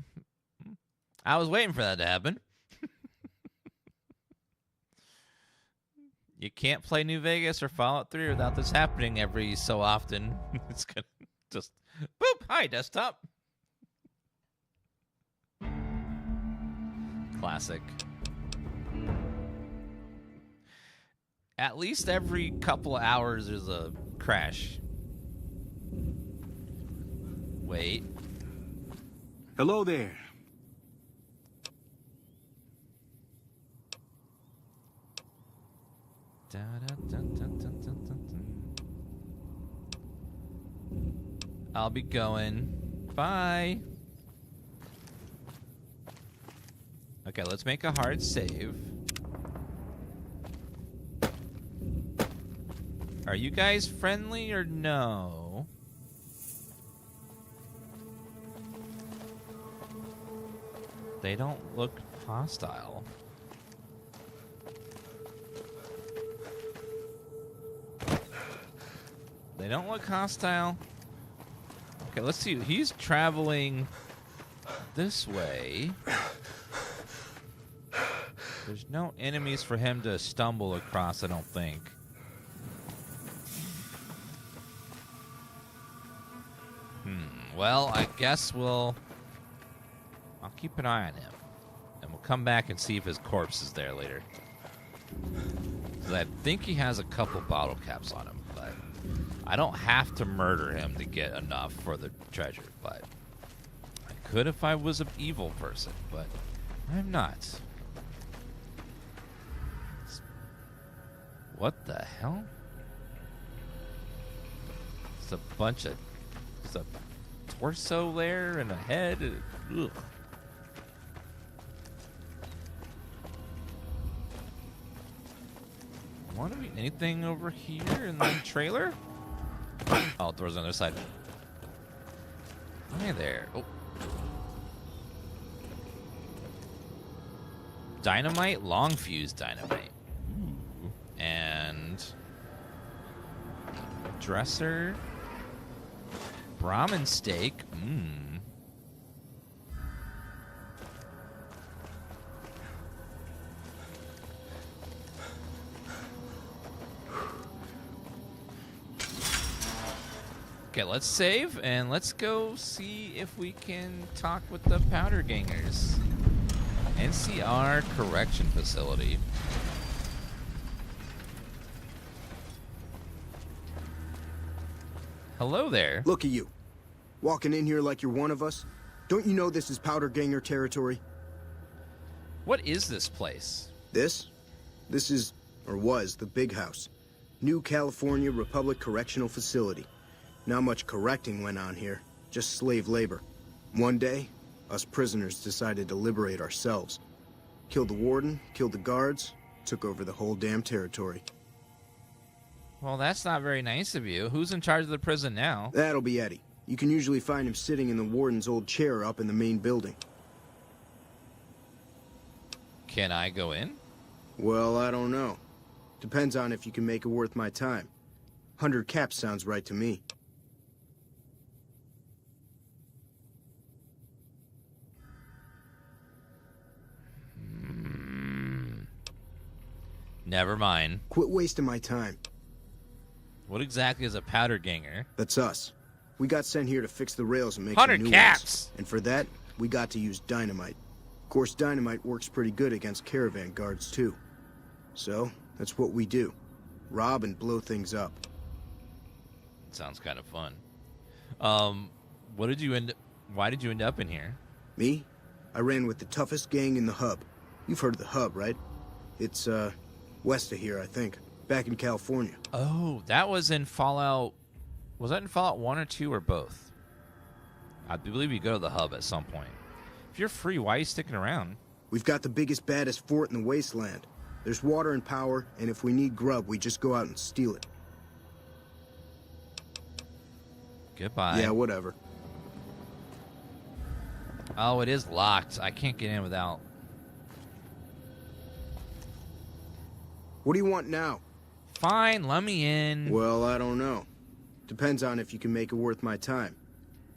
I was waiting for that to happen. You can't play New Vegas or Fallout 3 without this happening every so often. It's gonna just boop. Hi, desktop. Classic. At least every couple of hours there's a crash. Wait. Hello there. I'll be going. Goodbye. Okay, let's make a hard save. Are you guys friendly or no? They don't look hostile. They don't look hostile. Okay, let's see. He's traveling this way. There's no enemies for him to stumble across, I don't think. Well, I guess I'll keep an eye on him. And we'll come back and see if his corpse is there later. Because I think he has a couple bottle caps on him, but I don't have to murder him to get enough for the treasure, but I could if I was an evil person, but I'm not. What the hell? It's a bunch of... It's a torso there and a head. Ugh. Want to be anything over here in the trailer? Oh, doors on the other side. Hi there. Oh. Dynamite, long fuse dynamite. Ooh. And dresser. Brahmin steak. Okay, let's save and let's go see if we can talk with the powder gangers. NCR correction facility. Hello there. Look at you. Walking in here like you're one of us. Don't you know this is powder ganger territory? What is this place? This is, or was, the Big House. New California Republic Correctional Facility. Not much correcting went on here, just slave labor. One day, us prisoners decided to liberate ourselves. Killed the warden, killed the guards, took over the whole damn territory. Well, that's not very nice of you. Who's in charge of the prison now? That'll be Eddie. You can usually find him sitting in the warden's old chair up in the main building. Can I go in? Well, I don't know. Depends on if you can make it worth my time. 100 caps sounds right to me. Never mind. Quit wasting my time. What exactly is a powder ganger? That's us. We got sent here to fix the rails and make 100 some new caps. ones. And for that, we got to use dynamite. Of course, dynamite works pretty good against caravan guards, too. So, that's what we do. Rob and blow things up. Sounds kind of fun. Why did you end up in here? Me? I ran with the toughest gang in the hub. You've heard of the hub, right? It's, west of here, I think. Back in California. Oh, that was in Fallout... Was that in Fallout 1 or 2 or both? I believe you go to the hub at some point. If you're free, why are you sticking around? We've got the biggest, baddest fort in the wasteland. There's water and power, and if we need grub, we just go out and steal it. Goodbye. Yeah, whatever. Oh, it is locked. I can't get in without... What do you want now? Fine, let me in. Well, I don't know. Depends on if you can make it worth my time.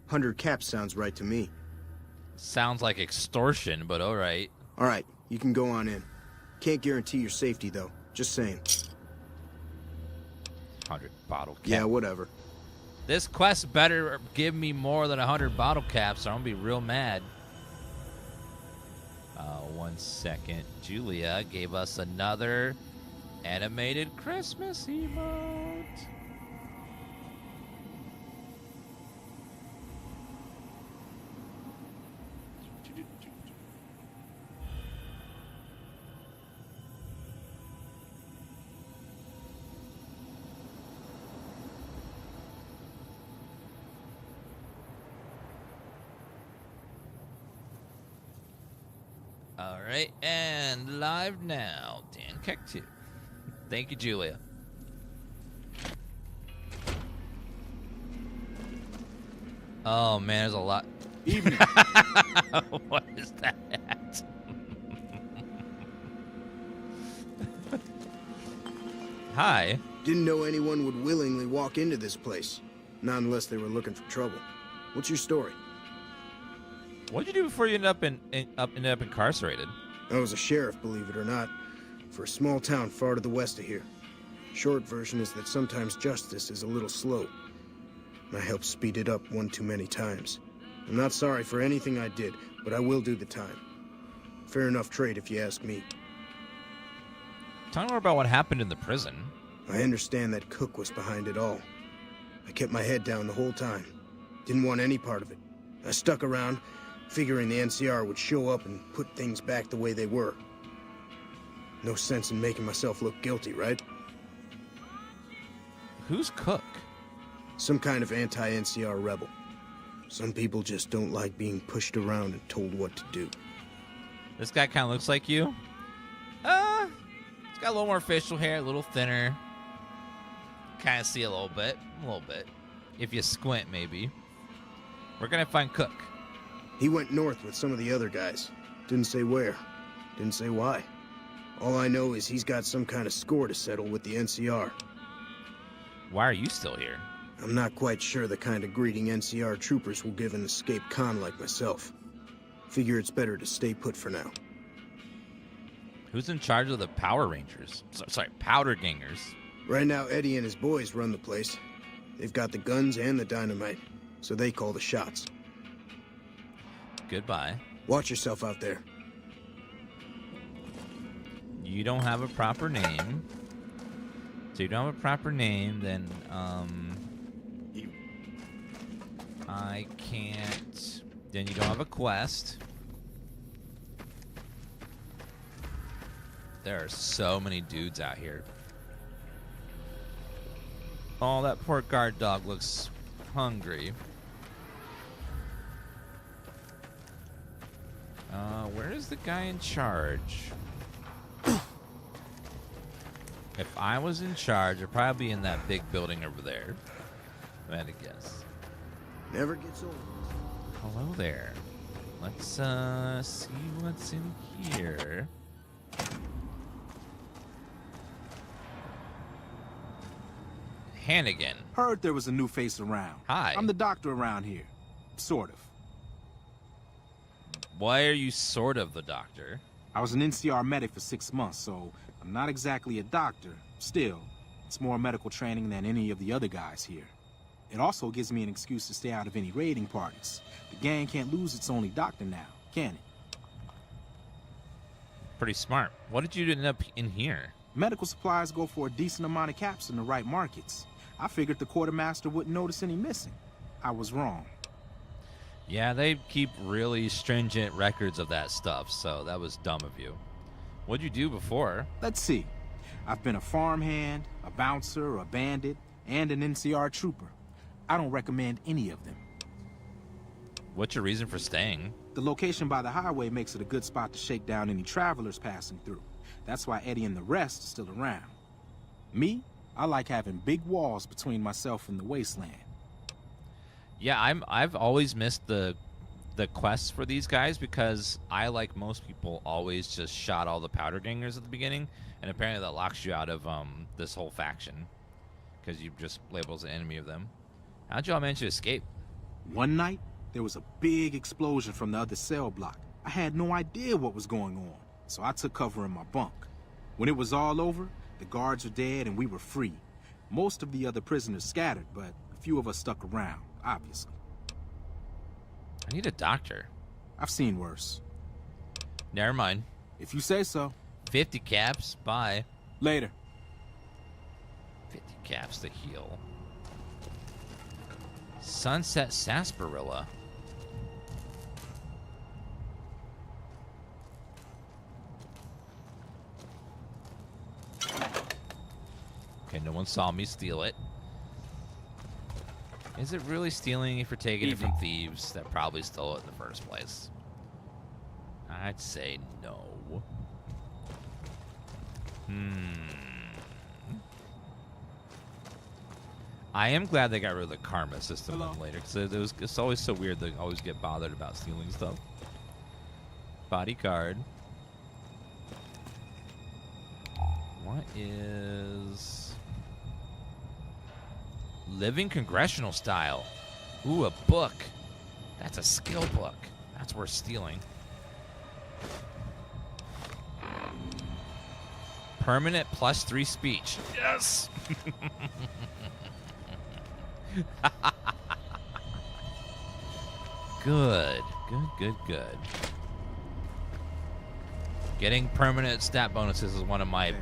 100 caps sounds right to me. Sounds like extortion, but alright. Alright, you can go on in. Can't guarantee your safety, though. Just saying. 100 bottle caps. Yeah, whatever. This quest better give me more than 100 bottle caps, or I'm gonna be real mad. 1 second. Julia gave us another animated Christmas emote. All right, and live now, Dan Keck 2. Thank you, Julia. Oh man, there's a lot. Evening. What is that? Hi. Didn't know anyone would willingly walk into this place. Not unless they were looking for trouble. What's your story? What'd you do before you ended up incarcerated? I was a sheriff, believe it or not, for a small town far to the west of here. Short version is that sometimes justice is a little slow. I helped speed it up one too many times. I'm not sorry for anything I did, but I will do the time. Fair enough trade if you ask me. Tell me more about what happened in the prison. I understand that Cook was behind it all. I kept my head down the whole time. Didn't want any part of it. I stuck around, figuring the NCR would show up and put things back the way they were. No sense in making myself look guilty, right? Who's Cook? Some kind of anti-NCR rebel. Some people just don't like being pushed around and told what to do. This guy kind of looks like you. He's got a little more facial hair, a little thinner. Kind of see a little bit. If you squint, maybe. We're gonna find Cook. He went north with some of the other guys. Didn't say where. Didn't say why. All I know is he's got some kind of score to settle with the NCR. Why are you still here? I'm not quite sure the kind of greeting NCR troopers will give an escaped con like myself. Figure it's better to stay put for now. Who's in charge of the Power Rangers? Sorry, Powder Gangers. Right now, Eddie and his boys run the place. They've got the guns and the dynamite, so they call the shots. Goodbye. Watch yourself out there. You don't have a proper name. So you don't have a proper name, then, I can't... Then you don't have a quest. There are so many dudes out here. Oh, that poor guard dog looks hungry. Where is the guy in charge? If I was in charge, I'd probably be in that big building over there. I had to guess. Never gets old. Hello there. Let's see what's in here. Hannigan. Heard there was a new face around. Hi. I'm the doctor around here. Sort of. Why are you sort of the doctor? I was an NCR medic for 6 months, so I'm not exactly a doctor. Still, it's more medical training than any of the other guys here. It also gives me an excuse to stay out of any raiding parties. The gang can't lose its only doctor now, can it? Pretty smart. What did you end up in here? Medical supplies go for a decent amount of caps in the right markets. I figured the quartermaster wouldn't notice any missing. I was wrong. Yeah, they keep really stringent records of that stuff, so that was dumb of you. What'd you do before? Let's see. I've been a farmhand, a bouncer, a bandit, and an NCR trooper. I don't recommend any of them. What's your reason for staying? The location by the highway makes it a good spot to shake down any travelers passing through. That's why Eddie and the rest are still around. Me, I like having big walls between myself and the wasteland. Yeah, I've always missed the quests for these guys because I, like most people, always just shot all the powder gangers at the beginning, and apparently that locks you out of this whole faction because you just label as an enemy of them. How'd you all manage to escape? One night, there was a big explosion from the other cell block. I had no idea what was going on, so I took cover in my bunk. When it was all over, the guards were dead and we were free. Most of the other prisoners scattered, but a few of us stuck around, obviously. I need a doctor. I've seen worse. Never mind. If you say so. 50 caps, bye. Later. 50 caps to heal. Sunset sarsaparilla. Okay, no one saw me steal it. Is it really stealing if you're taking it from thieves that probably stole it in the first place? I'd say no. I am glad they got rid of the karma system later, because it's always so weird they always get bothered about stealing stuff. Body card. What is... Living Congressional Style. Ooh, a book. That's a skill book. That's worth stealing. Permanent +3 speech. Yes! Good. Good. Getting permanent stat bonuses is one of my...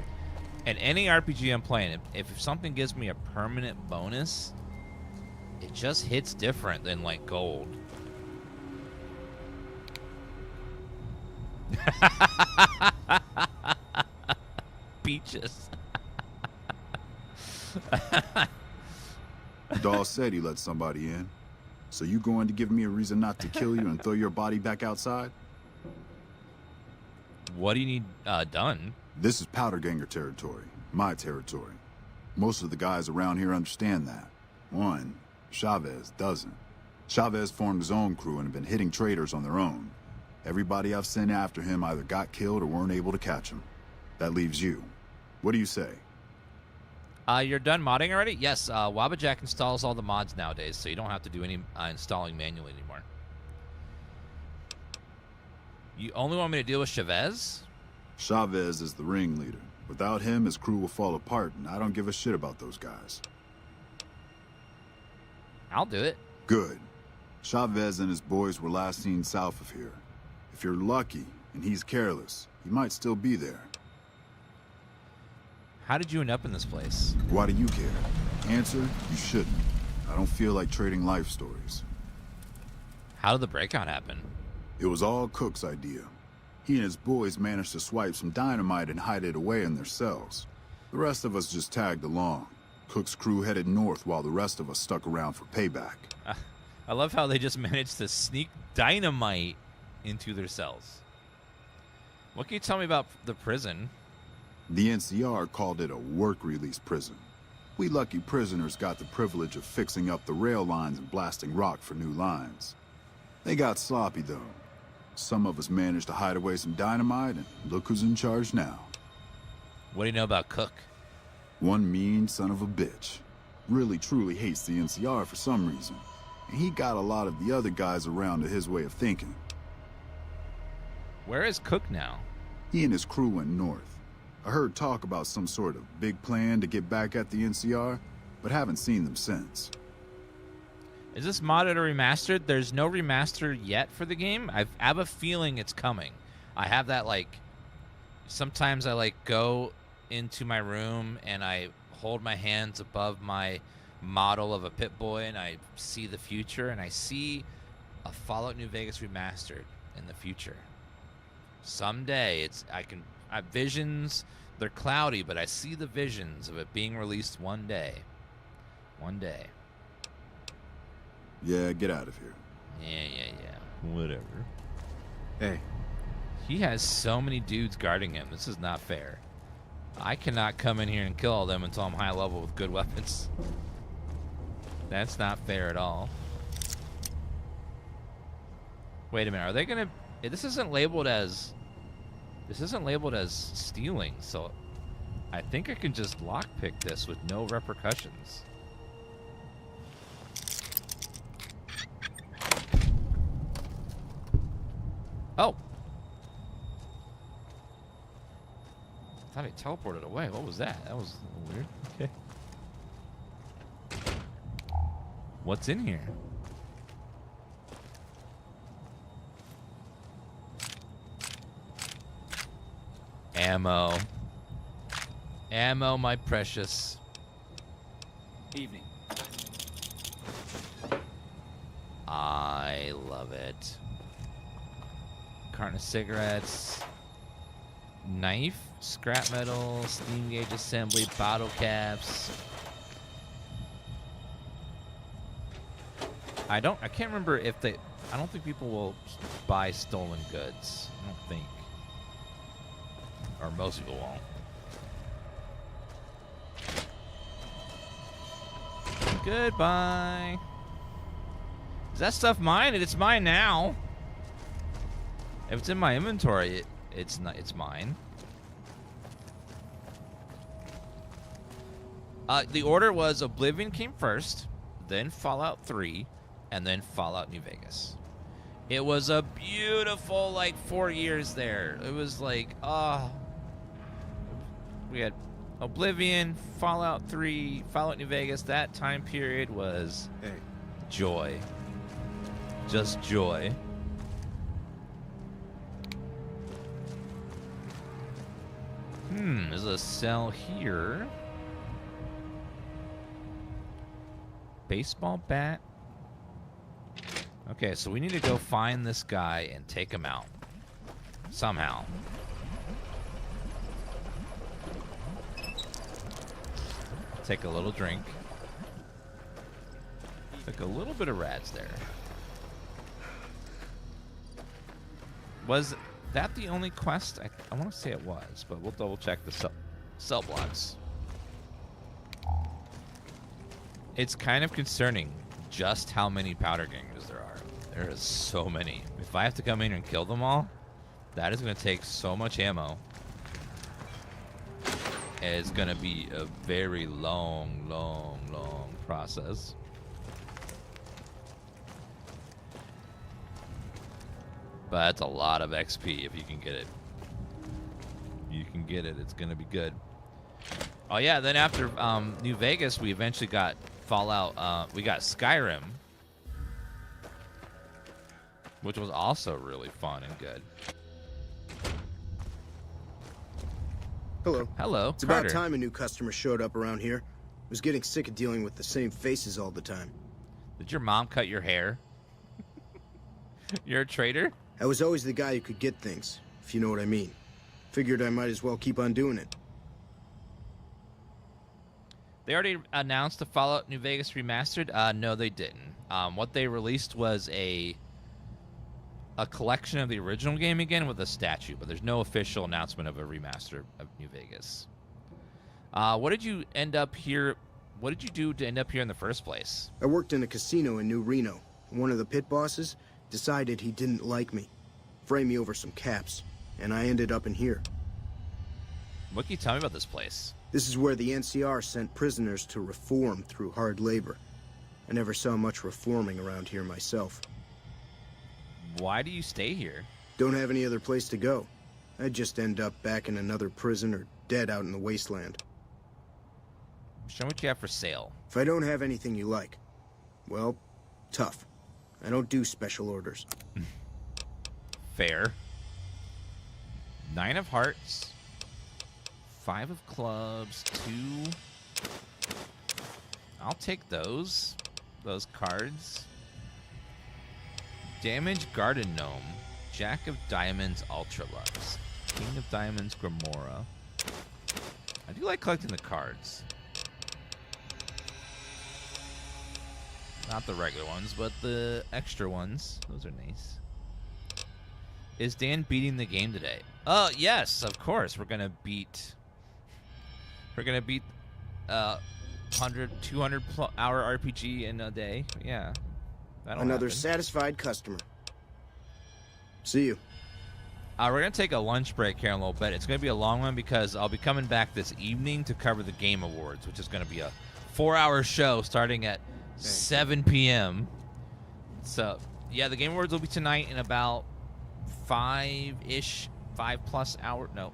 In any RPG I'm playing, if something gives me a permanent bonus, it just hits different than, like, gold. Peaches. Dawes said he let somebody in. So you going to give me a reason not to kill you and throw your body back outside? What do you need done? This is Powderganger territory, my territory. Most of the guys around here understand that. One, Chavez doesn't. Chavez formed his own crew and have been hitting traders on their own. Everybody I've sent after him either got killed or weren't able to catch him. That leaves you. What do you say? You're done modding already? Yes, Wabajack installs all the mods nowadays, so you don't have to do any installing manually anymore. You only want me to deal with Chavez? Chavez is the ringleader. Without him, his crew will fall apart, and I don't give a shit about those guys. I'll do it. Good. Chavez and his boys were last seen south of here. If you're lucky, and he's careless, he might still be there. How did you end up in this place? Why do you care? Answer, you shouldn't. I don't feel like trading life stories. How did the breakout happen? It was all Cook's idea. He and his boys managed to swipe some dynamite and hide it away in their cells. The rest of us just tagged along. Cook's crew headed north while the rest of us stuck around for payback. I love how they just managed to sneak dynamite into their cells. What can you tell me about the prison? The NCR called it a work-release prison. We lucky prisoners got the privilege of fixing up the rail lines and blasting rock for new lines. They got sloppy, though. Some of us managed to hide away some dynamite, and look who's in charge now. What do you know about Cook? One mean son of a bitch. Really, truly hates the NCR for some reason. And he got a lot of the other guys around to his way of thinking. Where is Cook now? He and his crew went north. I heard talk about some sort of big plan to get back at the NCR, but haven't seen them since. Is this modded or remastered? There's no remaster yet for the game. I have a feeling it's coming. I have that, like, sometimes I, like, go into my room and I hold my hands above my model of a Pip-Boy and I see the future, and I see a Fallout New Vegas remastered in the future. Someday, I have visions. They're cloudy, but I see the visions of it being released one day. One day. Yeah, get out of here. Yeah. Whatever. Hey. He has so many dudes guarding him. This is not fair. I cannot come in here and kill all them until I'm high level with good weapons. That's not fair at all. Wait a minute. Are they going to... This isn't labeled as stealing, so I think I can just lockpick this with no repercussions. Oh! I thought he teleported away. What was that? That was a little weird. Okay. What's in here? Ammo. Ammo, my precious. Evening. I love it. Carton of cigarettes. Knife. Scrap metal. Steam gauge assembly. Bottle caps. I can't remember if I don't think people will buy stolen goods. I don't think. Or most people won't. Goodbye. Is that stuff mine? It's mine now. If it's in my inventory, it's not. It's mine. The order was Oblivion came first, then Fallout 3, and then Fallout New Vegas. It was a beautiful, like, 4 years there. It was like, we had Oblivion, Fallout 3, Fallout New Vegas. That time period was joy. Just joy. There's a cell here. Baseball bat. Okay, so we need to go find this guy and take him out. Somehow. Take a little drink. Took a little bit of rads there. Was that the only quest? I want to say it was, but we'll double check the cell blocks. It's kind of concerning just how many powder gangers there are. There is so many. If I have to come in and kill them all, that is going to take so much ammo. It's going to be a very long process. But that's a lot of XP if you can get it. You can get it. It's going to be good. Oh, yeah. Then after New Vegas, we eventually got Fallout. We got Skyrim, which was also really fun and good. Hello. Hello, It's Carter. about time a new customer showed up around here. I was getting sick of dealing with the same faces all the time. Did your mom cut your hair? You're a trader? I was always the guy who could get things, if you know what I mean. Figured I might as well keep on doing it. They already announced the Fallout New Vegas remastered. No, they didn't. What they released was a collection of the original game again with a statue, but there's no official announcement of a remaster of New Vegas. What did you end up here? What did you do to end up here in the first place? I worked in a casino in New Reno. One of the pit bosses decided he didn't like me. Framed me over some caps, and I ended up in here. What can you tell me about this place? This is where the NCR sent prisoners to reform through hard labor. I never saw much reforming around here myself. Why do you stay here? Don't have any other place to go. I'd just end up back in another prison or dead out in the wasteland. Show me what you have for sale. If I don't have anything you like, well, tough. I don't do special orders. Fair. 9 of hearts. 5 of clubs. 2. I'll take those cards. Damage Garden Gnome. Jack of Diamonds Ultra Lux. King of Diamonds Grimora. I do like collecting the cards. Not the regular ones, but the extra ones. Those are nice. Is Dan beating the game today? Yes, of course. We're gonna beat 100, 200 hour RPG in a day. Yeah. Another satisfied customer. See you. We're going to take a lunch break here in a little bit. It's going to be a long one because I'll be coming back this evening to cover the Game Awards, which is going to be a 4-hour show starting at 7 p.m. So, yeah, the Game Awards will be tonight in about 5-ish, 5+ hour. No.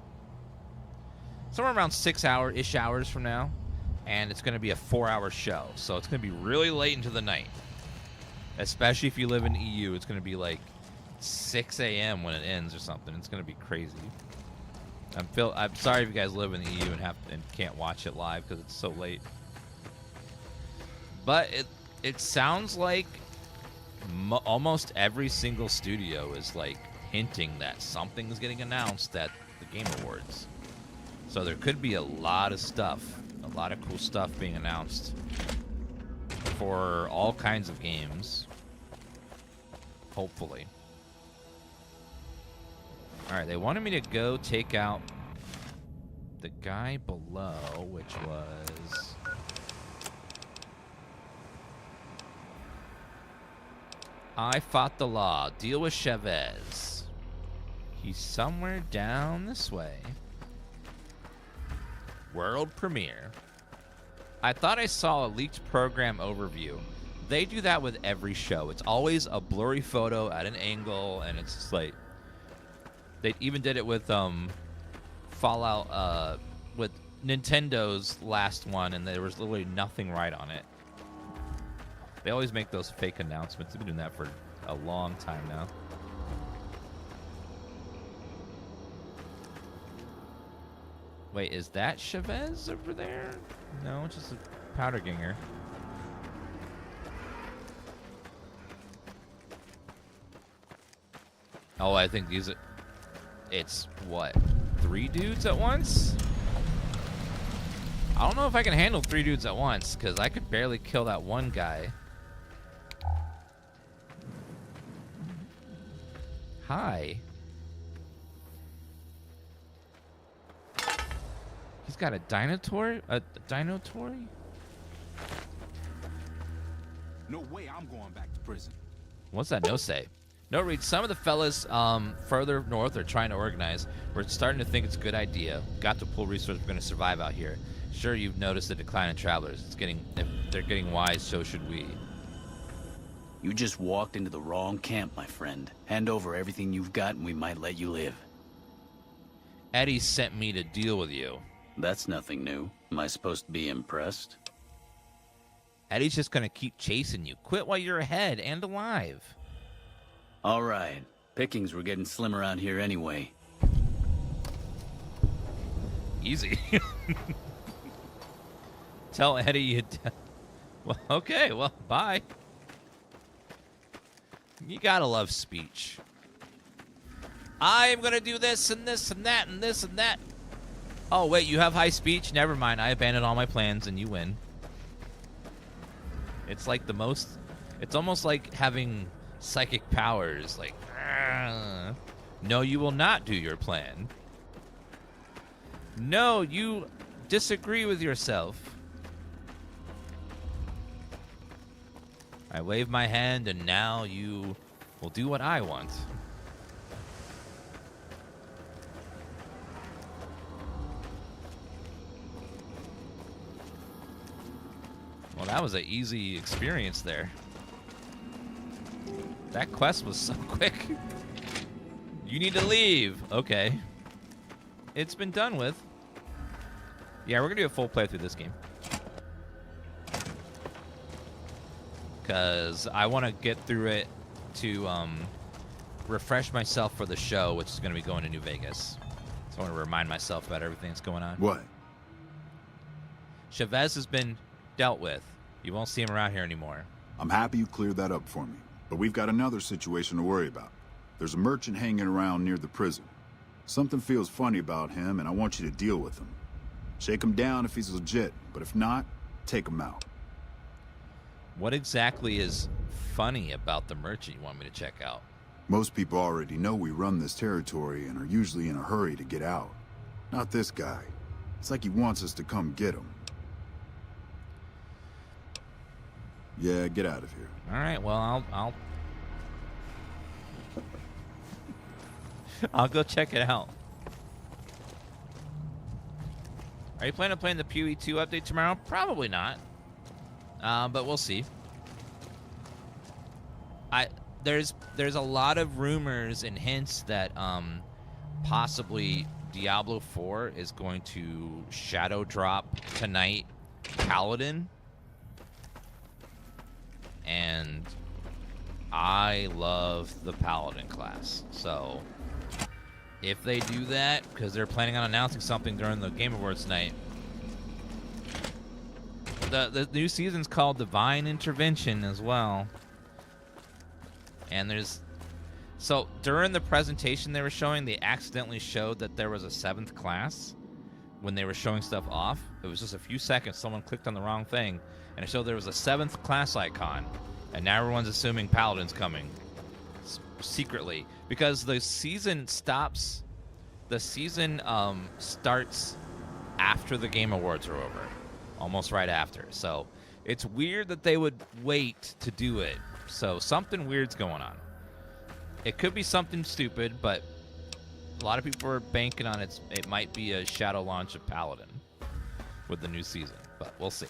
Somewhere around 6 hours from now. And it's going to be a 4-hour show. So it's going to be really late into the night. Especially if you live in EU. It's going to be like 6 a.m. when it ends or something. It's going to be crazy. I'm sorry if you guys live in the EU and can't watch it live because it's so late. But it sounds like almost every single studio is like hinting that something is getting announced at the Game Awards. So there could be a lot of stuff, a lot of cool stuff being announced for all kinds of games. Hopefully. Alright, they wanted me to go take out the guy below, which was... I fought the law. Deal with Chavez. He's somewhere down this way. World premiere. I thought I saw a leaked program overview. They do that with every show. It's always a blurry photo at an angle, and it's just like... They even did it with Fallout, with Nintendo's last one, and there was literally nothing right on it. They always make those fake announcements. They've been doing that for a long time now. Wait, is that Chavez over there? No, it's just a powder ganger. Oh, I think these are... It's, what, 3 dudes at once? I don't know if I can handle 3 dudes at once, because I could barely kill that one guy. Hi. He's got a dinosaur? A dinosaur? No way I'm going back to prison. What's that no say? No, Reed, some of the fellas further north are trying to organize. We're starting to think it's a good idea. Got to pull resources. We're going to survive out here. Sure, you've noticed the decline in travelers. If they're getting wise, so should we. You just walked into the wrong camp, my friend. Hand over everything you've got and we might let you live. Eddie sent me to deal with you. That's nothing new. Am I supposed to be impressed? Eddie's just going to keep chasing you. Quit while you're ahead and alive. All right. Pickings were getting slim around here anyway. Easy. Tell Eddie you... Well, okay, well, bye. You gotta love speech. I'm gonna do this and this and that and this and that. Oh, wait, you have high speech? Never mind, I abandoned all my plans and you win. It's like the most... It's almost like having... psychic powers, like, no, you will not do your plan. No, you disagree with yourself. I wave my hand and now you will do what I want. Well, that was an easy experience there. That quest was so quick. You need to leave. Okay. It's been done with. Yeah, we're going to do a full playthrough this game. Because I want to get through it to refresh myself for the show, which is going to be going to New Vegas. So I want to remind myself about everything that's going on. What? Chavez has been dealt with. You won't see him around here anymore. I'm happy you cleared that up for me. But we've got another situation to worry about. There's a merchant hanging around near the prison. Something feels funny about him, and I want you to deal with him. Shake him down if he's legit, but if not, take him out. What exactly is funny about the merchant you want me to check out? Most people already know we run this territory and are usually in a hurry to get out. Not this guy. It's like he wants us to come get him. Yeah, get out of here. All right, well, I'll go check it out. Are you planning on playing the PoE 2 update tomorrow? Probably not. But we'll see. There's a lot of rumors and hints that possibly Diablo 4 is going to shadow drop tonight Paladin. And I love the Paladin class. So if they do that, because they're planning on announcing something during the Game Awards night. The new season's called Divine Intervention as well. And there's... So during the presentation they were showing, they accidentally showed that there was a 7th class when they were showing stuff off. It was just a few seconds. Someone clicked on the wrong thing. And it showed there was a 7th class icon. And now everyone's assuming Paladin's coming. secretly, because the season stops. The season starts after the Game Awards are over, almost right after. So it's weird that they would wait to do it. So something weird's going on. It could be something stupid, but a lot of people are banking on it might be a shadow launch of Paladin with the new season, but we'll see.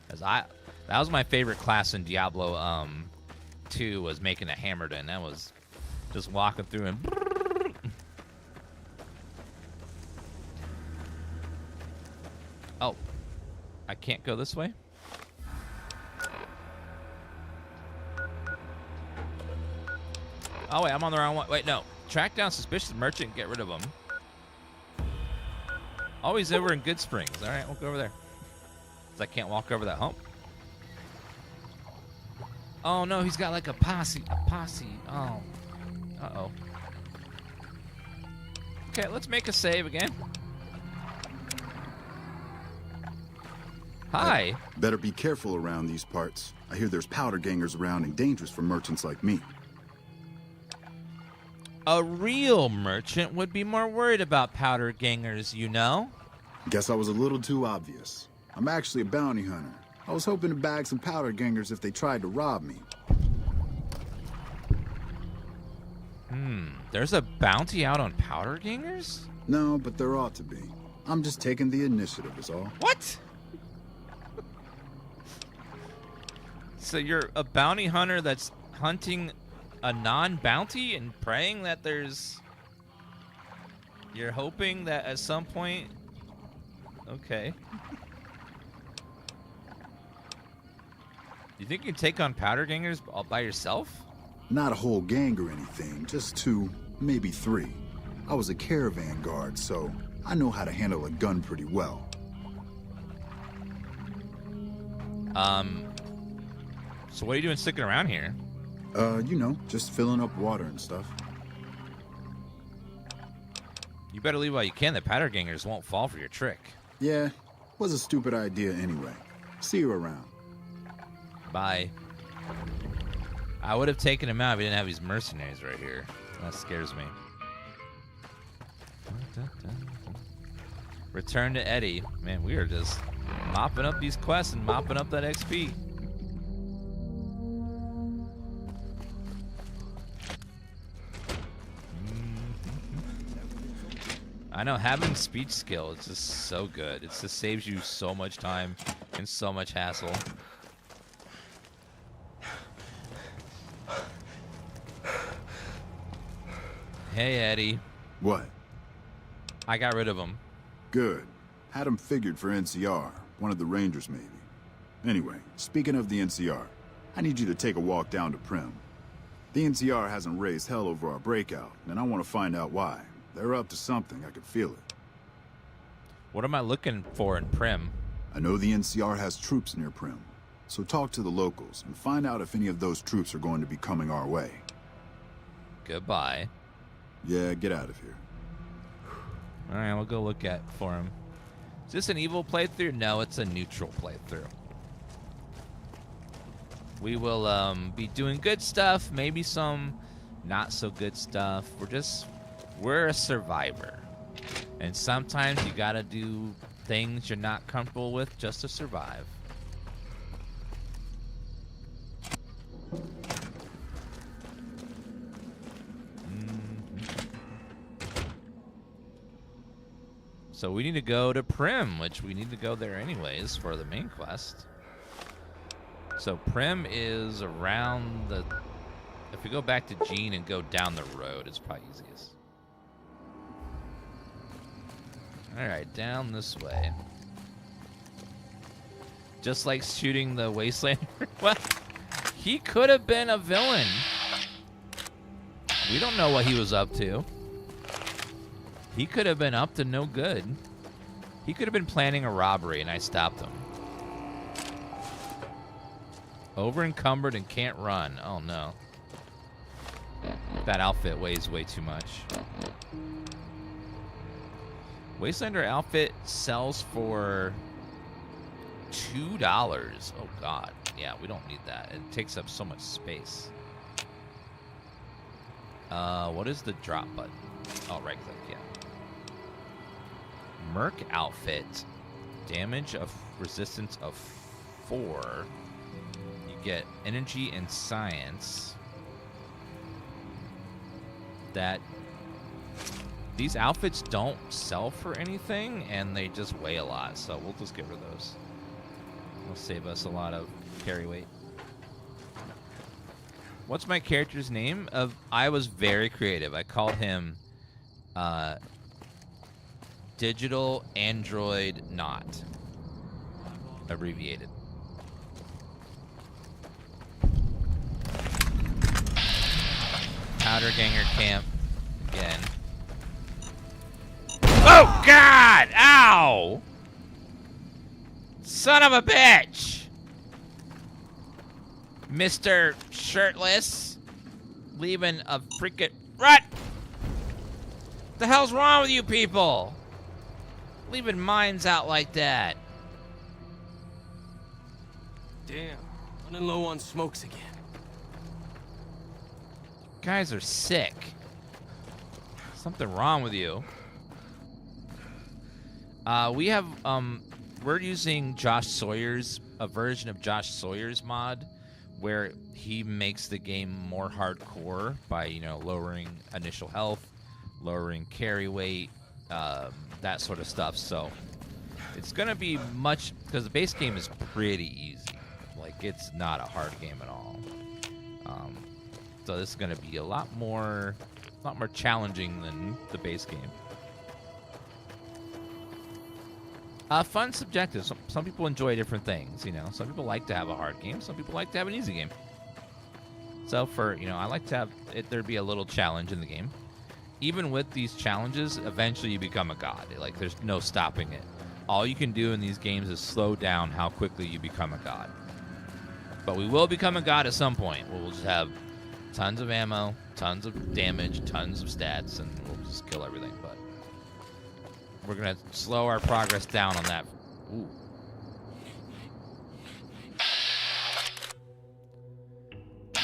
That was my favorite class in Diablo 2, was making a Hammerden. That was just walking through and oh, I can't go this way? Oh, wait, I'm on the wrong one. Wait, no. Track down suspicious merchant and get rid of him. Oh, he's over in Goodsprings. All right, we'll go over there. 'Cause I can't walk over that hump. Oh, no, he's got like a posse. Oh. Uh-oh. Okay, let's make a save again. Hi. Better be careful around these parts. I hear there's powder gangers around and dangerous for merchants like me. A real merchant would be more worried about powder gangers, you know? Guess I was a little too obvious. I'm actually a bounty hunter. I was hoping to bag some powder gangers if they tried to rob me. There's a bounty out on powder gangers? No, but there ought to be. I'm just taking the initiative is all. What? So you're a bounty hunter that's hunting a non-bounty and praying that you're hoping that at some point... Okay. You think you can take on powder gangers all by yourself? Not a whole gang or anything, just 2, maybe 3. I was a caravan guard, so I know how to handle a gun pretty well. So what are you doing sticking around here? You know, just filling up water and stuff. You better leave while you can. The powder gangers won't fall for your trick. Yeah, was a stupid idea anyway. See you around. Bye. I would have taken him out if he didn't have these mercenaries right here. That scares me. Return to Eddie. Man, we are just mopping up these quests and mopping up that XP. I know, having speech skill is just so good. It just saves you so much time and so much hassle. Hey, Eddie. What? I got rid of him. Good. Had him figured for NCR. One of the Rangers, maybe. Anyway, speaking of the NCR, I need you to take a walk down to Primm. The NCR hasn't raised hell over our breakout, and I want to find out why. They're up to something, I can feel it. What am I looking for in Primm? I know the NCR has troops near Primm, so talk to the locals and find out if any of those troops are going to be coming our way. Goodbye. Yeah, get out of here. Alright, we'll go look for him. Is this an evil playthrough? No, it's a neutral playthrough. We will be doing good stuff, maybe some not so good stuff. We're a survivor. And sometimes you gotta do things you're not comfortable with just to survive. So we need to go to Primm, which we need to go there anyways for the main quest. So Primm is around the... If we go back to Gene and go down the road, it's probably easiest. Alright, down this way. Just like shooting the Wasteland. Well, he could have been a villain. We don't know what he was up to. He could have been up to no good. He could have been planning a robbery and I stopped him. Over encumbered and can't run. Oh no. That outfit weighs way too much. Wastelander outfit sells for $2. Oh god. Yeah, we don't need that. It takes up so much space. What is the drop button? Oh, right click, yeah. Merc outfit. Damage of resistance of 4. You get energy and science. These outfits don't sell for anything, and they just weigh a lot, so we'll just get rid of those. It'll save us a lot of carry weight. What's my character's name? I was very creative. I called him Digital Android Not. Abbreviated. Powder Ganger Camp again. Oh, God! Ow! Son of a bitch! Mr. Shirtless. Leaving a freaking... What the hell's wrong with you people? Leaving mines out like that. Damn. Running low on smokes again. Guys are sick. Something wrong with you. We have, we're using Josh Sawyer's, a version of Josh Sawyer's mod, where he makes the game more hardcore by, you know, lowering initial health, lowering carry weight, that sort of stuff. So it's going to be much, because the base game is pretty easy. Like, it's not a hard game at all. So this is going to be a lot more challenging than the base game. Fun, subjective. Some people enjoy different things, you know. Some people like to have a hard game. Some people like to have an easy game. So for, you know, I like to have there be a little challenge in the game. Even with these challenges, eventually you become a god. Like, there's no stopping it. All you can do in these games is slow down how quickly you become a god. But we will become a god at some point. We'll just have tons of ammo, tons of damage, tons of stats, and we'll just kill everything. But we're going to slow our progress down on that. Ooh.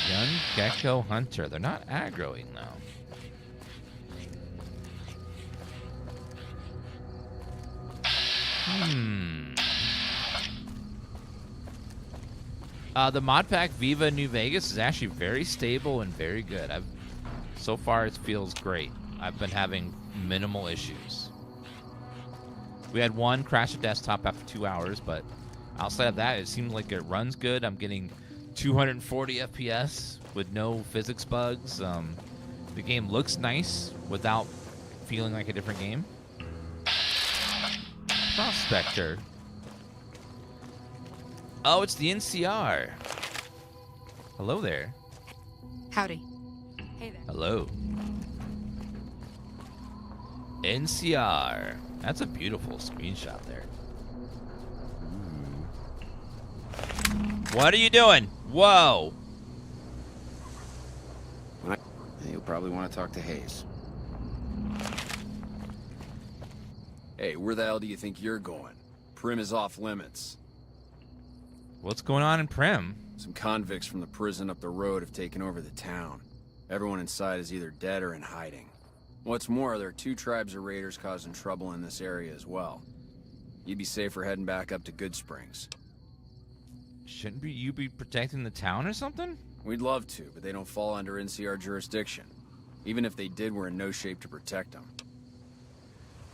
Young Gecko Hunter. They're not aggroing, though. The mod pack Viva New Vegas is actually very stable and very good. So far it feels great. I've been having minimal issues. We had one crash the desktop after 2 hours, but outside of that, it seems like it runs good. I'm getting 240 FPS with no physics bugs. The game looks nice without feeling like a different game. Prospector. Oh, it's the NCR. Hello there. Howdy. Hey there. Hello. NCR. That's a beautiful screenshot there. What are you doing? Whoa. You'll probably want to talk to Hayes. Hey, where the hell do you think you're going? Primm is off limits. What's going on in Primm? Some convicts from the prison up the road have taken over the town. Everyone inside is either dead or in hiding. What's more, there are 2 tribes of raiders causing trouble in this area as well. You'd be safer heading back up to Goodsprings. Shouldn't you be protecting the town or something? We'd love to, but they don't fall under NCR jurisdiction. Even if they did, we're in no shape to protect them.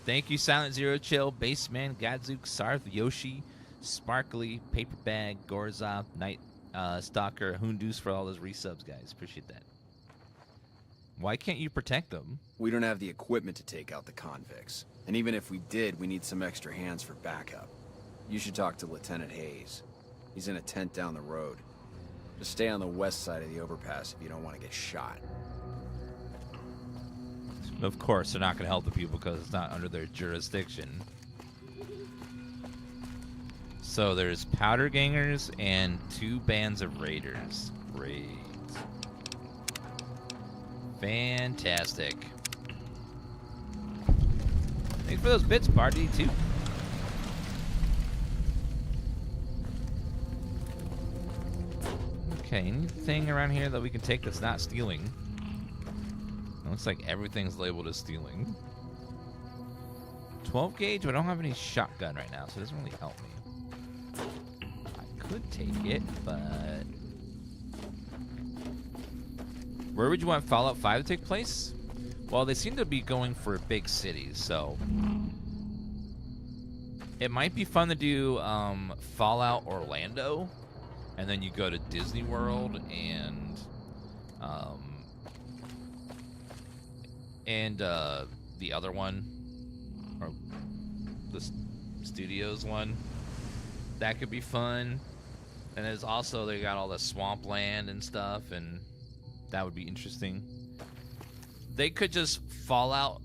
Thank you, Silent Zero Chill, Baseman, Gadzook, Sarth, Yoshi, Sparkly, Paperbag, Gorzov, Night Stalker, Hoondus for all those resubs, guys. Appreciate that. Why can't you protect them? We don't have the equipment to take out the convicts. And even if we did, we need some extra hands for backup. You should talk to Lieutenant Hayes. He's in a tent down the road. Just stay on the west side of the overpass if you don't want to get shot. Of course, they're not going to help the people because it's not under their jurisdiction. So there's powder gangers and 2 bands of raiders. Great. Fantastic. Thanks for those bits, Barty, too. Okay, anything around here that we can take that's not stealing? Looks like everything's labeled as stealing. 12 gauge, but I don't have any shotgun right now, so it doesn't really help me. I could take it, but... Where would you want Fallout 5 to take place? Well, they seem to be going for big cities, so... It might be fun to do Fallout Orlando, and then you go to Disney World and the other one, or the studios one. That could be fun. And there's also, they got all the swampland and stuff, and that would be interesting. They could just Fallout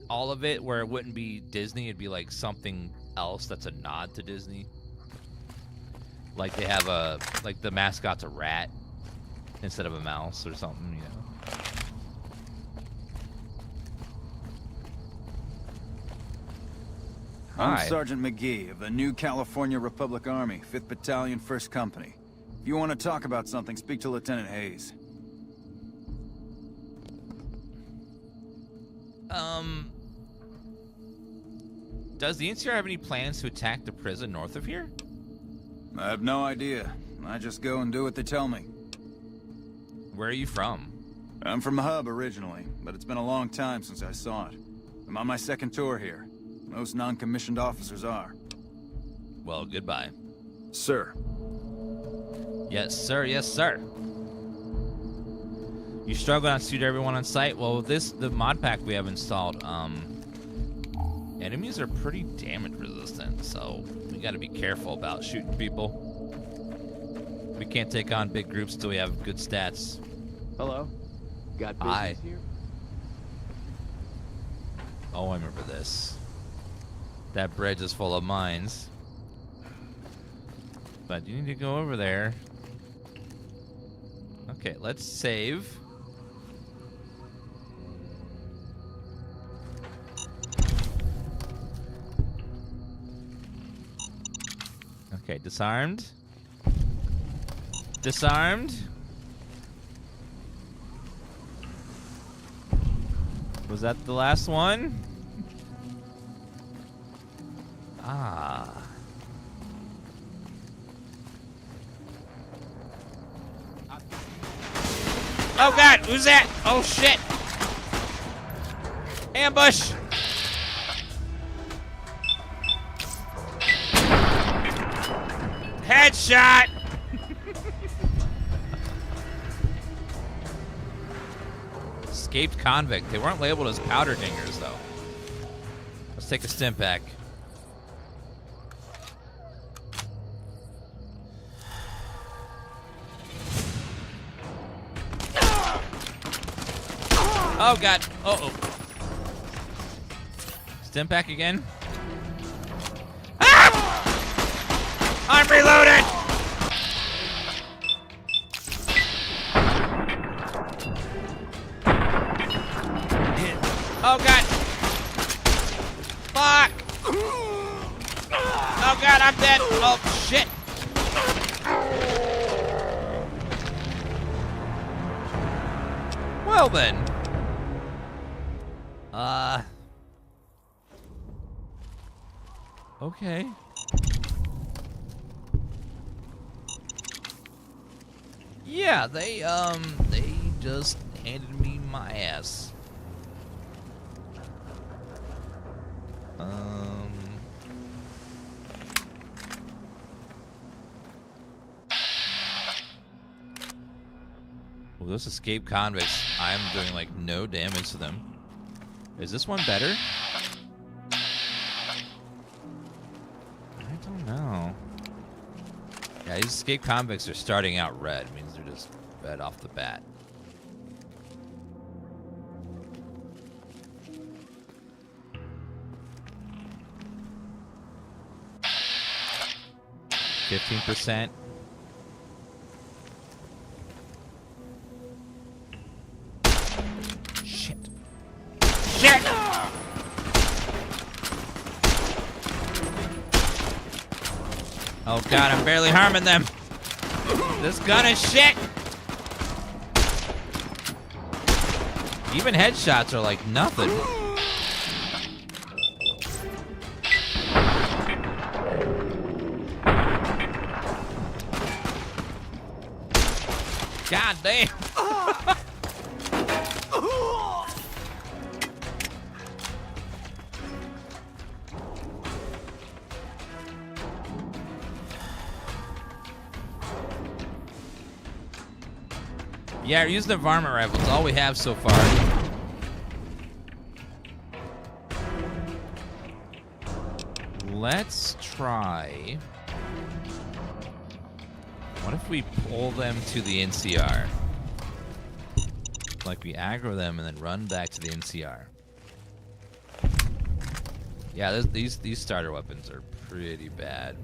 all of it where it wouldn't be Disney, it'd be like something else that's a nod to Disney. Like they have like the mascot's a rat instead of a mouse or something, you know. I'm Hi. Sergeant McGee of the New California Republic Army, 5th Battalion, 1st Company. If you want to talk about something, speak to Lieutenant Hayes. Does the NCR have any plans to attack the prison north of here? I have no idea. I just go and do what they tell me. Where are you from? I'm from the hub originally, but it's been a long time since I saw it. I'm on my second tour here. Most non-commissioned officers are. Well, goodbye. Sir. Yes, sir. Yes, sir. You struggle not to shoot everyone on sight? Well, the mod pack we have installed, enemies are pretty damage resistant, so we gotta be careful about shooting people. We can't take on big groups until we have good stats. Hello. Got business Hi. here? Oh, I remember this. That bridge is full of mines. But you need to go over there. Okay, let's save. Okay, disarmed. Disarmed. Was that the last one? Ah. Oh God, who's that? Oh shit. Ambush. Headshot. Escaped convict. They weren't labeled as powder dingers though. Let's take a stim pack. Oh God! Uh-oh. Stim pack again. Ah! I'm reloaded. Oh God! Fuck! Oh God, I'm dead. Oh shit! Well then. Okay. Yeah, they just handed me my ass. Well, those escaped convicts, I'm doing like no damage to them. Is this one better? I don't know. Yeah, these escaped convicts are starting out red. It means they're just red off the bat. %. Shit. Shit! Oh God, I'm barely harming them. This gun is shit. Even headshots are like nothing. God damn. Yeah, we're using the varmint rifle. It's all we have so far. Let's try. What if we pull them to the NCR? Like we aggro them and then run back to the NCR. Yeah, these starter weapons are pretty bad.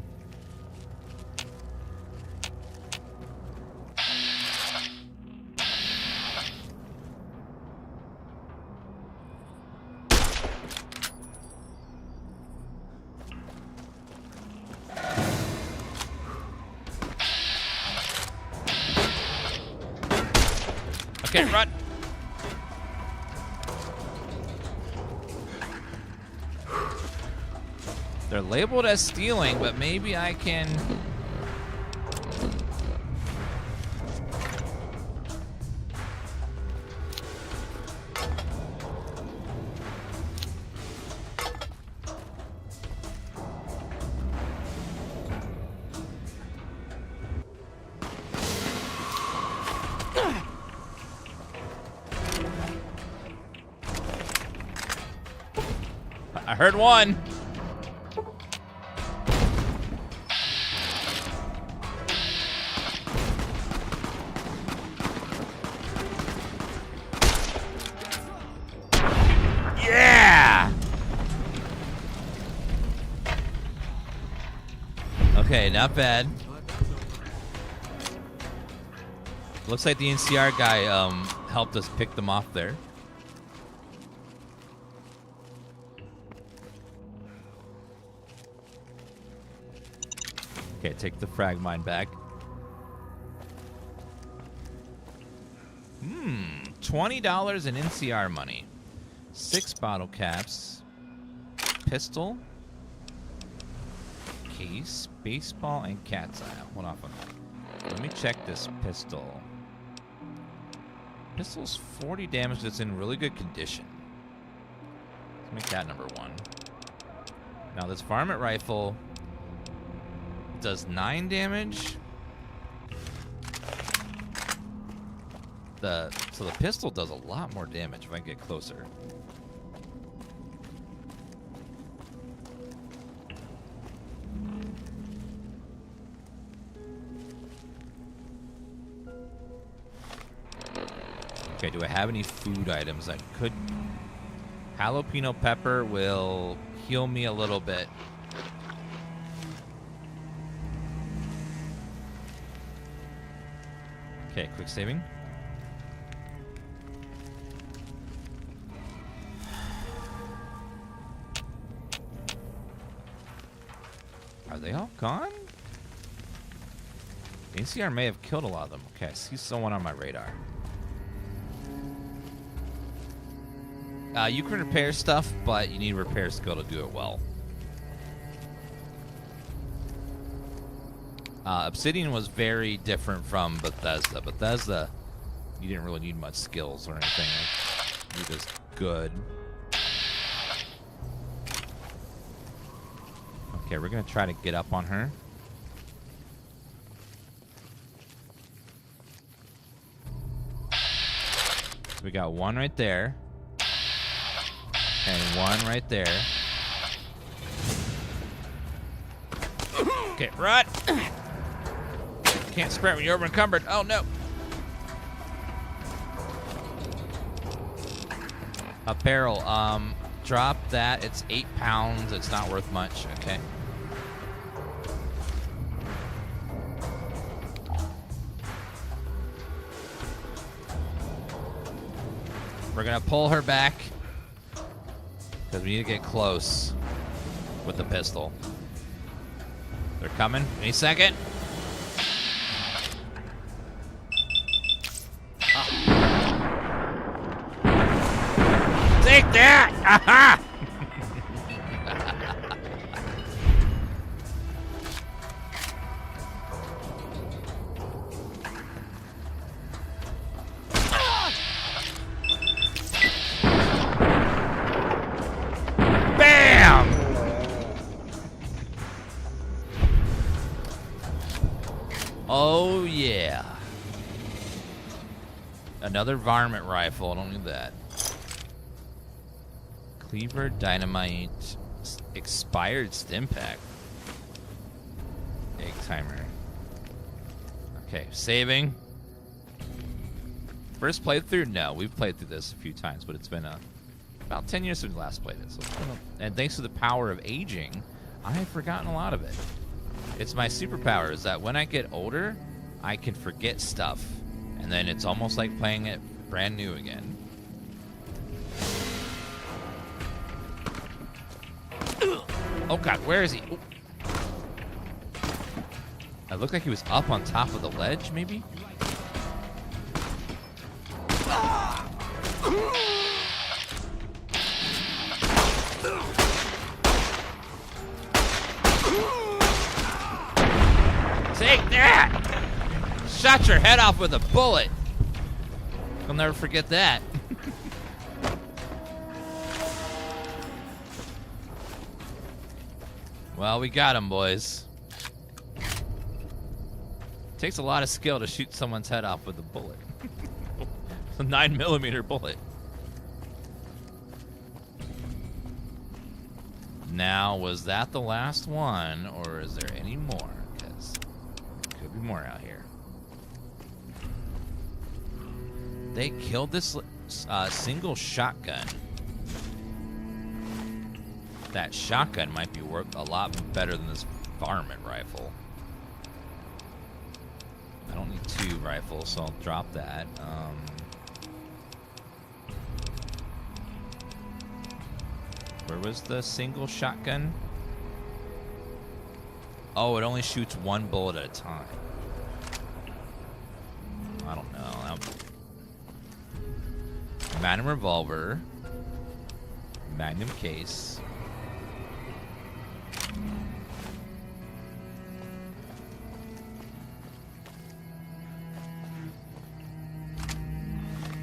Okay, run. They're labeled as stealing, but maybe I can... I heard one. Yeah. Okay, not bad. Looks like the NCR guy helped us pick them off there. Okay, take the frag mine back. $20 in NCR money. 6 bottle caps. Pistol. Case. Baseball and cat's eye. Hold on. Let me check this pistol. Pistol's 40 damage. That's in really good condition. Let's make that number 1. Now this varmint rifle does 9 damage. So the pistol does a lot more damage if I get closer. Okay, do I have any food items that could... Jalapeno pepper will heal me a little bit. Okay, quick saving. Are they all gone? The NCR may have killed a lot of them. Okay, I see someone on my radar. You can repair stuff, but you need repair skill to do it well. Obsidian was very different from Bethesda. Bethesda, you didn't really need much skills or anything. You're just good. Okay, we're gonna try to get up on her. We got one right there. And one right there. Okay, run! Can't sprint when you're over encumbered. Oh no! Apparel. Drop that. It's 8 pounds. It's not worth much. Okay. We're gonna pull her back because we need to get close with the pistol. They're coming. Any second. Take that! Aha! Bam! Oh yeah. Another varmint rifle. I don't need that. Cleaver, dynamite, expired stim pack. Egg timer. Okay, saving. First playthrough? No, we've played through this a few times, but it's been about 10 years since we last played it. So and thanks to the power of aging, I have forgotten a lot of it. It's my superpower is that when I get older, I can forget stuff. And then it's almost like playing it brand new again. Oh god, where is he? Ooh. It looked like he was up on top of the ledge, maybe? Take that! Shot your head off with a bullet. I'll never forget that. Well, we got him, boys. Takes a lot of skill to shoot someone's head off with a bullet. It's a 9mm bullet. Now, was that the last one, or is there any more? Because there could be more out here. They killed this single shotgun. That shotgun might be worth a lot better than this varmint rifle. I don't need 2 rifles, so I'll drop that. Where was the single shotgun? Oh, it only shoots 1 bullet at a time. I don't know. Magnum revolver. Magnum case.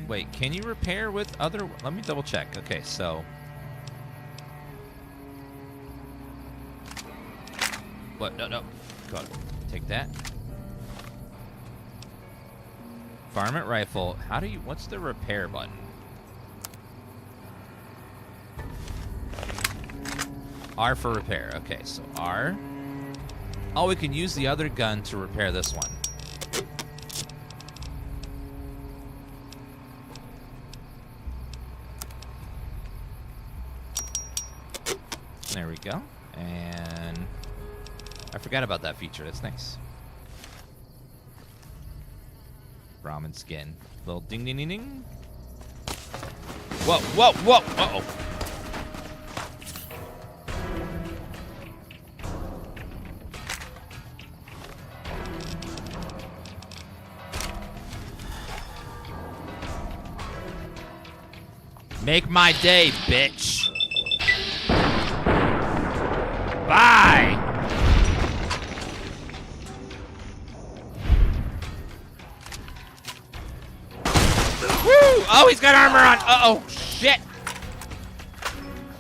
Wait, can you repair with other... Let me double check. Okay, so... What? No. Go on. Take that. Varmint rifle. How do you... What's the repair button? R for repair. Okay, so R. Oh, we can use the other gun to repair this one. There we go. And I forgot about that feature. That's nice. Ramen skin. Little ding ding ding ding. Whoa, whoa, whoa. Uh-oh. Make my day, bitch. Bye. Woo! Oh, he's got armor on. Uh-oh, shit.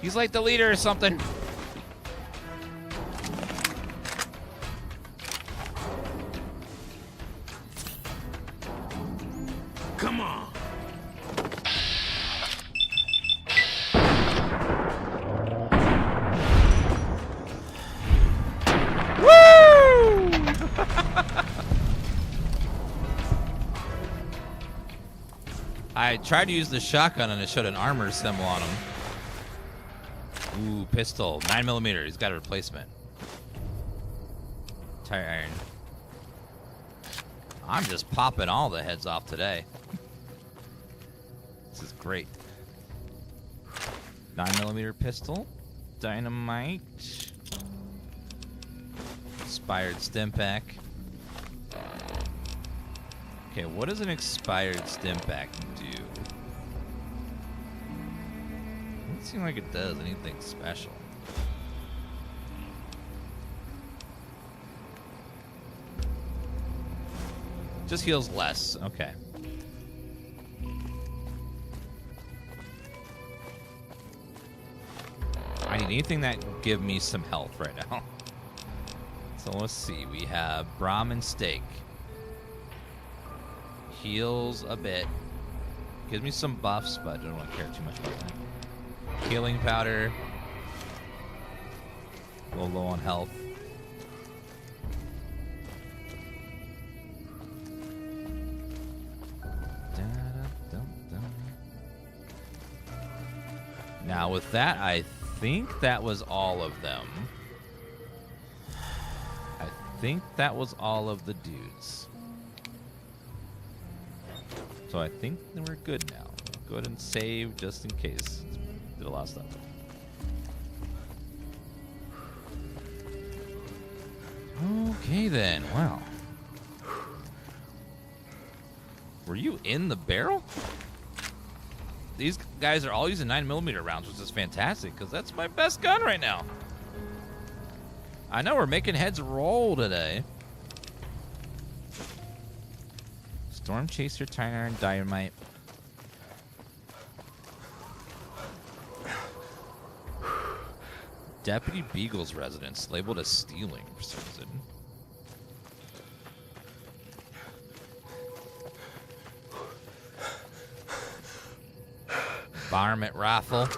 He's like the leader or something. Come on. I tried to use the shotgun and it showed an armor symbol on him. Ooh, pistol. 9mm. He's got a replacement. Tire iron. I'm just popping all the heads off today. This is great. 9mm pistol. Dynamite. Expired stim pack. Okay, what does an expired stim pack do? seem like it does anything special. Just heals less. Okay. I need anything that can give me some health right now. So let's see. We have Brahmin steak. Heals a bit. Gives me some buffs, but I don't really care too much about that. Healing powder. A little low on health. Now with that, I think that was all of them. I think that was all of the dudes. So I think that we're good now. Go ahead and save just in case. Did a lot of stuff. Okay then, wow. Were you in the barrel? These guys are all using 9mm rounds, which is fantastic, because that's my best gun right now. I know we're making heads roll today. Storm Chaser, Tire Iron, Dynamite. Deputy Beagle's residence, labeled as stealing for some reason. Varmint rifle.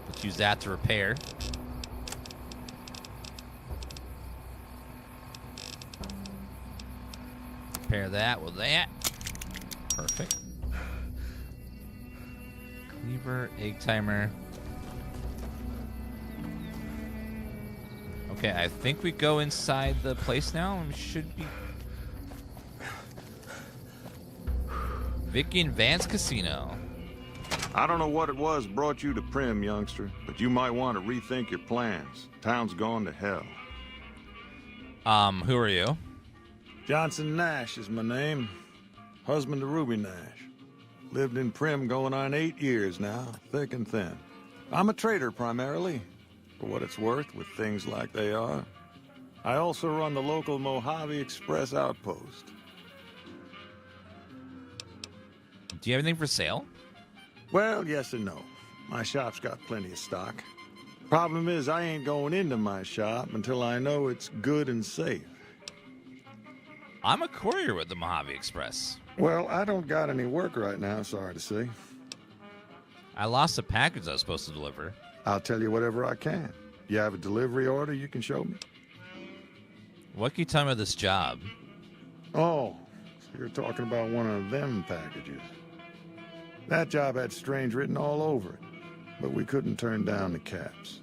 Let's use that to repair. Repair that with that. Perfect. Cleaver, egg timer. Okay, I think we go inside the place now and we should be... Vicky and Vance Casino. I don't know what it was brought you to Primm, youngster, but you might want to rethink your plans. Town's gone to hell. Who are you? Johnson Nash is my name. Husband to Ruby Nash. Lived in Primm going on 8 years now, thick and thin. I'm a trader primarily, for what it's worth with things like they are. I also run the local Mojave Express outpost. Do you have anything for sale? Well, yes and no. My shop's got plenty of stock. Problem is, I ain't going into my shop until I know it's good and safe. I'm a courier with the Mojave Express. Well, I don't got any work right now, sorry to say. I lost a package I was supposed to deliver. I'll tell you whatever I can. You have a delivery order you can show me? What can you tell me about this job? Oh, so you're talking about one of them packages. That job had strange written all over it, but we couldn't turn down the caps.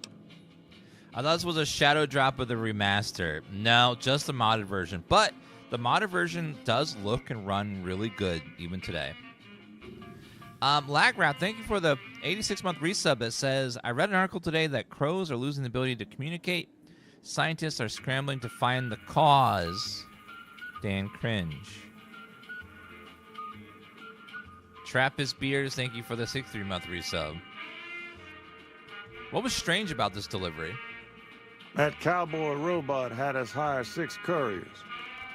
I thought this was a shadow drop of the remaster. No, just the modded version. But the modded version does look and run really good even today. Lagrat, thank you for the 86-month resub that says, I read an article today that crows are losing the ability to communicate. Scientists are scrambling to find the cause. Dan cringe. Trappist Beers, thank you for the 63-month resub. What was strange about this delivery? That cowboy robot had us hire 6 couriers.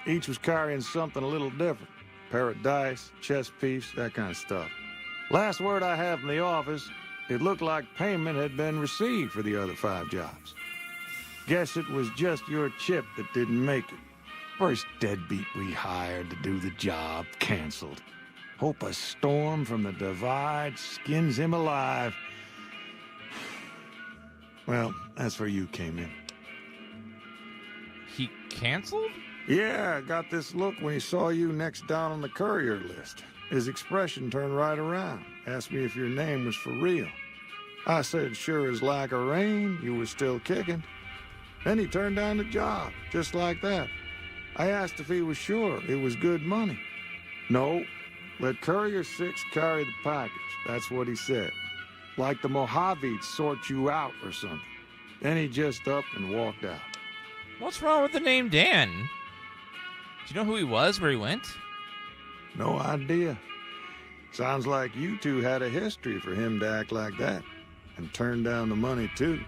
Each was carrying something a little different. Pair of dice, chess piece, that kind of stuff. Last word I have from the office, it looked like payment had been received for the other 5 jobs. Guess it was just your chip that didn't make it. First deadbeat we hired to do the job canceled. Hope a storm from the divide skins him alive. Well, that's where you came in. He canceled? Yeah, got this look when he saw you next down on the courier list. His expression turned right around. Asked me if your name was for real. I said, sure as lack of rain, you were still kicking. Then he turned down the job, just like that. I asked if he was sure it was good money. No, let Courier 6 carry the package. That's what he said. Like the Mojave'd sort you out or something. Then he just up and walked out. What's wrong with the name Dan? Do you know who he was, where he went? No idea. Sounds like you two had a history for him to act like that. And turn down the money, too.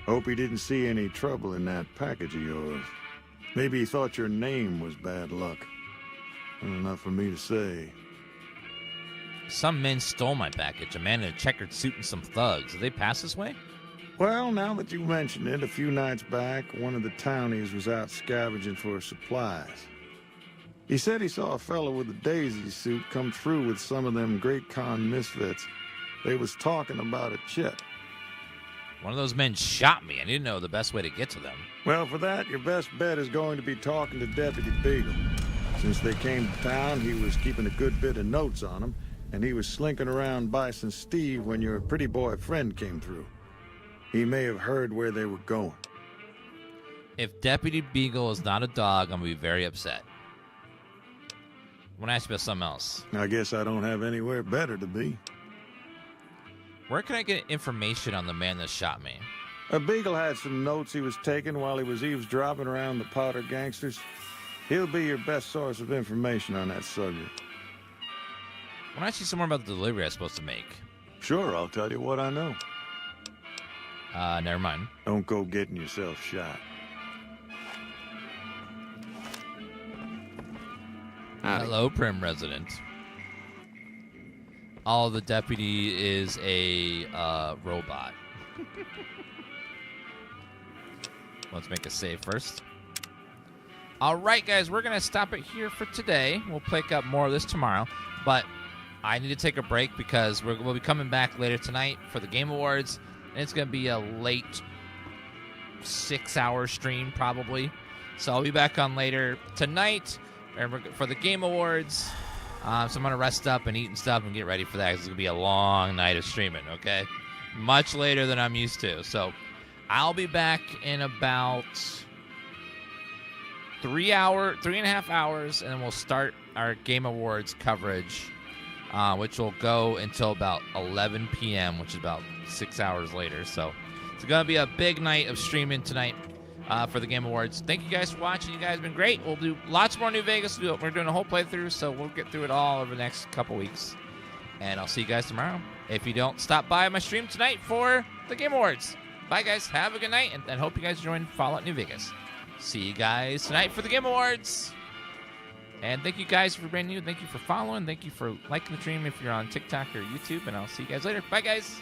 Hope he didn't see any trouble in that package of yours. Maybe he thought your name was bad luck. Enough for me to say. Some men stole my package. A man in a checkered suit and some thugs. Did they pass this way? Well, now that you mention it, a few nights back, one of the townies was out scavenging for supplies. He said he saw a fellow with a daisy suit come through with some of them Great Khan misfits. They was talking about a chip. One of those men shot me. I need to know the best way to get to them. Well, for that, your best bet is going to be talking to Deputy Beagle. Since they came to town, he was keeping a good bit of notes on them, and he was slinking around Bison Steve when your pretty boy friend came through. He may have heard where they were going. If Deputy Beagle is not a dog, I'm going to be very upset. I want to ask you about something else. I guess I don't have anywhere better to be. Where can I get information on the man that shot me? A Beagle had some notes he was taking while he was eavesdropping around the Powder gangsters. He'll be your best source of information on that subject. I want to ask you some more about the delivery I was supposed to make. Sure, I'll tell you what I know. Never mind. Don't go getting yourself shot. Hello, Primm resident. Oh, the deputy is a robot. Let's make a save first. All right, guys, we're going to stop it here for today. We'll pick up more of this tomorrow, but I need to take a break because we'll be coming back later tonight for the Game Awards, and it's going to be a late 6-hour stream probably. So I'll be back on later tonight for the Game Awards. So I'm going to rest up and eat and stuff and get ready for that because it's going to be a long night of streaming, okay? Much later than I'm used to. So I'll be back in about 3.5 hours, and then we'll start our Game Awards coverage, which will go until about 11 p.m., which is about 6 hours later. So it's going to be a big night of streaming tonight for the Game Awards. Thank you guys for watching. You guys have been great. We'll do lots more New Vegas. We're doing a whole playthrough, so we'll get through it all over the next couple weeks. And I'll see you guys tomorrow. If you don't stop by my stream tonight for the Game Awards. Bye, guys. Have a good night, and hope you guys join Fallout New Vegas. See you guys tonight for the Game Awards. And thank you guys for brand new. Thank you for following. Thank you for liking the stream if you're on TikTok or YouTube. And I'll see you guys later. Bye, guys.